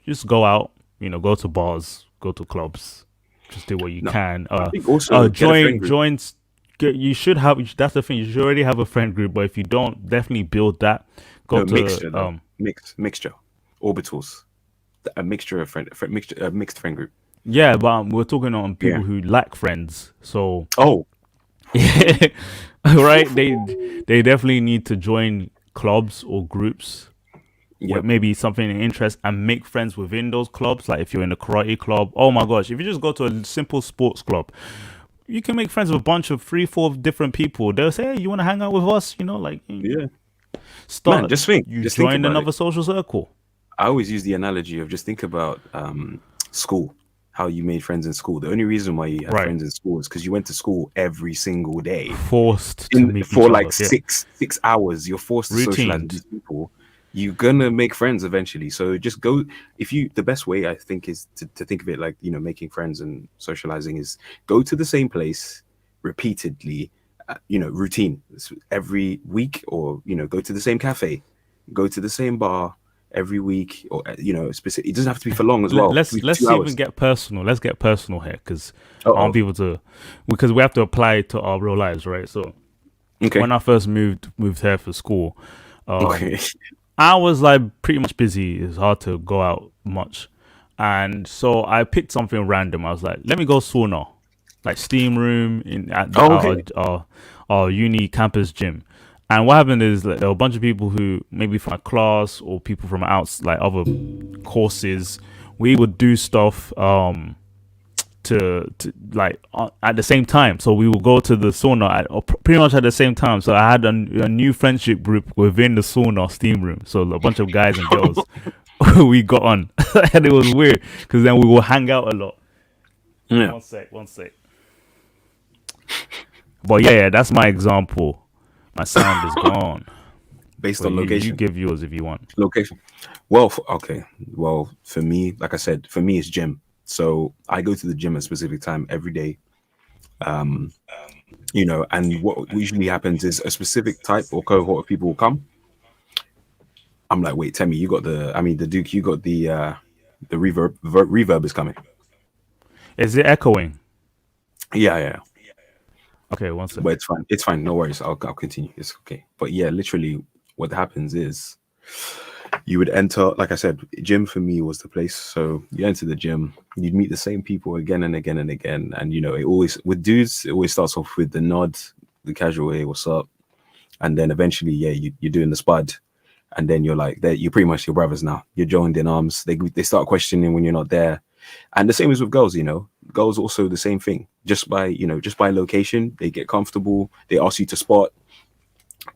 just go out, go to bars, go to clubs, just do what you can. I think also join. You should have. That's the thing. You should already have a friend group, but if you don't, definitely build that. Mixture, orbitals, a mixture of a mixed friend group. Yeah, but we're talking on people who lack friends. So right, they definitely need to join clubs or groups with maybe something in interest and make friends within those clubs. Like if you're in a karate club, oh my gosh, if you just go to a simple sports club, you can make friends with a bunch of 3-4 different people. They'll say, hey, you want to hang out with us? Start. Man, just think. You join another social circle. I always use the analogy of just think about school, how you made friends in school. The only reason why you had friends in school is because you went to school every single day. Forced to meet for each like other. 6 hours. You're forced to socialize with these people. You're gonna make friends eventually. So just go. The best way I think is to think of it like, making friends and socializing is go to the same place repeatedly, routine every week, or go to the same cafe, go to the same bar every week, or specific. It doesn't have to be for long as well. Let's even get personal. Let's get personal here because I want people to, because we have to apply it to our real lives, right? So when I first moved here for school, I was like pretty much busy. It's hard to go out much, and so I picked something random. I was like, let me go sauna, like steam room at our uni campus gym. And what happened is that there were a bunch of people who maybe from my class or people from like other courses we would do stuff to like at the same time. So we would go to the sauna pretty much at the same time. So I had a new friendship group within the sauna steam room. So a bunch of guys and girls we got on, and it was weird because then we will hang out a lot. Yeah. One sec. But yeah, that's my example. My sound is gone. Based But on location. You give yours if you want. Location. Well, okay. Well, for me, like I said, for me it's gym. So I go to the gym at a specific time every day. You know, and what usually happens is a specific type or cohort of people will come. I'm like, wait, Temi, the Duke, you got the reverb. Reverb is coming. Is it echoing? Yeah. Okay, one second. But it's fine. It's fine. No worries. I'll continue. It's okay. But yeah, literally, what happens is you would enter. Like I said, gym for me was the place. So you enter the gym, you'd meet the same people again and again and again. And you know, it always with dudes, it always starts off with the nod, the casual, hey, what's up? And then eventually, yeah, you're doing the spud, and then you're like, you're pretty much your brothers now. You're joined in arms. They start questioning when you're not there. And the same is with girls, you know. Girls also the same thing. Just by location, they get comfortable. They ask you to spot,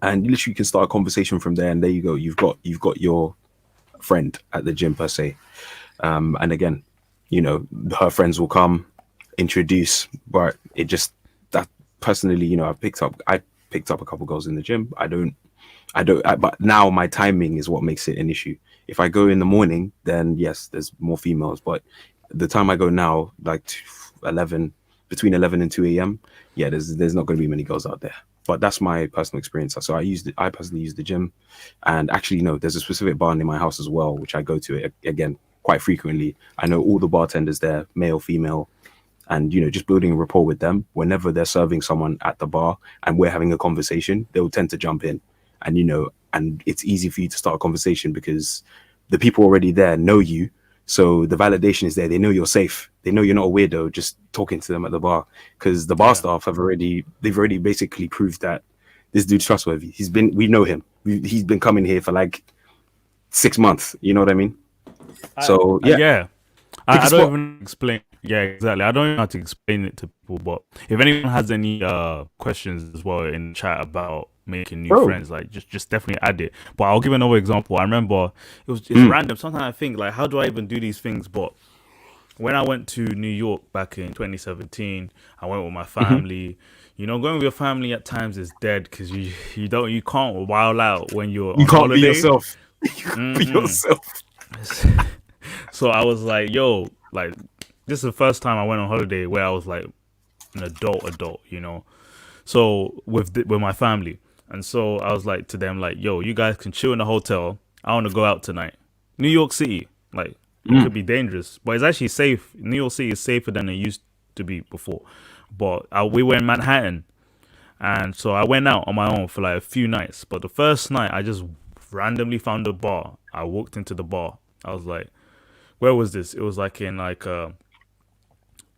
and you literally can start a conversation from there. And there you go. You've got your friend at the gym per se. And again, you know, her friends will come, introduce. But it just that personally, you know, I picked up a couple girls in the gym. But now my timing is what makes it an issue. If I go in the morning, then yes, there's more females. But the time I go now, like between 11 and 2 a.m., yeah, there's not going to be many girls out there. But that's my personal experience. So I personally use the gym, and actually, you know, there's a specific bar near my house as well, which I go to again quite frequently. I know all the bartenders there, male, female, and you know, just building a rapport with them. Whenever they're serving someone at the bar and we're having a conversation, they'll tend to jump in, and you know, and it's easy for you to start a conversation because the people already there know you. So the validation is there. They know you're safe. They know you're not a weirdo just talking to them at the bar, because the bar staff they've already basically proved that this dude's trustworthy. We know him. He's been coming here for like 6 months. You know what I mean? So yeah. I don't even explain. Yeah, exactly. I don't even know how to explain it to people. But if anyone has any questions as well in the chat about making new friends, like just definitely add it. But I'll give another example. I remember it's random. Sometimes I think like, how do I even do these things? But when I went to New York back in 2017, I went with my family. You know, going with your family at times is dead because you can't wild out when you're on holiday. Be yourself. You can't be yourself. So I was like, yo, like this is the first time I went on holiday where I was like an adult, you know. So with my family. And so I was like to them, like, yo, you guys can chill in the hotel. I want to go out tonight. New York City, like, it could be dangerous, but it's actually safe. New York City is safer than it used to be before. But we were in Manhattan. And so I went out on my own for like a few nights. But the first night, I just randomly found a bar. I walked into the bar. I was like, where was this? It was like in like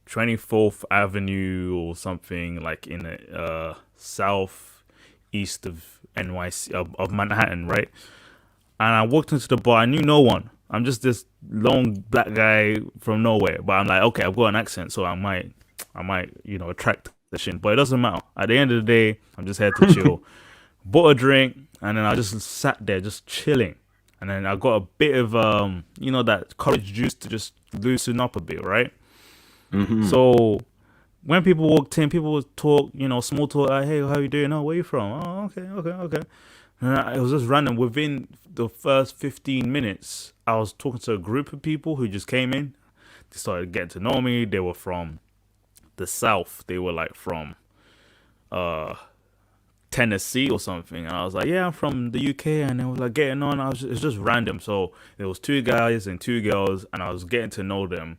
24th Avenue or something, like in the southeast of NYC, of Manhattan, right? And I walked into the bar. I knew no one. I'm just this lone black guy from nowhere. But I'm like, okay, I've got an accent, so I might, you know, attract attention. But it doesn't matter. At the end of the day, I'm just here to chill. Bought a drink, and then I just sat there, just chilling. And then I got a bit of, you know, that college juice to just loosen up a bit, right? Mm-hmm. So when people walked in, people would talk, you know, small talk, like, hey, how you doing? Oh, where you from? Oh, okay. And it was just random. Within the first 15 minutes, I was talking to a group of people who just came in. They started getting to know me. They were from the South. They were like from Tennessee or something. And I was like, yeah, I'm from the UK. And they were like getting on. It's just random. So there was 2 guys and 2 girls, and I was getting to know them.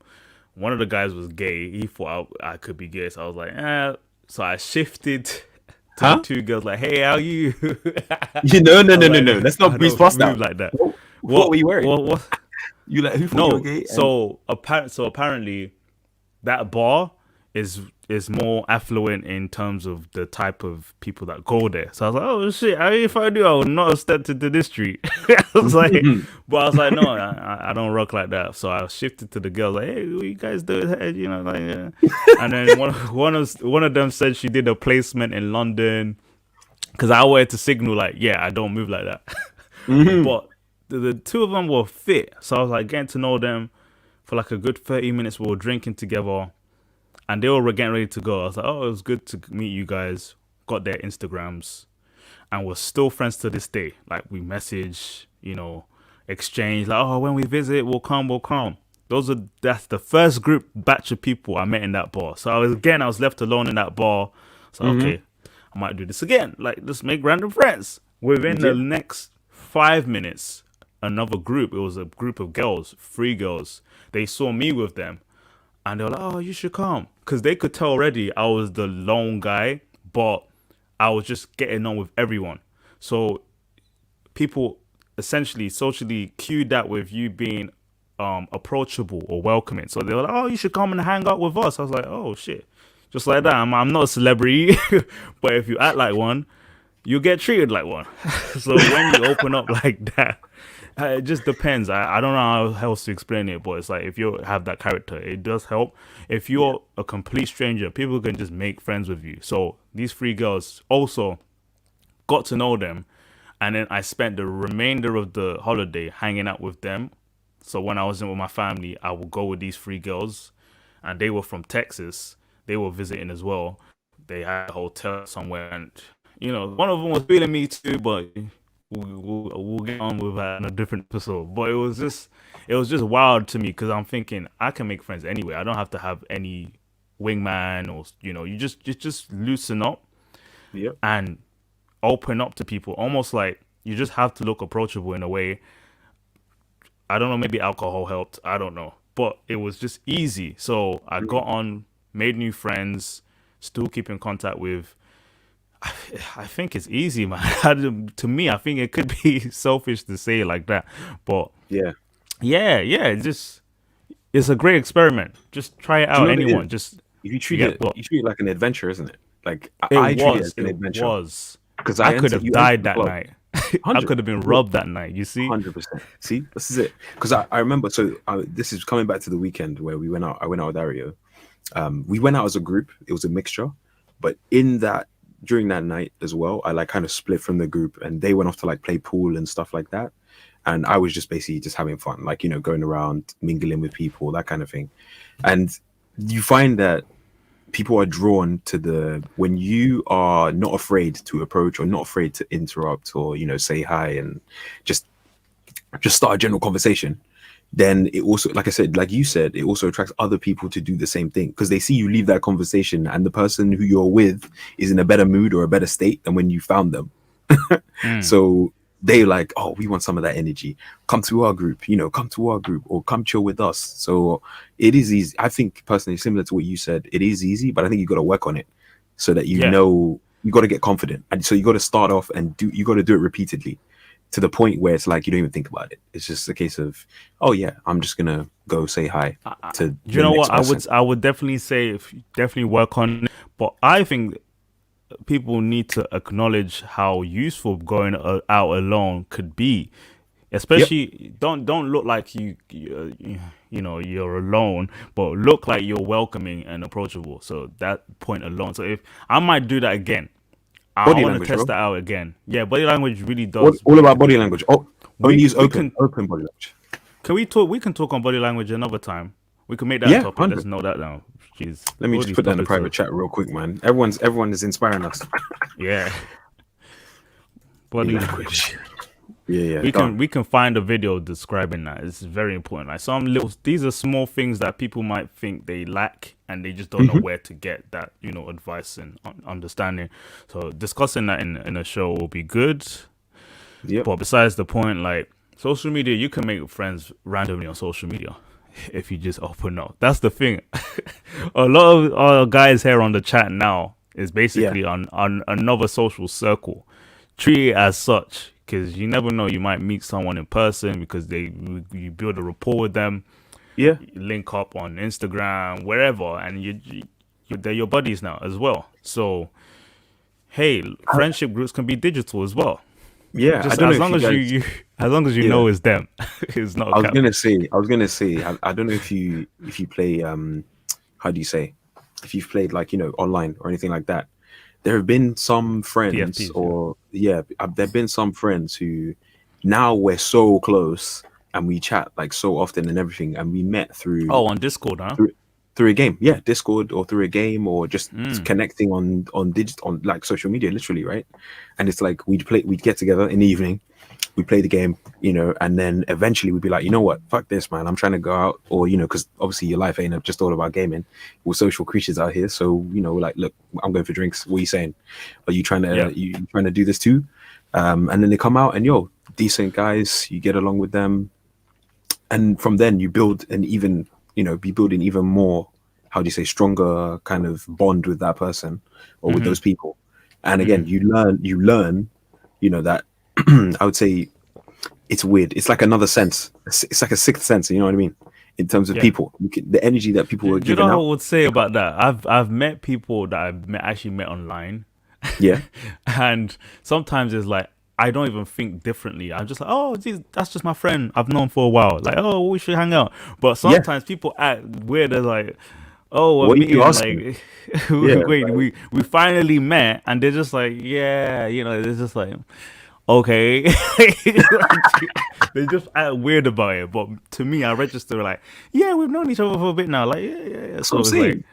One of the guys was gay. He thought I could be gay. So I was like, So I shifted to the 2 girls, like, hey, how are you? No. Let's not breeze past that. Like that. What were you wearing? What? You like, who thought you were gay? So apparently that bar is more affluent in terms of the type of people that go there. So I was like, oh shit, if I do, I would not have stepped into this street. I was like, but I was like, no, I don't rock like that. So I shifted to the girls, like, hey, what you guys do? You know, like, and then one of them said she did a placement in London because I wanted to signal like, yeah, I don't move like that. But the two of them were fit, so I was like getting to know them for like a good 30 minutes. We were drinking together. And they were getting ready to go. I was like, oh, it was good to meet you guys. Got their Instagrams. And we're still friends to this day. Like, we message, you know, exchange. Like, oh, when we visit, we'll come. That's the first batch of people I met in that bar. So I was left alone in that bar. So, okay, I might do this again. Like, let's make random friends. Within the next 5 minutes, another group. It was a group of girls, 3 girls. They saw me with them. And they were like, oh, you should come. Because they could tell already I was the lone guy, but I was just getting on with everyone. So people essentially socially cued that with you being approachable or welcoming. So they were like, oh, you should come and hang out with us. I was like, oh, shit. Just like that. I'm not a celebrity, but if you act like one, you get treated like one. So when you open up like that, it just depends. I don't know how else to explain it, but it's like if you have that character, it does help. If you're a complete stranger, people can just make friends with you. So these 3 girls also got to know them, and then I spent the remainder of the holiday hanging out with them. So when I wasn't with my family, I would go with these 3 girls, and they were from Texas. They were visiting as well. They had a hotel somewhere, and you know, one of them was feeling me too, but we'll get on with that in a different episode. But it was just wild to me because I'm thinking I can make friends anyway. I don't have to have any wingman or, you know, you just loosen up and open up to people. Almost like you just have to look approachable in a way. I don't know, maybe alcohol helped. I don't know. But it was just easy. So I got on, made new friends, still keep in contact with. I think it's easy, man. To me, I think it could be selfish to say it like that, but yeah. It's a great experiment. Just try it out. Anyone, just if you treat it like an adventure, isn't it? Like I treat it as an adventure. Because I could have died that night. I could have been robbed that night. You see, 100%. See, this is it. Because I remember. So this is coming back to the weekend where we went out. I went out with Dario. We went out as a group. It was a mixture, but during that night as well, I like kind of split from the group, and they went off to like play pool and stuff like that. And I was just basically just having fun, like, you know, going around, mingling with people, that kind of thing. And you find that people are drawn to when you are not afraid to approach or not afraid to interrupt or, you know, say hi and just start a general conversation. Then it also, like I said, like you said, it also attracts other people to do the same thing because they see you leave that conversation and the person who you're with is in a better mood or a better state than when you found them. So they like, oh, we want some of that energy. Come to our group, you know, or come chill with us. So it is easy. I think personally, similar to what you said, it is easy, but I think you got to work on it so that you know, you got to get confident. And so you got to start off and you got to do it repeatedly. To the point where it's like you don't even think about it. It's just a case of, oh yeah, I'm just gonna go say hi to. You know what? I would definitely say definitely work on it. But I think people need to acknowledge how useful going out alone could be. Especially don't look like you know you're alone, but look like you're welcoming and approachable. So that point alone. So if I might do that again. I want to test that out again. Yeah, body language really does. All about body language. Only use open body language. Can we talk? We can talk on body language another time. We can make that a topic. 100. Let's note that down. Jeez. Let me just put that in the private chat real quick, man. Everyone is inspiring us. Yeah. Body language. Yeah. We can find a video describing that. It's very important. Like these are small things that people might think they lack and they just don't know where to get that, you know, advice and understanding. So discussing that in a show will be good. Yeah. But besides the point, like social media, you can make friends randomly on social media if you just open up. That's the thing. A lot of our guys here on the chat now is basically on another social circle. Treat it as such. Because you never know, you might meet someone in person because you build a rapport with them. Yeah, you link up on Instagram, wherever, and they're your buddies now as well. So, hey, friendship groups can be digital as well. Yeah, Just I don't as know long if as you guys, you as long as you yeah. know it's them, it's not. I was gonna say, I don't know if you play how do you say, if you've played like online or anything like that. There have been some friends, PFPs, or there've been some friends who now we're so close and we chat like so often and everything, and we met through on Discord, huh? through a game, Discord, or through a game, or just connecting on like social media, literally, right? And it's like we'd get together in the evening, we play the game, and then eventually we'd be like, you know what, fuck this, man, I'm trying to go out, or because obviously your life ain't just all about gaming. We're social creatures out here, so we're like, look, I'm going for drinks. What are you saying? Are you trying to you trying to do this too? And then they come out and decent guys, you get along with them, and from then you build an even be building even more, how do you say, stronger kind of bond with that person or with those people. And again, you learn that I would say it's weird. It's like another sense. It's like a sixth sense. You know what I mean? In terms of people, the energy that people are giving out. You know what I would say about that? I've met people that I've actually met online. Yeah. And sometimes it's like, I don't even think differently. I'm just like, oh, that's just my friend I've known for a while. Like, oh, we should hang out. But sometimes people act weird. They're like, oh, we're meeting. Like, wait, we finally met, and they're just like, yeah, they're just like, okay. They just act weird about it. But to me, I register like, yeah, we've known each other for a bit now. Like, yeah. So it's like,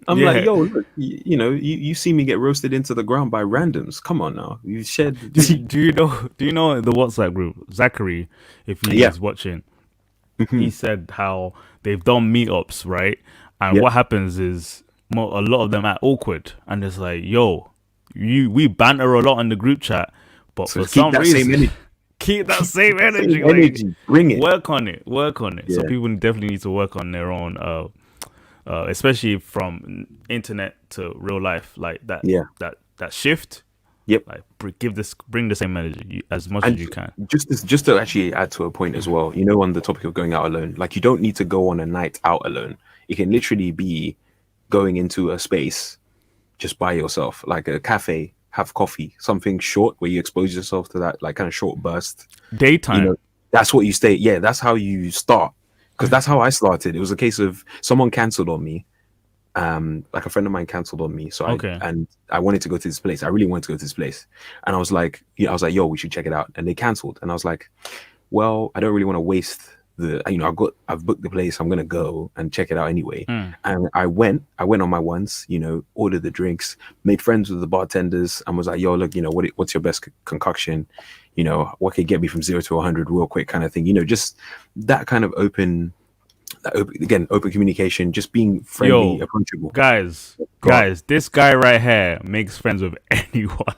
I'm like, yo, look, you see me get roasted into the ground by randoms. Come on now, you shared. Do you know the WhatsApp group? Zachary, if he's watching, he said how they've done meetups, right? And what happens is a lot of them are awkward, and it's like, yo, we banter a lot in the group chat, but for some reason, keep that same energy. Energy, bring it. Work on it. Yeah. So people definitely need to work on their own. Especially from internet to real life, like that. Yeah. That shift. Yep. Like bring the same energy as much as you can. Just to actually add to a point as well. On the topic of going out alone, like, you don't need to go on a night out alone. It can literally be going into a space just by yourself, like a cafe, have coffee, something short where you expose yourself to that like kind of short burst. Daytime. That's what you stay. Yeah, that's how you start. Because that's how I started. It was a case of someone cancelled on me. Like a friend of mine cancelled on me. So I wanted to go to this place. I really wanted to go to this place. And I was like, yo, we should check it out. And they cancelled. And I was like, well, I don't really want to waste I've booked the place. I'm gonna go and check it out anyway. And I went on my ones, ordered the drinks, made friends with the bartenders, and was like, yo, look, what's your best concoction? What could get me from 0 to 100 real quick, kind of thing. Just that kind of open communication, just being friendly, approachable. Guys, this guy right here makes friends with anyone.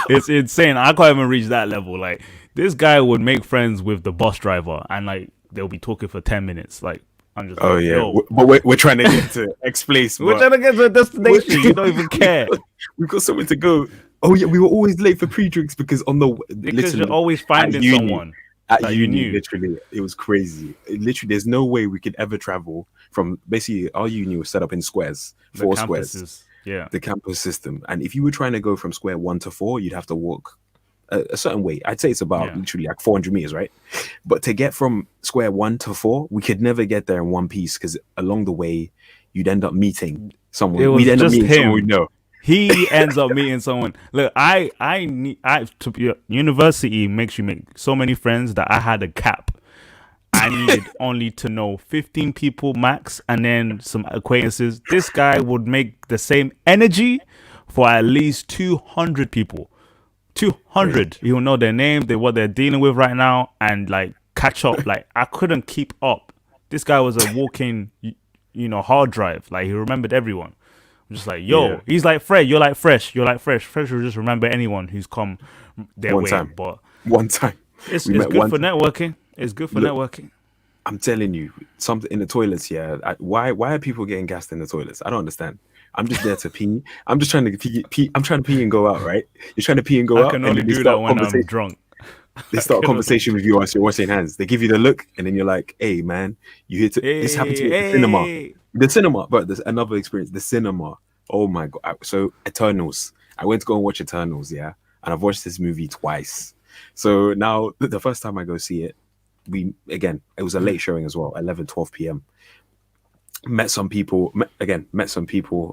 It's insane. I can't even reach that level. Like, this guy would make friends with the bus driver, and like they'll be talking for 10 minutes. Like, I'm just like, yo. But we're trying to get to X place. We're trying to get to a destination. You don't even care. We've got somewhere to go. Oh yeah, we were always late for pre-drinks because you're always finding someone at uni. Literally, it was crazy. There's no way we could ever travel from, basically our uni was set up in squares, 4 squares. Yeah, the campus system. And if you were trying to go from square 1 to 4, you'd have to walk a certain way. I'd say it's about literally like 400 meters, right? But to get from square 1 to 4, we could never get there in one piece, because along the way you'd end up meeting someone. We'd end up meeting someone we know. He ends up meeting someone. Look, university makes you make so many friends that I had a cap. I needed only to know 15 people max, and then some acquaintances. This guy would make the same energy for at least 200 people. 200. He will know their name, what they're dealing with right now, and like catch up. Like, I couldn't keep up. This guy was a walking, hard drive. Like, he remembered everyone. I'm just like, yo, he's like Fred. You're like Fresh. Fresh will just remember anyone who's come their way. But one time, it's good for networking. It's good for networking. I'm telling you, something in the toilets. Yeah, why are people getting gassed in the toilets? I don't understand. I'm just there to pee. I'm just trying to pee. I'm trying to pee and go out. Right? You're trying to pee and go out. I can only do that when I'm drunk. They start a conversation with you whilst you're washing hands. They give you the look, and then you're like, "Hey, man, you here to?" This happened to me at the cinema. The cinema, but there's another experience. The cinema. Oh my god! So Eternals. I went to go and watch Eternals, yeah, and I've watched this movie twice. So now the first time I go see it, it was a late showing as well, 11, 12 p.m. Met some people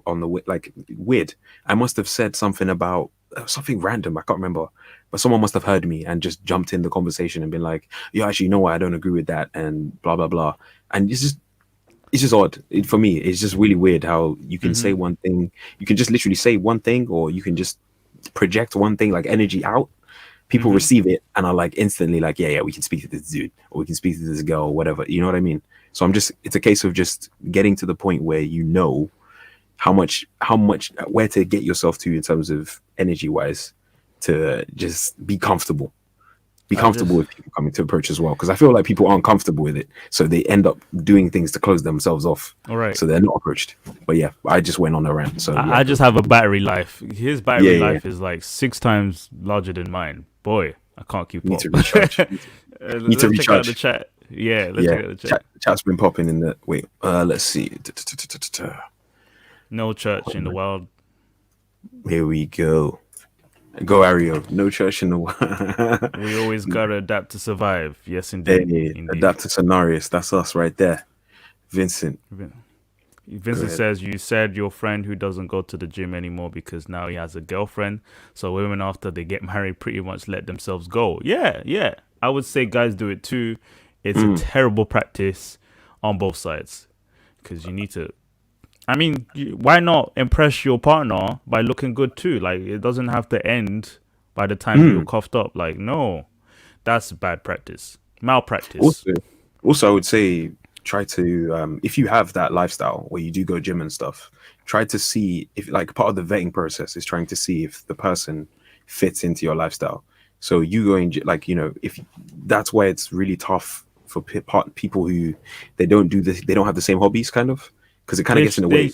on the like weird. I must have said something about something random. I can't remember, but someone must have heard me and just jumped in the conversation and been like, "Yeah, actually, you know what? I don't agree with that," and blah blah blah. And it's just odd for me. It's just really weird how you can say one thing, you can just literally say one thing, or you can just project one thing like energy out. People receive it and are like instantly like, yeah, we can speak to this dude, or we can speak to this girl, or whatever. You know what I mean? So it's a case of just getting to the point where you know how much where to get yourself to in terms of energy wise to just be comfortable. Be comfortable with people coming to approach as well, because I feel like people aren't comfortable with it, so they end up doing things to close themselves off. All right. So they're not approached. But yeah, I just went on a rant. So I just have a battery life. His battery life is like 6 times larger than mine. Boy, I can't keep up. Need to recharge. Need to recharge. Check out the chat. Yeah, let's check out the chat. Chat's been popping in the wait. Let's see. No church in the world. Here we go. Go Ario. No church in the world. We always gotta adapt to survive. Yes, indeed. Indeed. Adapt to scenarios. That's us right there. Vincent says, you said your friend who doesn't go to the gym anymore because now he has a girlfriend. So women after they get married pretty much let themselves go. Yeah. I would say guys do it too. It's a terrible practice on both sides, because you need to. I mean, why not impress your partner by looking good too? Like, it doesn't have to end by the time you're coughed up. Like, no, that's bad practice, malpractice. Also, I would say try to, if you have that lifestyle where you do go gym and stuff, try to see if, like, part of the vetting process is trying to see if the person fits into your lifestyle. So you going, like, you know, if that's why it's really tough for people who they don't do this, they don't have the same hobbies, kind of. Because it kind of gets in the way.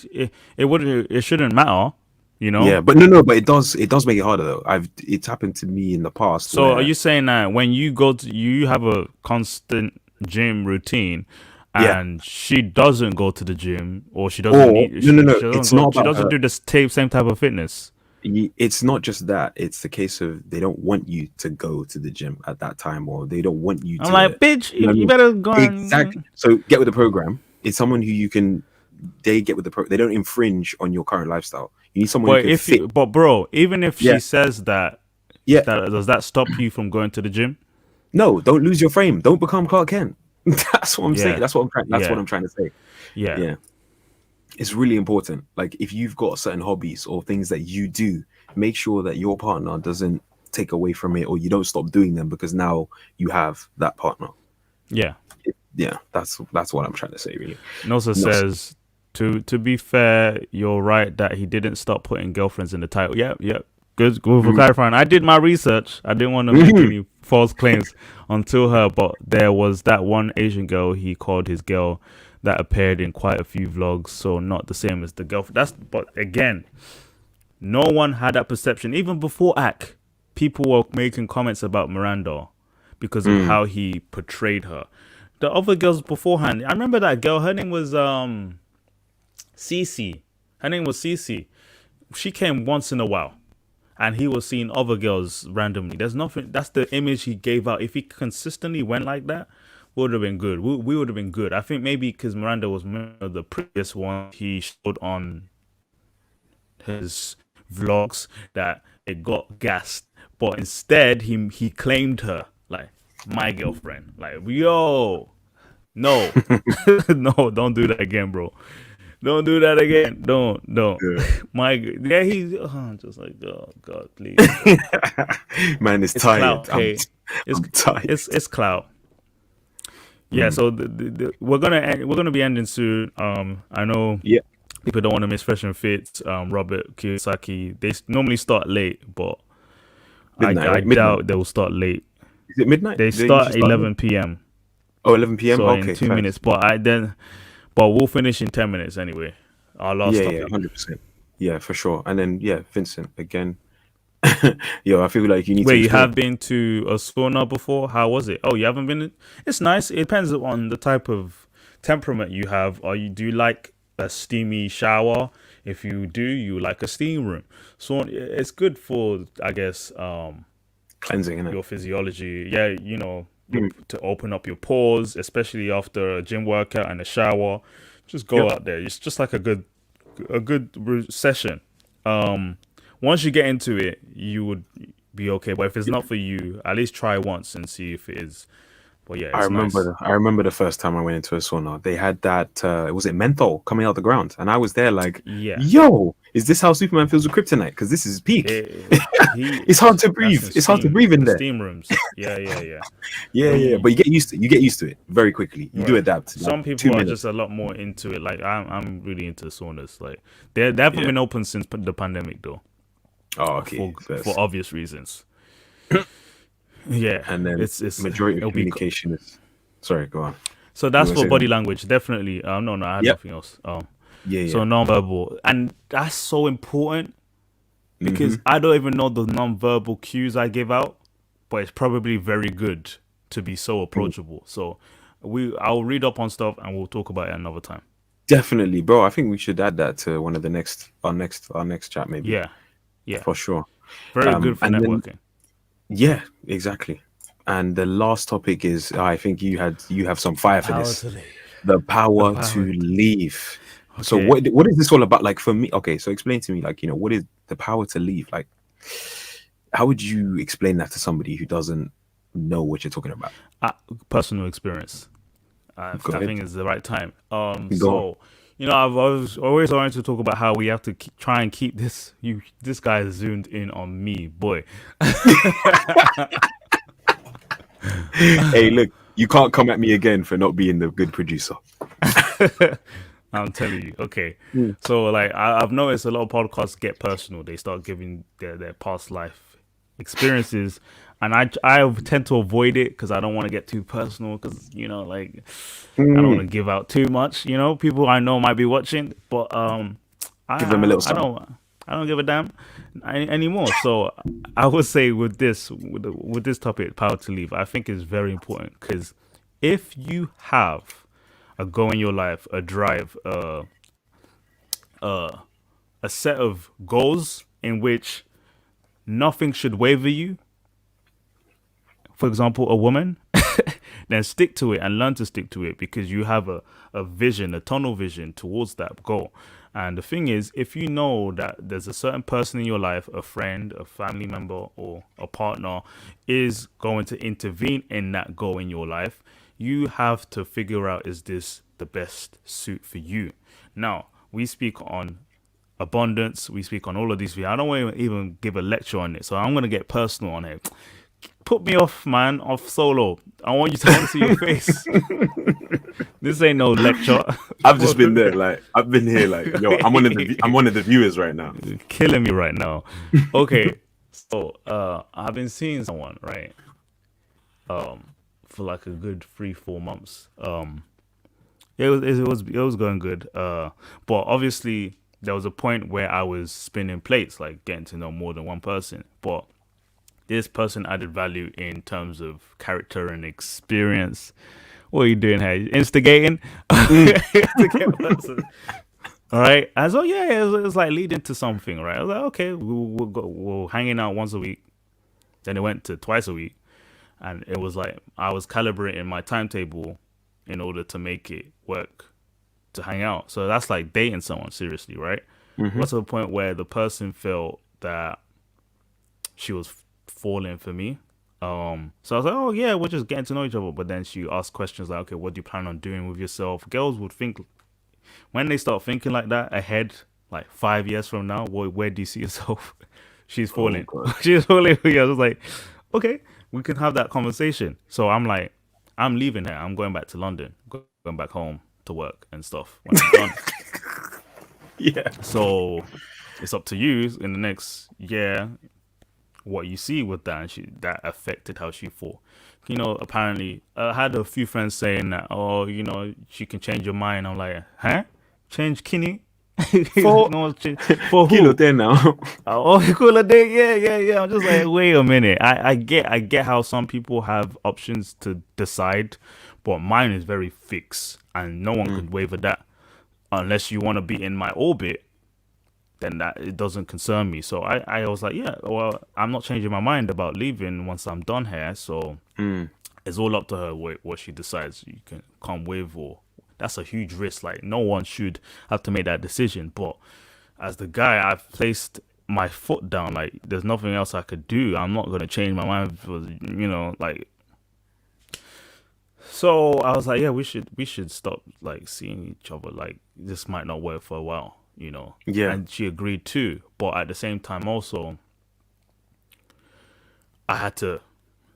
It shouldn't matter, you know. Yeah, but no, but it does make it harder though. It's happened to me in the past. So are you saying that when you you have a constant gym routine, and she doesn't go to the gym, or she doesn't need, she doesn't do the same type of fitness? It's not just that. It's the case of they don't want you to go to the gym at that time, or they don't want you to. I'm like, bitch, you better go. Exactly. So get with the program. It's someone who you can. They get with the they don't infringe on your current lifestyle. You need someone who can fit. But bro, even if she says that, does that stop you from going to the gym? No, don't lose your frame. Don't become Clark Kent. That's what I'm saying. That's what I'm trying to say. Yeah. It's really important. Like, if you've got certain hobbies or things that you do, make sure that your partner doesn't take away from it, or you don't stop doing them because now you have that partner. Yeah, that's what I'm trying to say, really. Nosa says, to be fair, you're right that he didn't stop putting girlfriends in the title. Yep. Good for clarifying. I did my research. I didn't want to make any false claims until her, but there was that one Asian girl he called his girl that appeared in quite a few vlogs, so not the same as the girlfriend. But again, no one had that perception. Even before Ak, people were making comments about Miranda because of how he portrayed her. The other girls beforehand, I remember that girl, her name was Cece. Her name was Cece. She came once in a while, and he was seeing other girls randomly. There's nothing. That's the image he gave out. If he consistently went like that, would have been good. We would have been good. I think maybe because Miranda was one of the previous one he showed on his vlogs that it got gassed, but instead he claimed her like my girlfriend. Like, yo, no, no, don't do that again, bro. Don't do that again. Don't. Yeah. He's just like, oh God, please. Man, it's tired. Clout, I'm tired. It's clout. Yeah. So we're gonna be ending soon. I know. Yeah. People don't want to miss Fresh and Fit. Robert Kiyosaki. They normally start late, but I doubt they will start late. Is it midnight? They start 11 p.m. Oh, 11 p.m. So okay, in 2 minutes. But we'll finish in 10 minutes anyway. Our last topic. 100%. Yeah, for sure. And then Vincent again. Yo, I feel like you need to Wait, you explain. have been to a sauna before? How was it? Oh, you haven't been? It's nice. It depends on the type of temperament you have. Do you like a steamy shower? If you do, you like a steam room. So it's good for, I guess, Cleansing, innit? your physiology. Yeah, to open up your pores, especially after a gym workout and a shower. Just go out there. It's just like a good session. Once you get into it, you would be okay. But if it's not for you, at least try once and see if it is. But yeah, it's nice. I remember the first time I went into a sauna. They had that was it menthol coming out the ground, and I was there like, yo, is this how Superman feels with kryptonite? Because this is peak. It's hard to breathe. It's hard to breathe in there. Steam rooms. Yeah. Yeah. But you get used to it very quickly. You do adapt. Some people are just a lot more into it. Like I'm really into saunas. Like they haven't been open since the pandemic though. Oh, okay. For obvious reasons. Yeah, and then it's majority of communication is. Sorry, go on. So that's for body language, definitely. No, I had nothing else. So non-verbal, and that's so important because I don't even know the non-verbal cues I give out, but it's probably very good to be so approachable. So I'll read up on stuff and we'll talk about it another time. Definitely, bro. I think we should add that to one of our next chat, maybe. Yeah, for sure. Very good for networking. Yeah, exactly. And the last topic is, I think you have some fire for this. The power to leave. Okay. So what is this all about? Like for me, okay, so explain to me, like, what is the power to leave? Like, how would you explain that to somebody who doesn't know what you're talking about? Personal experience. I think it's the right time. I've always wanted to talk about how we have to try and keep this. This guy is zoomed in on me, boy. Hey, look, you can't come at me again for not being the good producer. I'm telling you. Okay. So, like, I've noticed a lot of podcasts get personal. They start giving their past life experiences. And I tend to avoid it because I don't want to get too personal because, I don't want to give out too much. People I know might be watching, but give them a little something. I don't give a damn anymore. So I would say with this topic, power to leave, I think is very important because if you have a goal in your life, a drive, a set of goals in which nothing should waver you, for example, a woman, then stick to it and learn to stick to it because you have a vision, a tunnel vision towards that goal. And the thing is, if you know that there's a certain person in your life, a friend, a family member, or a partner is going to intervene in that goal in your life, you have to figure out, is this the best suit for you? Now, we speak on abundance. We speak on all of these. I don't want to even give a lecture on it. So I'm going to get personal on it. Put me off, man, off solo. I want you to see your face. This ain't no lecture. I've just been there, like I've been here, like yo. I'm one of the viewers right now. You're killing me right now. Okay, so I've been seeing someone, right? For like a good 3-4 months. It was going good. But obviously there was a point where I was spinning plates, like getting to know more than one person, but this person added value in terms of character and experience. What are you doing here? Instigating? All right. And so, it was like leading to something, right? I was like, okay, we'll hanging out once a week. Then it went to twice a week. And it was like I was calibrating my timetable in order to make it work to hang out. So that's like dating someone seriously, right? What's the point where the person felt that she was falling for me? So I was like, oh yeah, we're just getting to know each other. But then she asked questions like, okay, what do you plan on doing with yourself? Girls would think, when they start thinking like that ahead, like 5 years from now, where do you see yourself? She's falling. She's falling. I was like, okay, we can have that conversation. So I'm like, I'm leaving here. I'm going back to London, going back home to work and stuff when I'm done. Yeah. So it's up to you in the next year what you see with that, and that affected how she thought. Apparently, I had a few friends saying that, she can change your mind. I'm like, huh? Change Kinney? For No one's for Kilo who? there now. Oh, cool a day. Yeah. I'm just like, wait a minute. I get how some people have options to decide, but mine is very fixed, and no one could waver that unless you want to be in my orbit. Then that it doesn't concern me. So I was like, yeah, well, I'm not changing my mind about leaving once I'm done here. So it's all up to her what she decides you can come with, or that's a huge risk. Like no one should have to make that decision. But as the guy, I've placed my foot down. Like there's nothing else I could do. I'm not gonna change my mind for like. So I was like, yeah, we should stop like seeing each other. Like this might not work for a while. Yeah. And she agreed too, but at the same time also I had to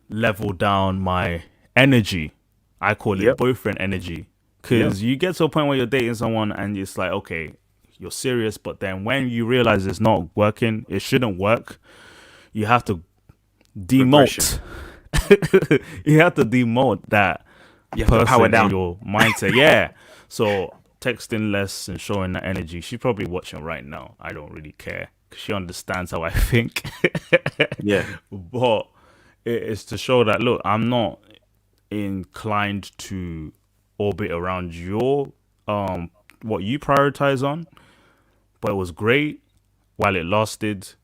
level down my energy. I call it boyfriend energy, because you get to a point where you're dating someone and it's like, okay, you're serious, but then when you realize it's not working, it shouldn't work, you have to demote. You have to demote that person in your mindset. Yeah. So texting less and showing that energy. She's probably watching right now. I don't really care because she understands how I think. Yeah. But it's to show that, look, I'm not inclined to orbit around your what you prioritize on, but it was great while it lasted,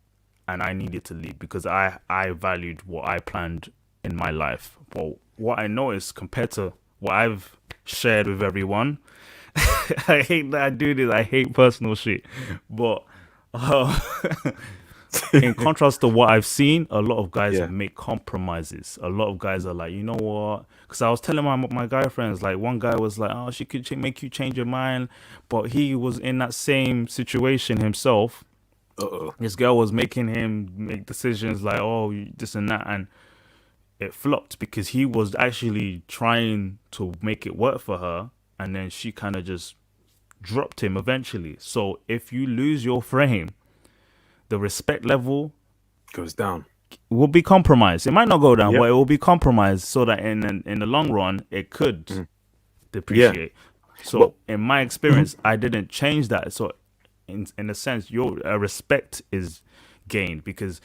and I needed to leave because I valued what I planned in my life. But what I noticed compared to what I've shared with everyone, I hate that I do this. I hate personal shit. But in contrast to what I've seen, a lot of guys make compromises. A lot of guys are like, you know what? Because I was telling my guy friends, like one guy was like, oh, she could make you change your mind. But he was in that same situation himself. This girl was making him make decisions like, oh, this and that. And it flopped because he was actually trying to make it work for her. And then she kind of just dropped him eventually. So if you lose your frame, the respect level goes down. Will be compromised. It might not go down, but it will be compromised so that in the long run, it could depreciate. So in my experience, I didn't change that. So in a sense, your respect is gained because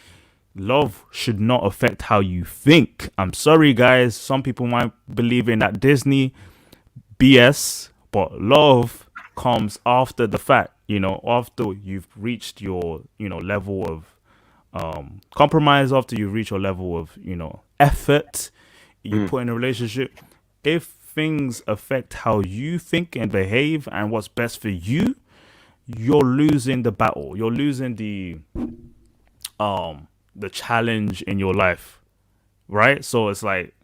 love should not affect how you think. I'm sorry, guys. Some people might believe in that Disney BS, but love comes after the fact, after you've reached your, level of compromise, after you reach your level of, effort you put in a relationship. If things affect how you think and behave and what's best for you, you're losing the battle. You're losing the challenge in your life, right? So it's like,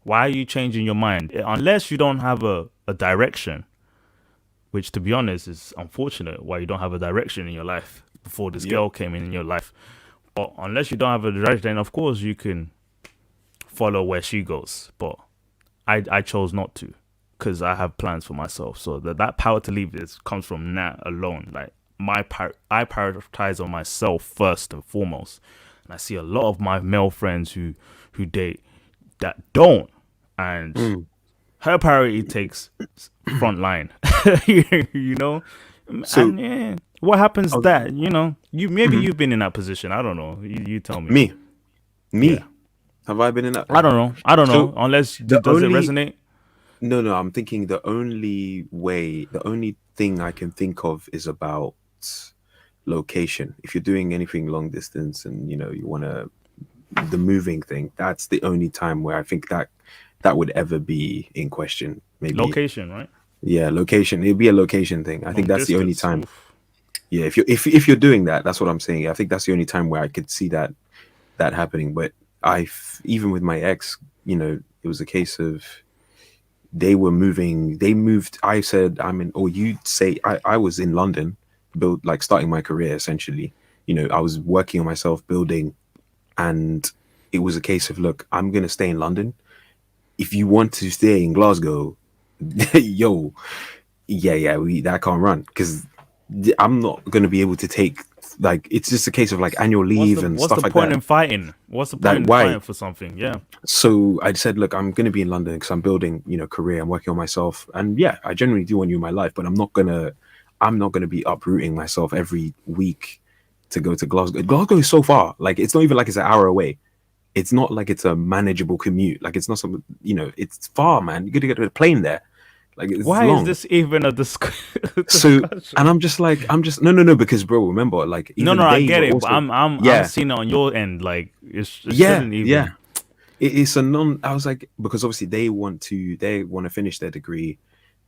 why are you changing your mind? Unless you don't have a direction, which to be honest is unfortunate why you don't have a direction in your life before this girl came in your life. But unless you don't have a direction, then of course you can follow where she goes. But I chose not to because I have plans for myself. So that power to leave comes from that alone. Like I prioritize on myself first and foremost. And I see a lot of my male friends who date that don't. And her priority takes front line, So, and what happens that, you've been in that position. I don't know. You tell me. Me? Yeah. Have I been in that? I don't know. Unless, does it resonate? No, I'm thinking the only thing I can think of is about location. If you're doing anything long distance and, you want to, the moving thing, that's the only time where I think that would ever be in question. Maybe location, right? Yeah, location. It'd be a location thing. I think that's the only time. Yeah, if you're doing that, that's what I'm saying. I think that's the only time where I could see that happening. But even with my ex, it was a case of they moved. I said you'd say I was in London, starting my career essentially. I was working on myself, building, and it was a case of, look, I'm gonna stay in London. If you want to stay in Glasgow, that can't run because I'm not going to be able to take, it's just a case of annual leave and stuff like that. What's the point in fighting? What's the point in fighting for something? Yeah. So I said, look, I'm going to be in London because I'm building, career. I'm working on myself. And yeah, I generally do want you in my life, but I'm not going to I'm not going to be uprooting myself every week to go to Glasgow. Glasgow is so far. Like, it's not even like it's an hour away. It's not like it's a manageable commute. Like, it's not something, it's far, man. You got to get a plane there. Like, it's Why long. is this even a discussion? So, and I'm just no, because bro, remember, like, even I they get were it. also, But I'm seeing it on your end. Like, it shouldn't even. It's a non. I was like, because obviously they want to finish their degree,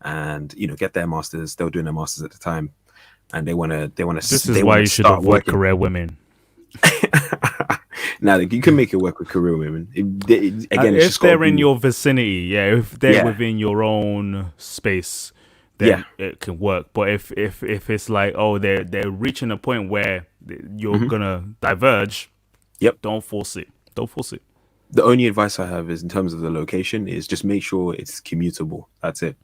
and get their masters. They were doing their masters at the time, and they want to. This is why you should avoid career women. Now, you can make it work with career women. Again, if they're in your vicinity, if they're within your own space, then it can work. But if it's like, oh, they're reaching a point where you're gonna diverge, don't force it. Don't force it. The only advice I have is in terms of the location is just make sure it's commutable. That's it.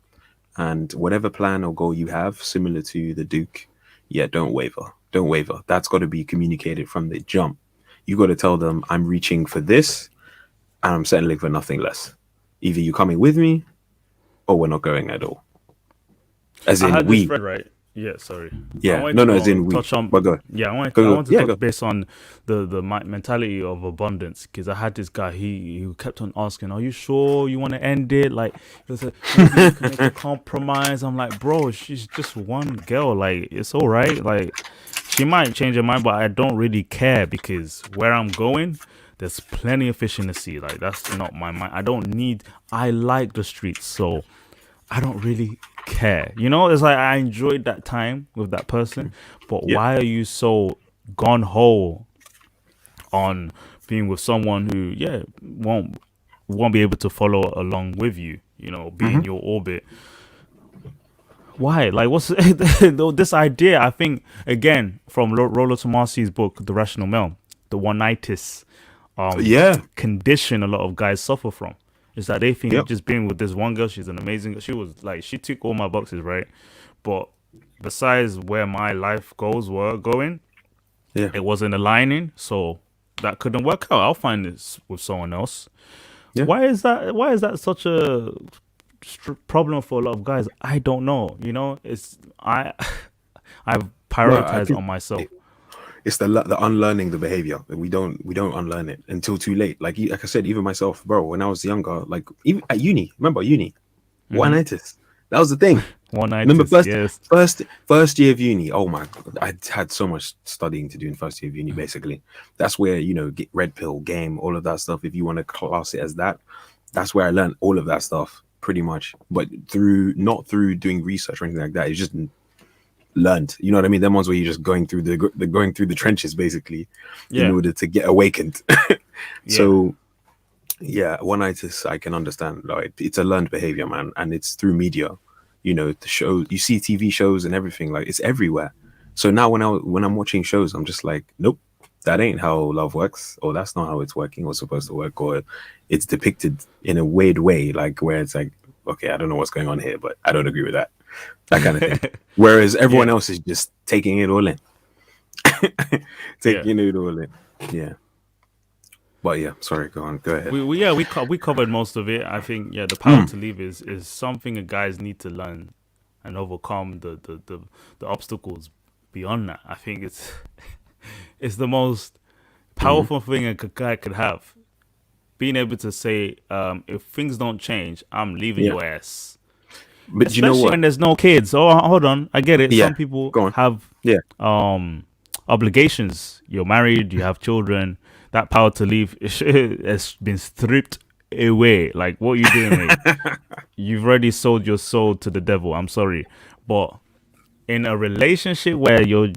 And whatever plan or goal you have, similar to the Duke, don't waver. Don't waver. That's got to be communicated from the jump. You got to tell them, I'm reaching for this, and I'm settling for nothing less. Either you're coming with me, or we're not going at all. As in, we. Right. Yeah, sorry. Yeah, as in we. Touch on, but go. Yeah, I want to touch base on the mentality of abundance, because I had this guy, he kept on asking, are you sure you want to end it? Like, he was like, maybe you can make a compromise. I'm like, bro, she's just one girl. Like, it's all right. Like, she might change her mind, but I don't really care, because where I'm going, there's plenty of fish in the sea. Like, that's not my mind. I like the streets, so I don't really care. It's like I enjoyed that time with that person, but why are you so gung-ho on being with someone who won't be able to follow along with you, be in your orbit? Why? Like, what's this idea? I think, again, from Rollo Tomasi's book, The Rational Male, the one-nightists condition a lot of guys suffer from. Is that they think just being with this one girl, she's an amazing girl. She was like, she ticked all my boxes, right? But besides where my life goals were going, it wasn't aligning, so that couldn't work out. I'll find this with someone else. Yeah. Why is that such a problem for a lot of guys? I don't know. I've prioritized on myself. It's the unlearning the behavior. We don't unlearn it until too late. Like I said, even myself, bro, when I was younger, like even at uni, remember uni, one-nightists. That was the thing. Remember first year of uni. Oh my God, I had so much studying to do in first year of uni. Basically, that's where get red pill game, all of that stuff. If you want to class it as that, that's where I learned all of that stuff pretty much. But not through doing research or anything like that. It's just learned, you know what I mean? Them ones where you're just going through the trenches basically in order to get awakened. So one-nightists, I can understand. Like, it's a learned behavior, man, and it's through media. The show, you see TV shows and everything, like it's everywhere. So now when I'm watching shows, I'm just like, nope, that ain't how love works, or that's not how it's working or supposed to work, or it's depicted in a weird way, like where it's like, okay, I don't know what's going on here, but I don't agree with that. That kind of thing. Whereas everyone else is just taking it all in. It all in. Yeah. But sorry, go ahead. We covered most of it. I think the power to leave is something guys need to learn and overcome the obstacles beyond that. I think it's the most powerful thing a guy could have. Being able to say, if things don't change, I'm leaving your ass. But especially, you know what? When there's no kids. Oh, hold on, I get it. Some people have obligations. You're married, you have children. That power to leave has been stripped away. Like, what are you doing, mate? You've already sold your soul to the devil. I'm sorry, but in a relationship where you're,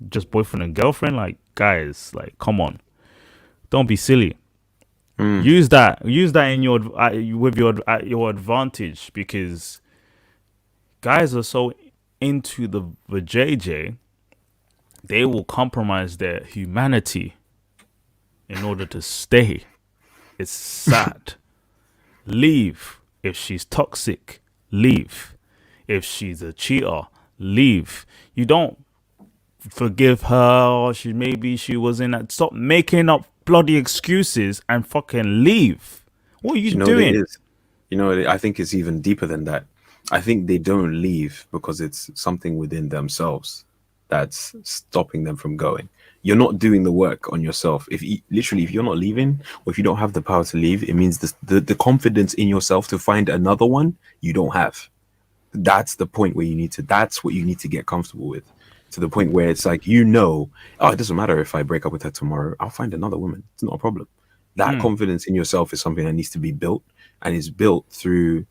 just boyfriend and girlfriend, like, guys, like, come on, don't be silly. Use that in your advantage, because guys are so into the JJ, they will compromise their humanity in order to stay. It's sad. Leave. If she's toxic, leave. If she's a cheater, leave. You don't forgive her, or maybe she was in that. Stop making up bloody excuses and fucking leave. What are you doing? I think it's even deeper than that. I think they don't leave because it's something within themselves that's stopping them from going. You're not doing the work on yourself. If you, literally, if you're not leaving, or if you don't have the power to leave, it means the confidence in yourself to find another one you don't have. That's the point where you need to. That's what you need to get comfortable with, to the point where it's like, oh, it doesn't matter if I break up with her tomorrow. I'll find another woman. It's not a problem. That confidence in yourself is something that needs to be built, and is built through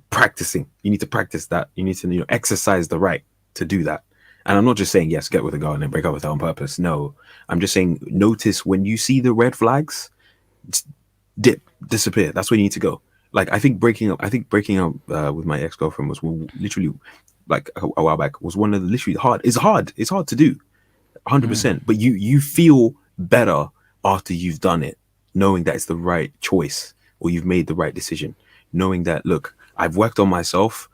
practicing. You need to practice that. You need to exercise the right to do that. And I'm not just saying yes, get with a girl and then break up with her on purpose. No, I'm just saying notice when you see the red flags, dip, disappear. That's where you need to go. Like I think breaking up with my ex-girlfriend was literally like a while back was one of the literally hard. It's hard to do, 100%. But you feel better after you've done it, knowing that it's the right choice or you've made the right decision, knowing that look, I've worked on myself.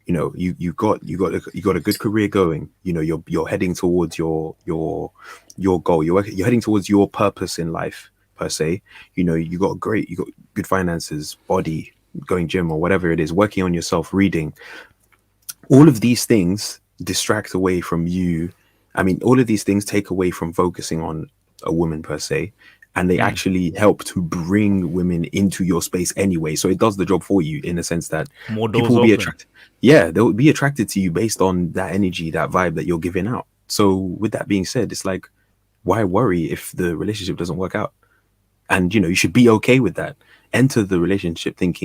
You got a good career going. You're heading towards your goal. You're heading towards your purpose in life per se. You got good finances, body, going gym or whatever it is, working on yourself, reading. All of these things distract away from you. I mean, all of these things take away from focusing on a woman per se, and they actually help to bring women into your space anyway. So it does the job for you in the sense that more doors people will be open. attracted. Yeah, they'll be attracted to you based on that energy, that vibe that you're giving out. So with that being said, it's like, why worry if the relationship doesn't work out? And you should be okay with that. Enter the relationship in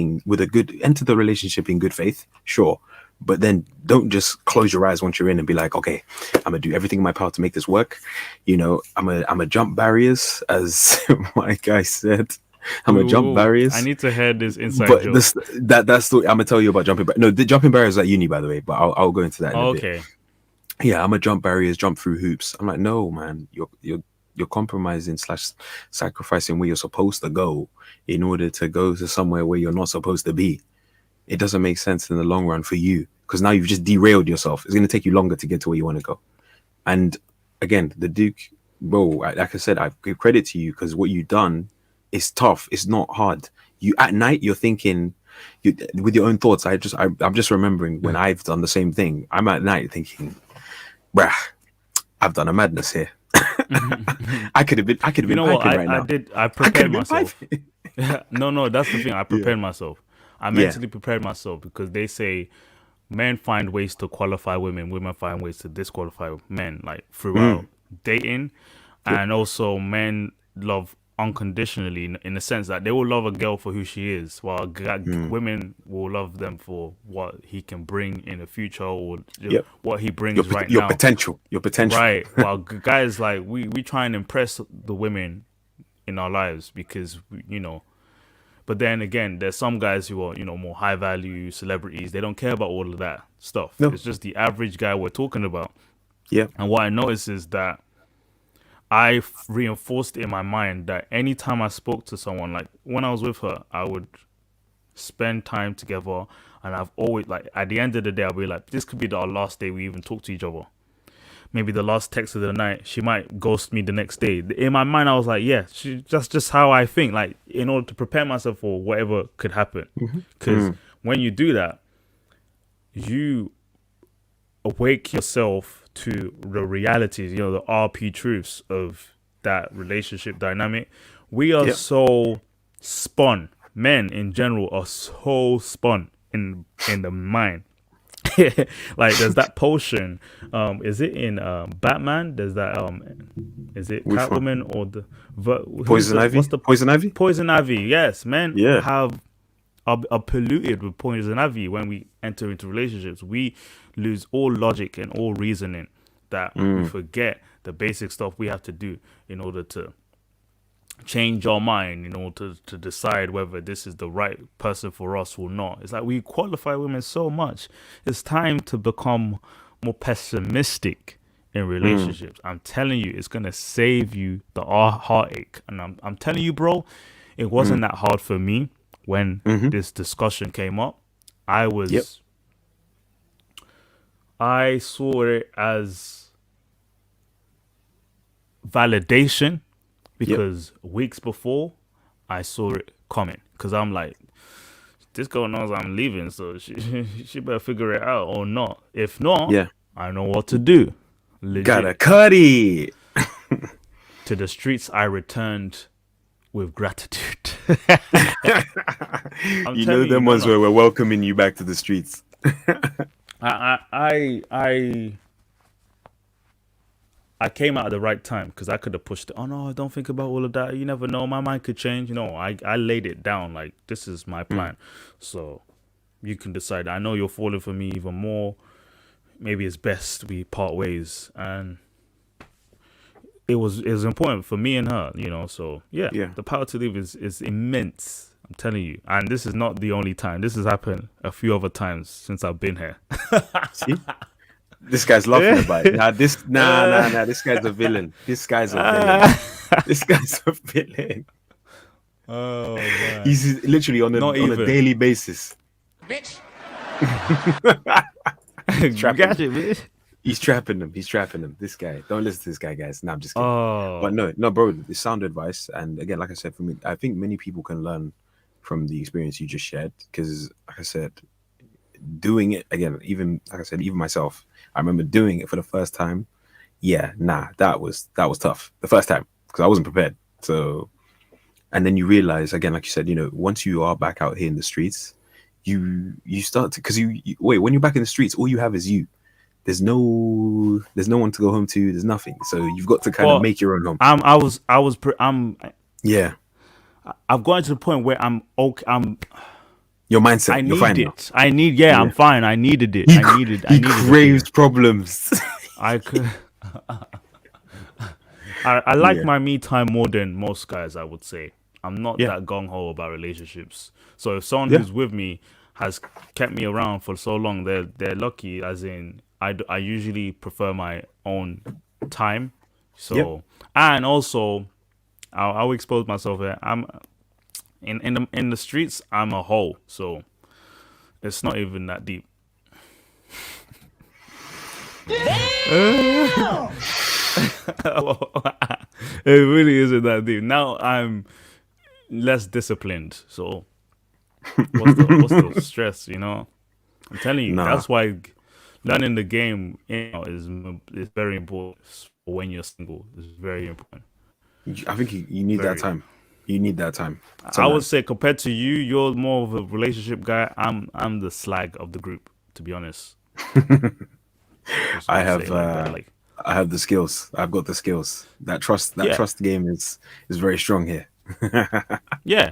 good faith, sure. But then don't just close your eyes once you're in and be like, okay, I'm gonna do everything in my power to make this work. I'm gonna jump barriers, as my guy said. I'm gonna jump barriers. I need to hear this inside But joke. that's the I'm gonna tell you about jumping. No, the jumping barriers at uni, by the way. But I'll go into that in a bit. Okay. Yeah, I'm gonna jump barriers, jump through hoops. I'm like, no, man, you're compromising / sacrificing where you're supposed to go in order to go to somewhere where you're not supposed to be. It doesn't make sense in the long run for you, because now you've just derailed yourself. It's going to take you longer to get to where you want to go. And again, the Duke, bro, like I said, I give credit to you because what you've done is tough. It's not hard. You at night, you're thinking with your own thoughts. I'm just remembering when I've done the same thing. I'm at night thinking, bruh, I've done a madness here. I could have been You know what? right now. I prepared myself. No, that's the thing. I prepared myself. I mentally prepared myself because they say men find ways to qualify women, women find ways to disqualify men, like throughout dating. And also men love unconditionally in the sense that they will love a girl for who she is, while women will love them for what he can bring in the future or what he brings now. Your potential. Right. While guys, like, we try and impress the women in our lives because, but then again, there's some guys who are, more high value celebrities. They don't care about all of that stuff. No. It's just the average guy we're talking about. Yeah. And what I noticed is that I reinforced in my mind that anytime I spoke to someone, like when I was with her, I would spend time together. And I've always, like, at the end of the day, I'll be like, this could be our last day we even talk to each other. Maybe the last text of the night, she might ghost me the next day. In my mind, I was like, yeah, that's just how I think, like, in order to prepare myself for whatever could happen. Because when you do that, you awake yourself to the realities, the RP truths of that relationship dynamic. We are so spun. Men in general are so spun in the mind. Like there's that potion. Is it in Batman? There's that is it Which Catwoman one? or the Poison Ivy? What's the Poison Ivy? Poison Ivy? Yes, men are polluted with poison ivy. When we enter into relationships, we lose all logic and all reasoning. That we forget the basic stuff we have to do in order to change our mind, in order to decide whether this is the right person for us or not. It's like we qualify women so much. It's time to become more pessimistic in relationships. I'm telling you, it's gonna save you the heartache. And I'm telling you, bro, it wasn't that hard for me when this discussion came up. I saw it as validation because weeks before I saw it coming, because I'm like, this girl knows I'm leaving, so she better figure it out or not. If not, Yeah. I know what to do. Legit. Gotta cut it. To the streets I returned with gratitude. You know them ones where we're welcoming you back to the streets. I came out at the right time because I could have pushed it. Oh no, don't think about all of that. You never know. My mind could change. You know, I laid it down like this is my plan. So you can decide. I know you're falling for me even more. Maybe it's best we part ways. And it was important for me and her, you know. So yeah. The power to leave is immense. I'm telling you. And this is not the only time. This has happened a few other times since I've been here. See? This guy's laughing about it. Nah, this guy's a villain. This guy's a villain. This guy's a villain. Oh man. He's literally on a daily basis. Bitch. He's trapping them. He's trapping them. This guy. Don't listen to this guy, guys. No, I'm just kidding. But no, bro. It's sound advice. And again, like I said, for me, I think many people can learn from the experience you just shared. Because, like I said, doing it again, even myself, I remember doing it for the first time. Yeah, that was tough the first time because I wasn't prepared. So, and then you realize again, like you said, you know, once you are back out here in the streets, you start to, because you wait, when you're back in the streets, all you have is you. There's no one to go home to. There's nothing. So you've got to kind of make your own home. Yeah. I've gotten to the point where I'm okay. Your mindset. I need it. I need. Yeah, I'm fine. I needed it. I needed. He craves problems. I could. I like my me time more than most guys. I would say I'm not that gung ho about relationships. So if someone who's with me has kept me around for so long, they're lucky. As in, I usually prefer my own time. So and also, I'll expose myself here. I'm. In the streets, I'm a hoe, so it's not even that deep. It really isn't that deep. Now I'm less disciplined, so what's the stress? You know, I'm telling you, that's why learning the game, you know, is very important when you're single. It's very important. I think you need that time. You need that time. I would say compared to you, you're more of a relationship guy. I'm the slag of the group, to be honest. I have the skills. I've got the skills. That trust game is very strong here. Yeah.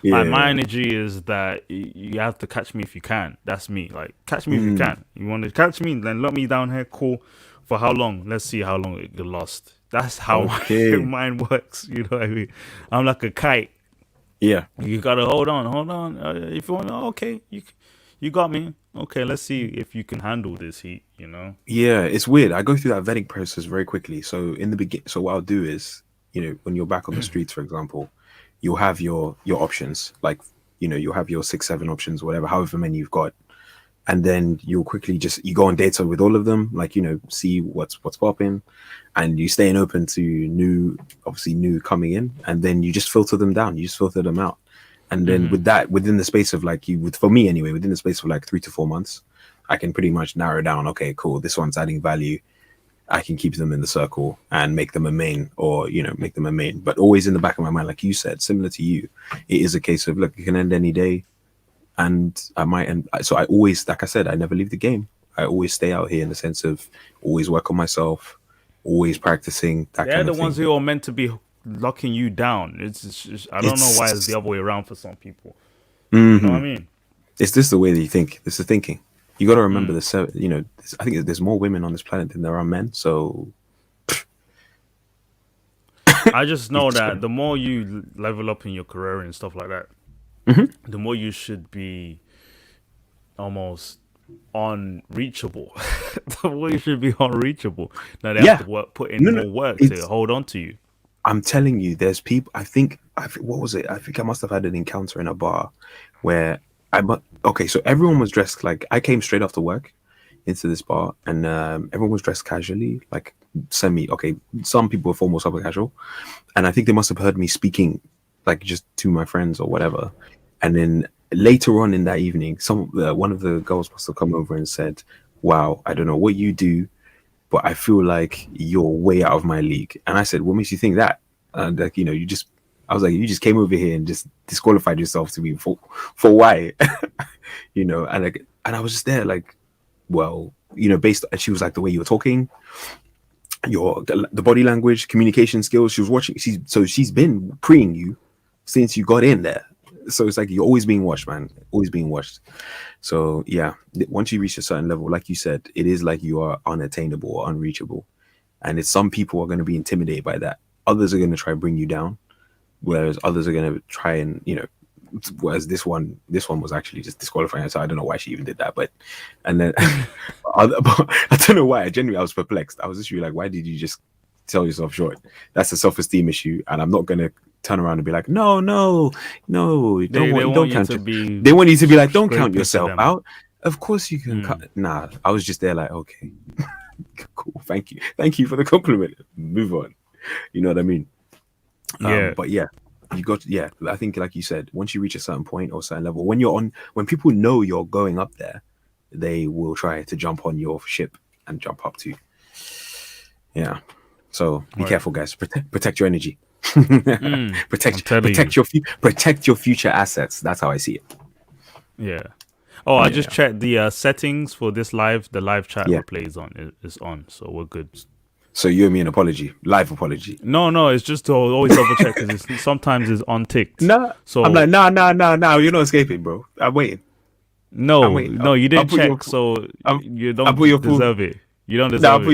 My energy is that you have to catch me if you can. That's me. Like, catch me if you can. You want to catch me, then lock me down here. Cool. For how long? Let's see how long it lasts. That's how my mind works. You know what I mean? I'm like a kite. Yeah. You gotta hold on. If you want, okay, you got me. Okay, let's see if you can handle this heat. You know? Yeah, it's weird. I go through that vetting process very quickly. So in the beginning, what I'll do is, you know, when you're back on the streets, for example, you'll have your options. Like, you know, you'll have your 6-7 options, whatever, however many you've got. And then you'll quickly you go on data with all of them, like, you know, see what's popping, and you staying open to new coming in, and then you just filter them down, you just filter them out. And then with that, within the space of for me anyway, within the space of like 3 to 4 months, I can pretty much narrow down, okay, cool, this one's adding value. I can keep them in the circle and make them a main, or, you know, make them a main. But always in the back of my mind, like you said, similar to you, it is a case of, look, it can end any day. And I might end. So I always, like I said, I never leave the game. I always stay out here in the sense of always work on myself, always practicing. They're the ones who are meant to be locking you down. It's just, I don't know why it's the other way around for some people. You know what I mean? It's just the way that you think. It's the thinking. You got to remember you know, I think there's more women on this planet than there are men. So I just know that the more you level up in your career and stuff like that, the more you should be almost unreachable. The more you should be unreachable. Now they have to put in more work to hold on to you. I'm telling you, there's people. I think what was it? I think I must have had an encounter in a bar where so everyone was dressed like, I came straight after work into this bar, and everyone was dressed casually, like some people were formal, some were casual, and I think they must have heard me speaking like just to my friends or whatever. And then later on in that evening, one of the girls must have come over and said, "Wow, I don't know what you do, but I feel like you're way out of my league." And I said, "What makes you think that?" And like, I was like, "You just came over here and just disqualified yourself to me for why?" And I was just there like, well, and she was like, the way you were talking, the body language, communication skills. She was watching. She's been preying you since you got in there. So it's like you're always being watched, man. Always being watched. So yeah, once you reach a certain level, like you said, it is like you are unattainable or unreachable, and some people are going to be intimidated by that. Others are going to try and bring you down, whereas others are going to try and whereas this one was actually just disqualifying. So I don't know why she even did that, and then I don't know why. Genuinely, I was perplexed. I was just really like, why did you just sell yourself short? That's a self-esteem issue, and I'm not going to turn around and be like, no, don't count. They want you to be like, don't count yourself out. Of course you can. Nah, I was just there like, okay, cool, thank you for the compliment. Move on. You know what I mean? Yeah. But yeah, I think like you said, once you reach a certain point or certain level, when people know you're going up there, they will try to jump on your ship and jump up too. Yeah. So be careful, guys. Protect your energy. Protect your future assets. That's how I see it. Yeah. Oh, I just checked the settings for this live. The live chat replay is on, so we're good. So you owe me an apology, live apology. No, it's just to always double check because sometimes it's on ticked. No, so I'm like, no, you're not escaping, bro. I'm waiting. No, you didn't check, so you don't deserve it. You don't deserve it.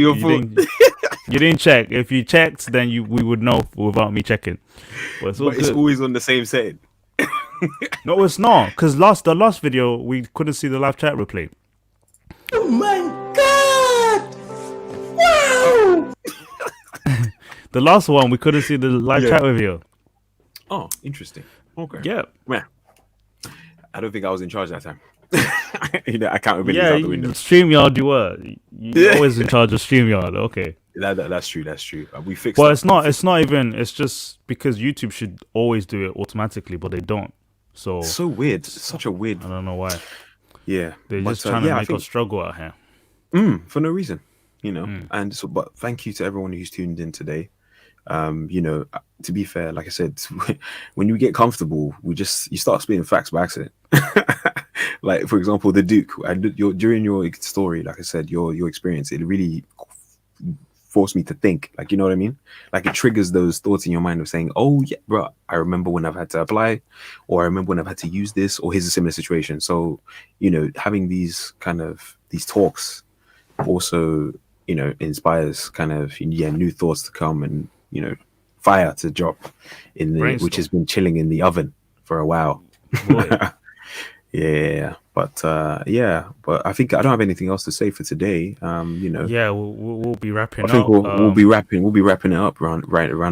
You didn't check. If you checked, then we would know without me checking. But it's always on the same setting. No, it's not, because the last video we couldn't see the live chat replay. Oh my god! Wow! Oh. The last one we couldn't see the live chat video. Oh, interesting. Okay. Yeah. Man, I don't think I was in charge that time. Accountability out the window. StreamYard, you're always in charge of StreamYard. Okay. That's true. We fixed. Well, it's not even. It's just because YouTube should always do it automatically, but they don't. So weird. Such a weird. I don't know why. Yeah, they're just trying to make us struggle out here. For no reason, And so, but thank you to everyone who's tuned in today. To be fair, like I said, when you get comfortable, you start spitting facts by accident. Like, for example, the Duke. During your story, like I said, your experience, it really forced me to think. Like, you know what I mean? Like, it triggers those thoughts in your mind of saying, "Oh yeah, bro, I remember when I've had to apply, or I remember when I've had to use this, or here's a similar situation." So, having these talks also, inspires kind of new thoughts to come and fire to drop which has been chilling in the oven for a while. But I think I don't have anything else to say for today. We'll be wrapping up. I think we'll be wrapping it up around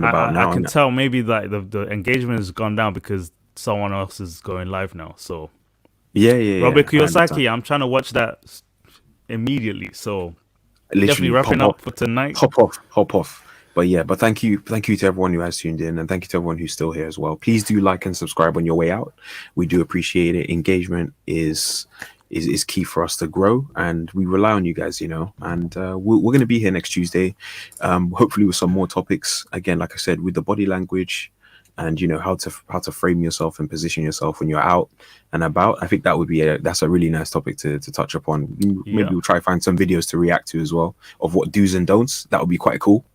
about now. I can tell maybe like the engagement has gone down because someone else is going live now. So Robert Kiyosaki, I'm trying to watch that immediately. So definitely wrapping up for tonight. Hop off. But thank you to everyone who has tuned in, and thank you to everyone who's still here as well. Please do like and subscribe on your way out. We do appreciate it. Engagement is key for us to grow, and we rely on you guys, and we're going to be here next Tuesday, hopefully with some more topics, again, like I said, with the body language and how to frame yourself and position yourself when you're out and about. I think that would be that's a really nice topic to touch upon. Maybe we'll try to find some videos to react to as well of what do's and don'ts. That would be quite cool.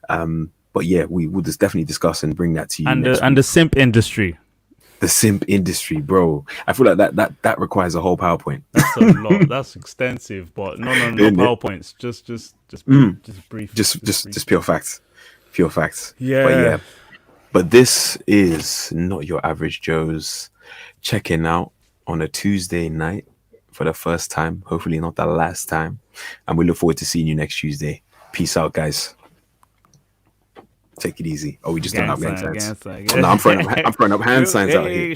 But yeah, we will just definitely discuss and bring that to you. And the simp industry. The simp industry, bro. I feel like that requires a whole PowerPoint. That's a lot. That's extensive, but no PowerPoints. Just brief. Just pure facts. Pure facts. Yeah. But this is Not Your Average Joe's checking out on a Tuesday night for the first time. Hopefully not the last time. And we look forward to seeing you next Tuesday. Peace out, guys. Take it easy. Oh, we just don't have hand signs. Oh, no, I'm throwing up hand signs out here.